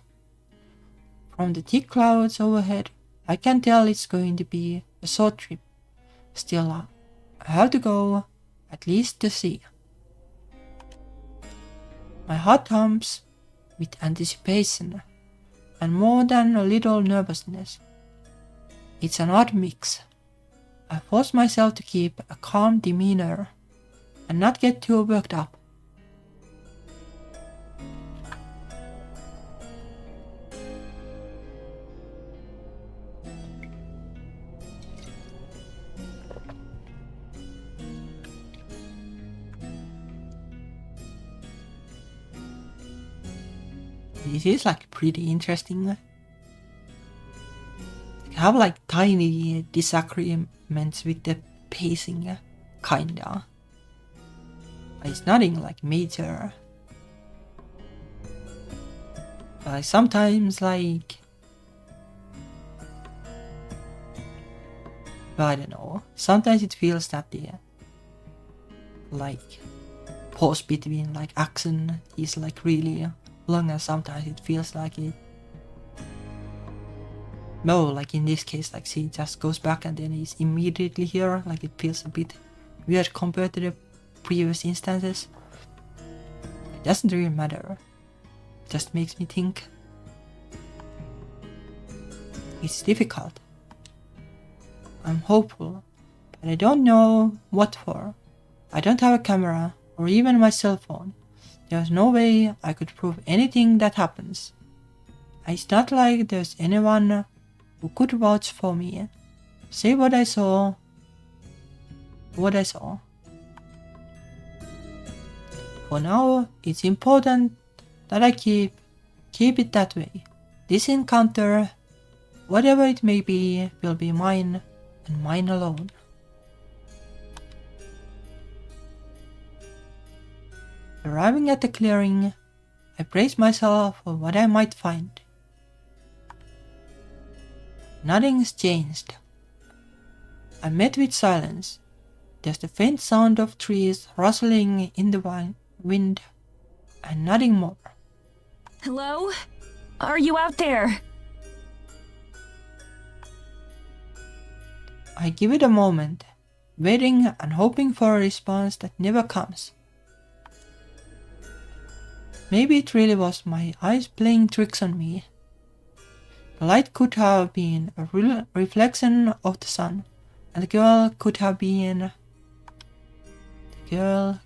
[SPEAKER 1] From the thick clouds overhead, I can tell it's going to be a short trip. Still, I have to go, at least to see. My heart thumps with anticipation and more than a little nervousness. It's an odd mix. I force myself to keep a calm demeanor and not get too worked up. This is like pretty interesting. I have like tiny disagreements with the pacing, kinda. It's nothing like major. But sometimes like, I don't know. Sometimes it feels that the like pause between like action is like really long, and sometimes it feels like it. No, like in this case, like she just goes back and then is immediately here. Like it feels a bit weird compared to the previous instances. It doesn't really matter. It just makes me think. It's difficult. I'm hopeful, but I don't know what for. I don't have a camera or even my cell phone. There's no way I could prove anything that happens. It's not like there's anyone who could vouch for me. Say what I saw. For now, it's important that I keep it that way. This encounter, whatever it may be, will be mine and mine alone. Arriving at the clearing, I brace myself for what I might find. Nothing's changed. I'm met with silence. There's the faint sound of trees rustling in the wind, and nothing more.
[SPEAKER 3] Hello? Are you out there?
[SPEAKER 1] I give it a moment, waiting and hoping for a response that never comes. Maybe it really was my eyes playing tricks on me. The light could have been a real reflection of the sun, and the girl could have been... There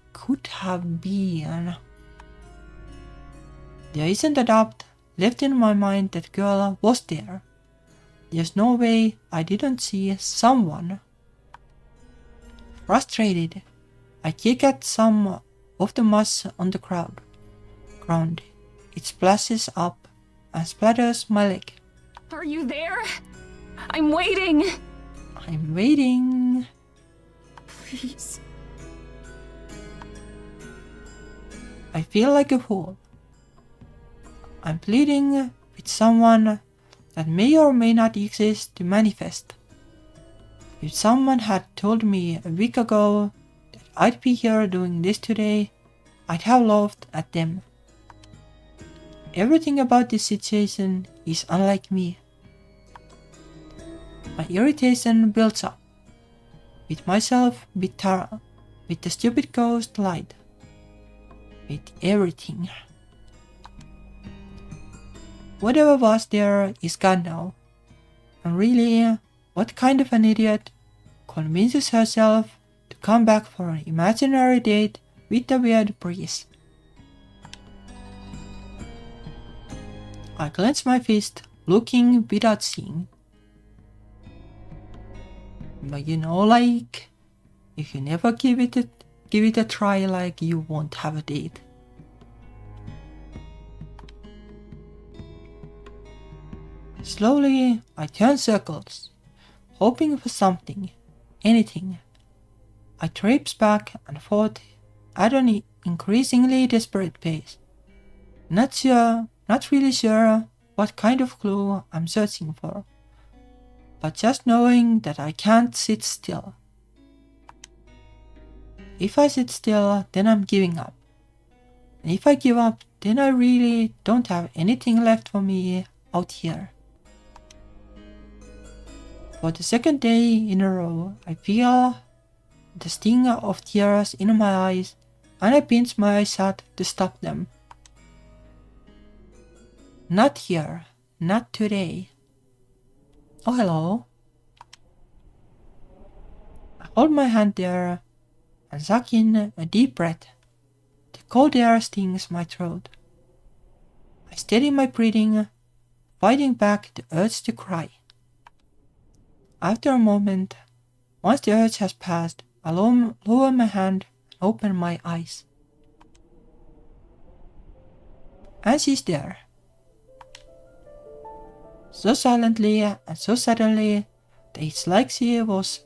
[SPEAKER 1] isn't a doubt left in my mind that girl was there. There's no way I didn't see someone. Frustrated, I kick at some of the moss on the ground. It splashes up and splatters my leg.
[SPEAKER 3] Are you there? I'm waiting. Please.
[SPEAKER 1] I feel like a fool. I'm pleading with someone that may or may not exist to manifest. If someone had told me a week ago that I'd be here doing this today, I'd have laughed at them. Everything about this situation is unlike me. My irritation builds up. With myself, with Tara, with the stupid ghost light. With everything. Whatever was there is gone now. And really, what kind of an idiot convinces herself to come back for an imaginary date with the weird breeze? I clench my fist, looking without seeing. But you know, like, if you never give it a try, like, you won't have a date. Slowly, I turn circles, hoping for something, anything. I traipse back and forth at an increasingly desperate pace. Not really sure what kind of clue I'm searching for, but just knowing that I can't sit still. If I sit still, then I'm giving up. And if I give up, then I really don't have anything left for me out here. For the second day in a row, I feel the sting of tears in my eyes, and I pinch my eyes shut to stop them. Not here, not today. Oh, hello. I hold my hand there and suck in a deep breath. The cold air stings my throat. I steady my breathing, fighting back the urge to cry. After a moment, once the urge has passed, I lower my hand and open my eyes. And she's there, so silently and so suddenly that it's like she was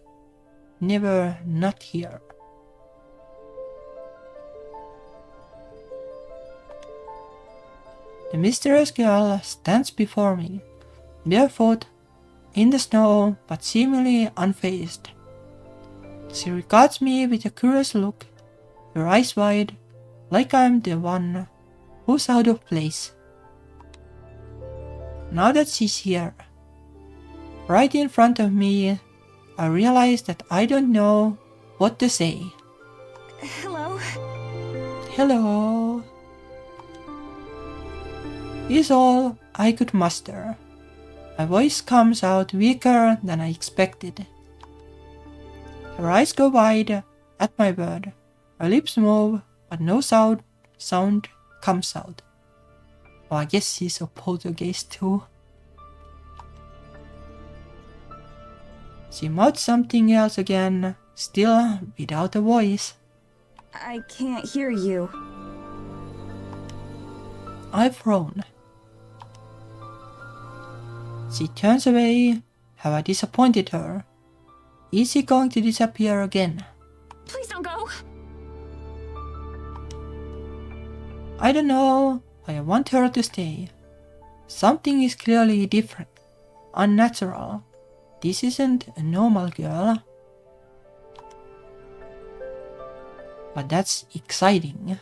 [SPEAKER 1] never not here. The mysterious girl stands before me, barefoot, in the snow, but seemingly unfazed. She regards me with a curious look, her eyes wide, like I'm the one who's out of place. Now that she's here, right in front of me, I realize that I don't know what to say.
[SPEAKER 3] Hello?
[SPEAKER 1] Hello is all I could muster. My voice comes out weaker than I expected. Her eyes go wide at my word. Her lips move, but no sound comes out. Oh, I guess she's a poltergeist too. She mouths something else again, still without a voice.
[SPEAKER 3] I can't hear you.
[SPEAKER 1] I've frown. She turns away. Have I disappointed her? Is she going to disappear again?
[SPEAKER 3] Please don't go!
[SPEAKER 1] I don't know, but I want her to stay. Something is clearly different, unnatural. This isn't a normal girl. But that's exciting,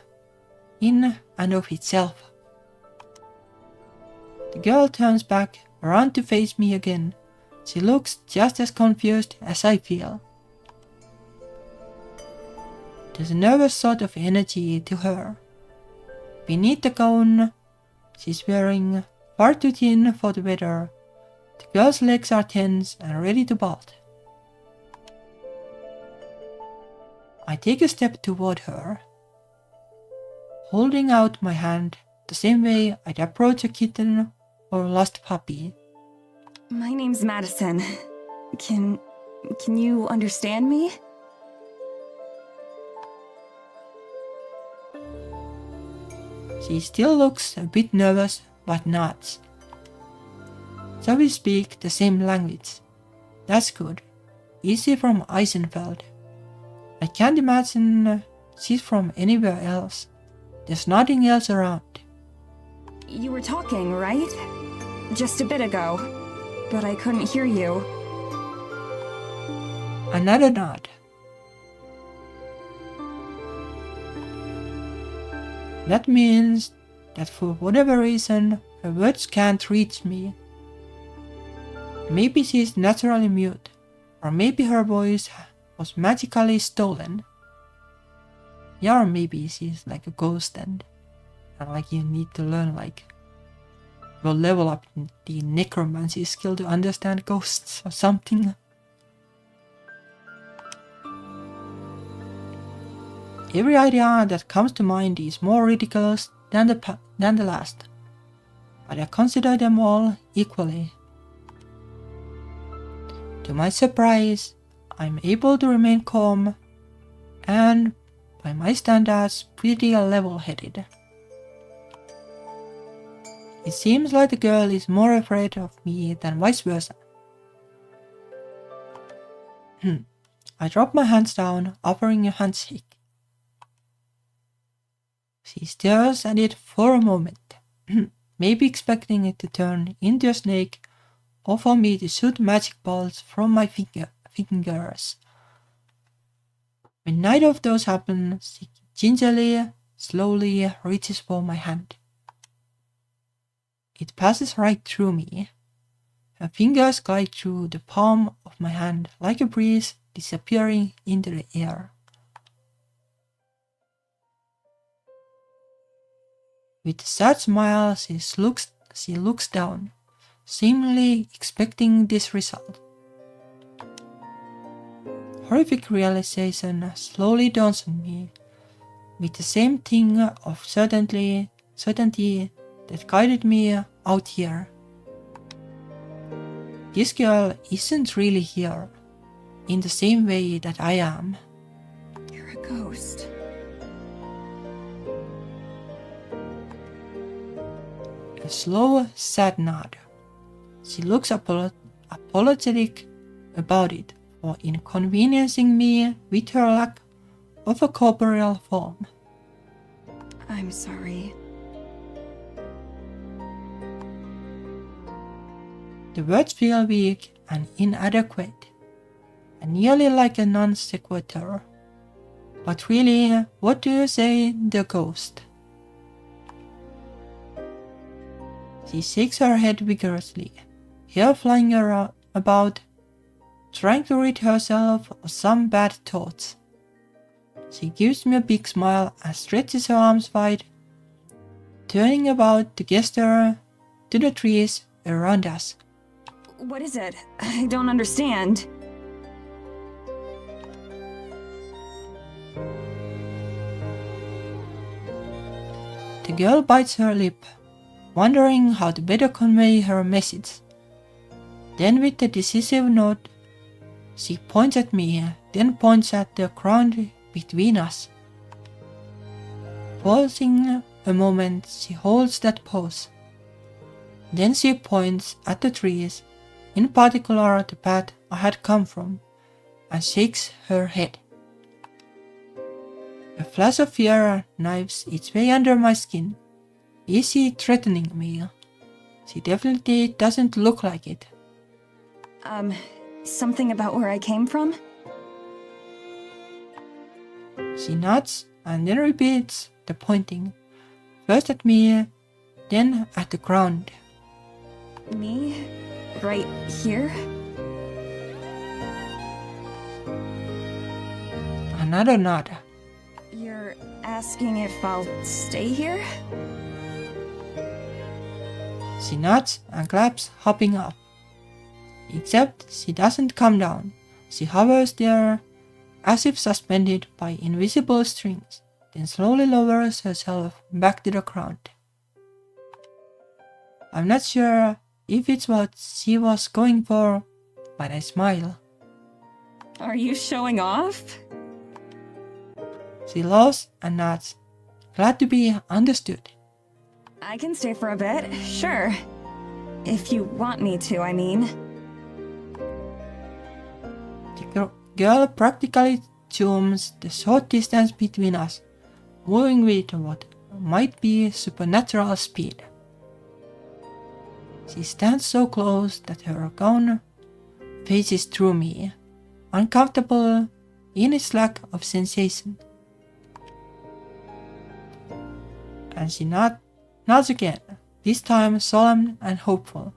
[SPEAKER 1] in and of itself. The girl turns back around to face me again. She looks just as confused as I feel. There's a nervous sort of energy to her. Beneath the gown she's wearing, far too thin for the weather, the girl's legs are tense and ready to bolt. I take a step toward her, holding out my hand the same way I'd approach a kitten or a lost puppy.
[SPEAKER 3] My name's Madison. Can you understand me?
[SPEAKER 1] She still looks a bit nervous, but nods. So we speak the same language. That's good. Is she from Eisenfeld? I can't imagine she's from anywhere else. There's nothing else around.
[SPEAKER 3] You were talking, right? Just a bit ago. But I couldn't hear you.
[SPEAKER 1] Another nod. That means that for whatever reason, her words can't reach me. Maybe she's naturally mute, or maybe her voice was magically stolen. Yeah, or maybe she's like a ghost and like you need to learn will level up the necromancy skill to understand ghosts or something. Every idea that comes to mind is more ridiculous than the last, but I consider them all equally. To my surprise, I'm able to remain calm and, by my standards, pretty level-headed. It seems like the girl is more afraid of me than vice versa. I drop my hands down, offering a handshake. She stares at it for a moment, maybe expecting it to turn into a snake or for me to shoot magic balls from my fingers. When neither of those happen, she gingerly, slowly reaches for my hand. It passes right through me. Her fingers glide through the palm of my hand like a breeze disappearing into the air. With a sad smile, she looks down, seemingly expecting this result. Horrific realization slowly dawns on me, with the same thing of certainty that guided me out here. This girl isn't really here, in the same way that I am.
[SPEAKER 3] You're a ghost.
[SPEAKER 1] A slow, sad nod. She looks apologetic about it for inconveniencing me with her lack of a corporeal form.
[SPEAKER 3] I'm sorry.
[SPEAKER 1] The words feel weak and inadequate, and nearly like a non sequitur. But really, what do you say, the ghost? She shakes her head vigorously, hair flying about, trying to rid herself of some bad thoughts. She gives me a big smile and stretches her arms wide, turning about to gesture to the trees around us.
[SPEAKER 3] What is it? I don't understand.
[SPEAKER 1] The girl bites her lip, wondering how to better convey her message. Then with a decisive nod, she points at me, then points at the ground between us. Pausing a moment, she holds that pose. Then she points at the trees, in particular the path I had come from, and shakes her head. A flash of fear knives its way under my skin. Is she threatening me? She definitely doesn't look like it.
[SPEAKER 3] Something about where I came from?
[SPEAKER 1] She nods and then repeats the pointing, first at me, then at the ground.
[SPEAKER 3] Me? Right here?
[SPEAKER 1] Another nod.
[SPEAKER 3] You're asking if I'll stay here?
[SPEAKER 1] She nods and claps, hopping up. Except she doesn't come down. She hovers there, as if suspended by invisible strings, then slowly lowers herself back to the ground. I'm not sure if it's what she was going for, but I smile.
[SPEAKER 3] Are you showing off?
[SPEAKER 1] She laughs and nods, glad to be understood.
[SPEAKER 3] I can stay for a bit, sure. If you want me to, I mean.
[SPEAKER 1] The girl practically zooms the short distance between us, moving with what might be supernatural speed. She stands so close that her gown faces through me, uncomfortable in its lack of sensation. And she nods again, this time solemn and hopeful.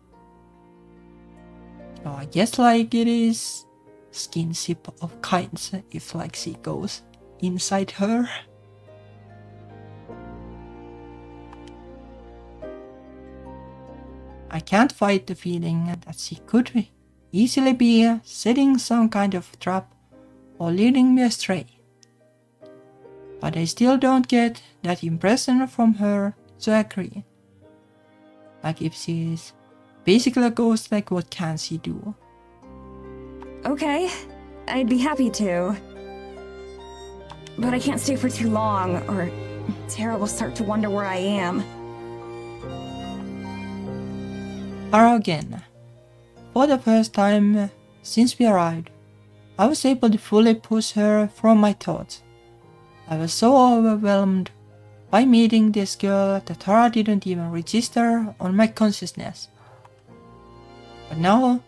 [SPEAKER 1] Oh, I guess like it is skinship of kinds if like she goes inside her. I can't fight the feeling that she could easily be setting some kind of trap or leading me astray. But I still don't get that impression from her, so I agree. Like if she's basically a ghost, like what can she do?
[SPEAKER 3] Okay, I'd be happy to. But I can't stay for too long, or Tara will start to wonder where I am.
[SPEAKER 1] Her again. For the first time since we arrived, I was able to fully push her from my thoughts. I was so overwhelmed by meeting this girl that Tara didn't even register on my consciousness. But now,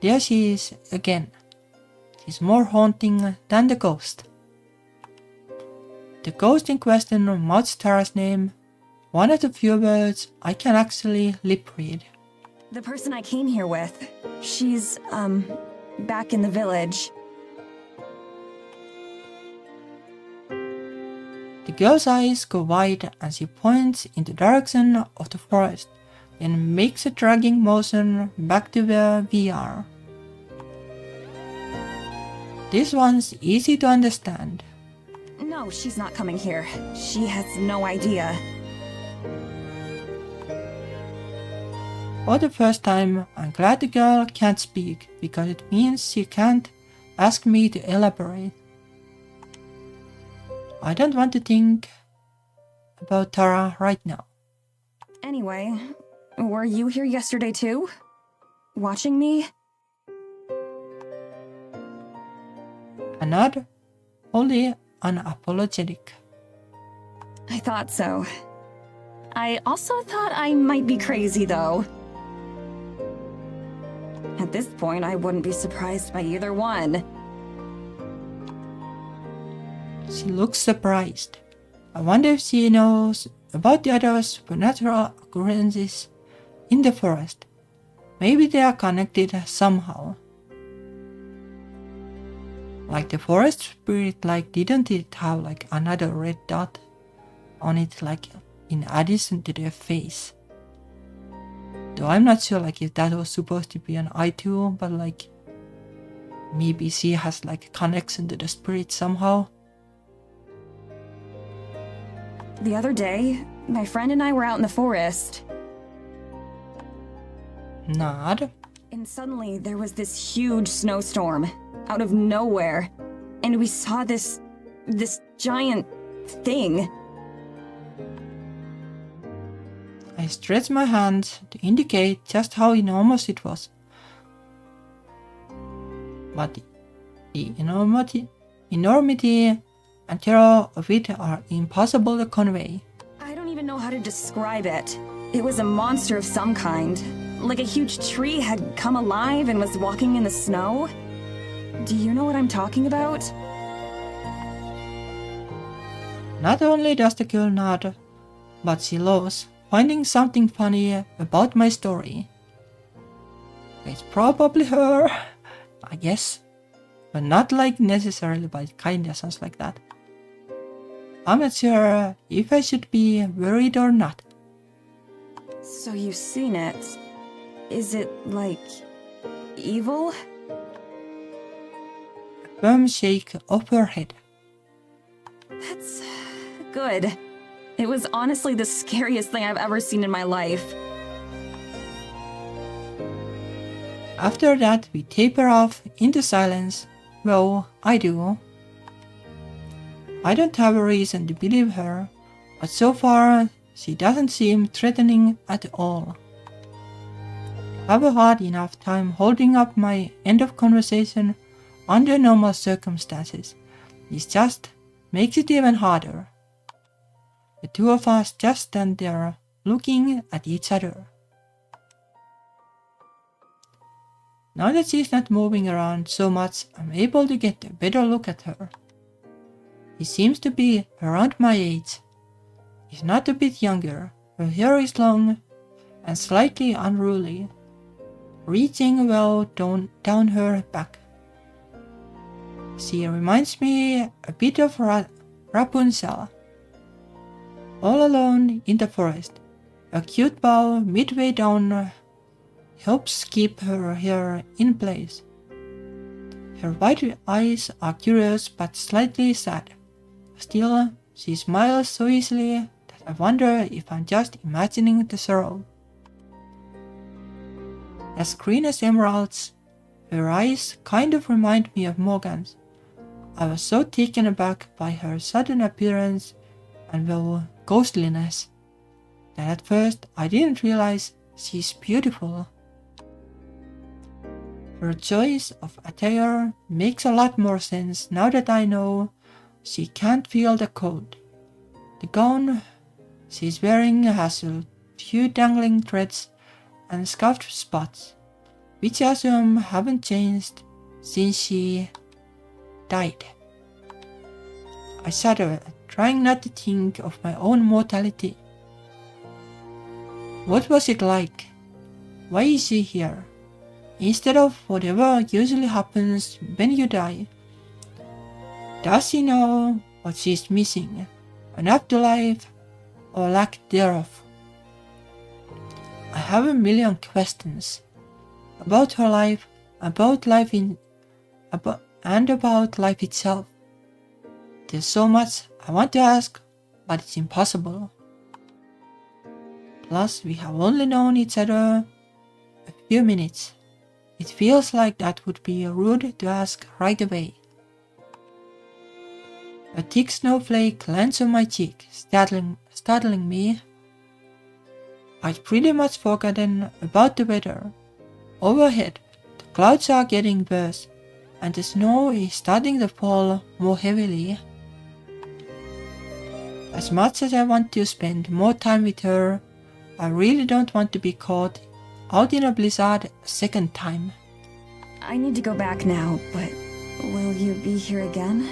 [SPEAKER 1] there she is again. She's more haunting than the ghost. The ghost in question mouths Tara's name, one of the few words I can actually lip read.
[SPEAKER 3] The person I came here with, she's, back in the village.
[SPEAKER 1] The girl's eyes go wide and she points in the direction of the forest, then makes a dragging motion back to where we are. This one's easy to understand.
[SPEAKER 3] No, she's not coming here. She has no idea.
[SPEAKER 1] For the first time, I'm glad the girl can't speak, because it means she can't ask me to elaborate. I don't want to think about Tara right now.
[SPEAKER 3] Anyway, were you here yesterday too? watching me?
[SPEAKER 1] A nod, wholly unapologetic.
[SPEAKER 3] I thought so. I also thought I might be crazy, though. At this point, I wouldn't be surprised by either one.
[SPEAKER 1] She looks surprised. I wonder if she knows about the other supernatural occurrences in the forest. Maybe they are connected somehow. Like the forest spirit, like didn't it have like another red dot on it, like in addition to their face? Though I'm not sure like if that was supposed to be an eye too, but like maybe she has like a connection to the spirit somehow.
[SPEAKER 3] The other day, my friend and I were out in the forest,
[SPEAKER 1] Nod.
[SPEAKER 3] and suddenly there was this huge snowstorm out of nowhere, and we saw this giant thing.
[SPEAKER 1] I stretch my hand to indicate just how enormous it was. But the enormity and terror of it are impossible to convey.
[SPEAKER 3] I don't even know how to describe it. It was a monster of some kind. Like a huge tree had come alive and was walking in the snow. Do you know what I'm talking about?
[SPEAKER 1] Not only does the girl nod, but she loves finding something funny about my story. It's probably her, I guess, but not like necessarily by kind of sounds like that. I'm not sure if I should be worried or not.
[SPEAKER 3] So you've seen it. Is it, like, evil?
[SPEAKER 1] A firm shake of her head.
[SPEAKER 3] That's good. It was honestly the scariest thing I've ever seen in my life.
[SPEAKER 1] After that, we taper off into silence. Well, I do. I don't have a reason to believe her, but so far, she doesn't seem threatening at all. I have a hard enough time holding up my end of conversation under normal circumstances. This just makes it even harder. The two of us just stand there, looking at each other. Now that she's not moving around so much, I'm able to get a better look at her. She seems to be around my age, if not a bit younger. Her hair is long and slightly unruly, reaching well down her back. She reminds me a bit of Rapunzel. All alone in the forest, a cute bow midway down helps keep her hair in place. Her white eyes are curious but slightly sad. Still, she smiles so easily that I wonder if I'm just imagining the sorrow. As green as emeralds, her eyes kind of remind me of Morgan's. I was so taken aback by her sudden appearance and well, ghostliness, that at first I didn't realize she's beautiful. Her choice of attire makes a lot more sense now that I know she can't feel the cold. The gown she's wearing has a few dangling threads and scuffed spots, which I assume haven't changed since she died. I shudder, trying not to think of my own mortality. What was it like? Why is she here? Instead of whatever usually happens when you die. Does she know what she's missing? An afterlife or lack thereof? I have a million questions about her life, about life and about life itself. There's so much I want to ask, but it's impossible. Plus, we have only known each other a few minutes. It feels like that would be rude to ask right away. A thick snowflake lands on my cheek, startling me. I'd pretty much forgotten about the weather. Overhead, the clouds are getting worse, and the snow is starting to fall more heavily. As much as I want to spend more time with her, I really don't want to be caught out in a blizzard a second time.
[SPEAKER 3] I need to go back now, but will you be here again?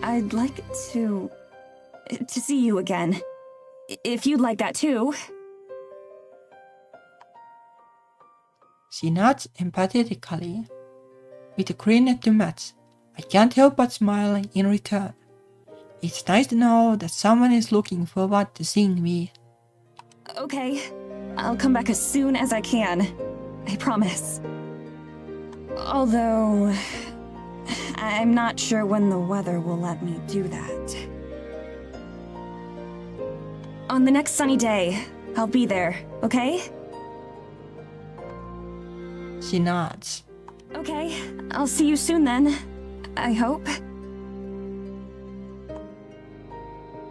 [SPEAKER 3] I'd like to see you again. If you'd like that too.
[SPEAKER 1] She nods empathetically. With a grin to match, I can't help but smile in return. It's nice to know that someone is looking forward to seeing me.
[SPEAKER 3] Okay, I'll come back as soon as I can. I promise. Although, I'm not sure when the weather will let me do that. On the next sunny day, I'll be there, okay?
[SPEAKER 1] She nods.
[SPEAKER 3] Okay, I'll see you soon then. I hope.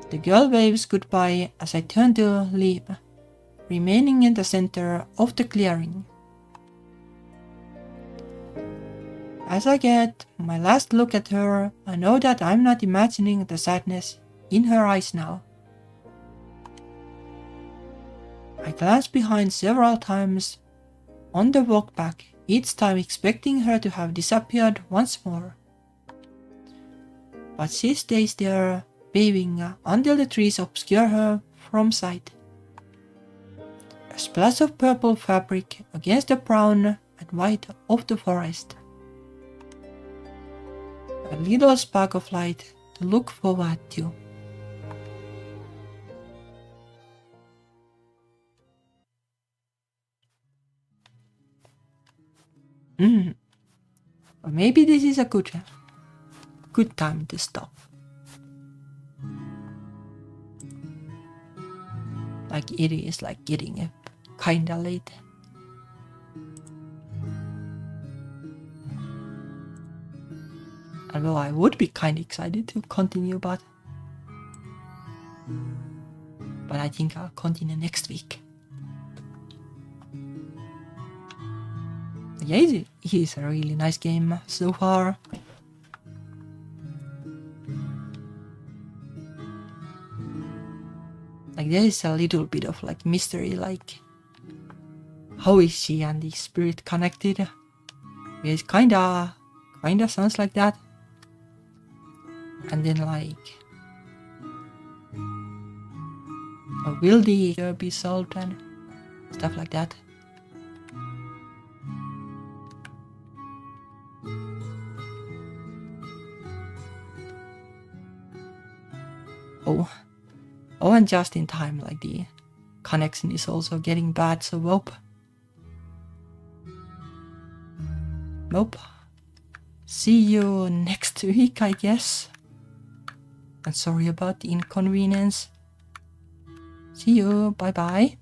[SPEAKER 1] The girl waves goodbye as I turn to leave, remaining in the center of the clearing. As I get my last look at her, I know that I'm not imagining the sadness in her eyes now. I glance behind several times on the walk back, each time expecting her to have disappeared once more. But she stays there, waving until the trees obscure her from sight. A splash of purple fabric against the brown and white of the forest. A little spark of light to look forward to. Or maybe this is a good time to stop. Like it is like getting kinda late. Although I would be kinda excited to continue, but I think I'll continue next week. Yeah, it is a really nice game so far. Like there is a little bit of like mystery, like how is she and the spirit connected? Yeah, it's kinda sounds like that. And then like, will the be solved and stuff like that? Oh, and just in time, like the connection is also getting bad, so nope. See you next week, I guess. And sorry about the inconvenience. See you, bye bye.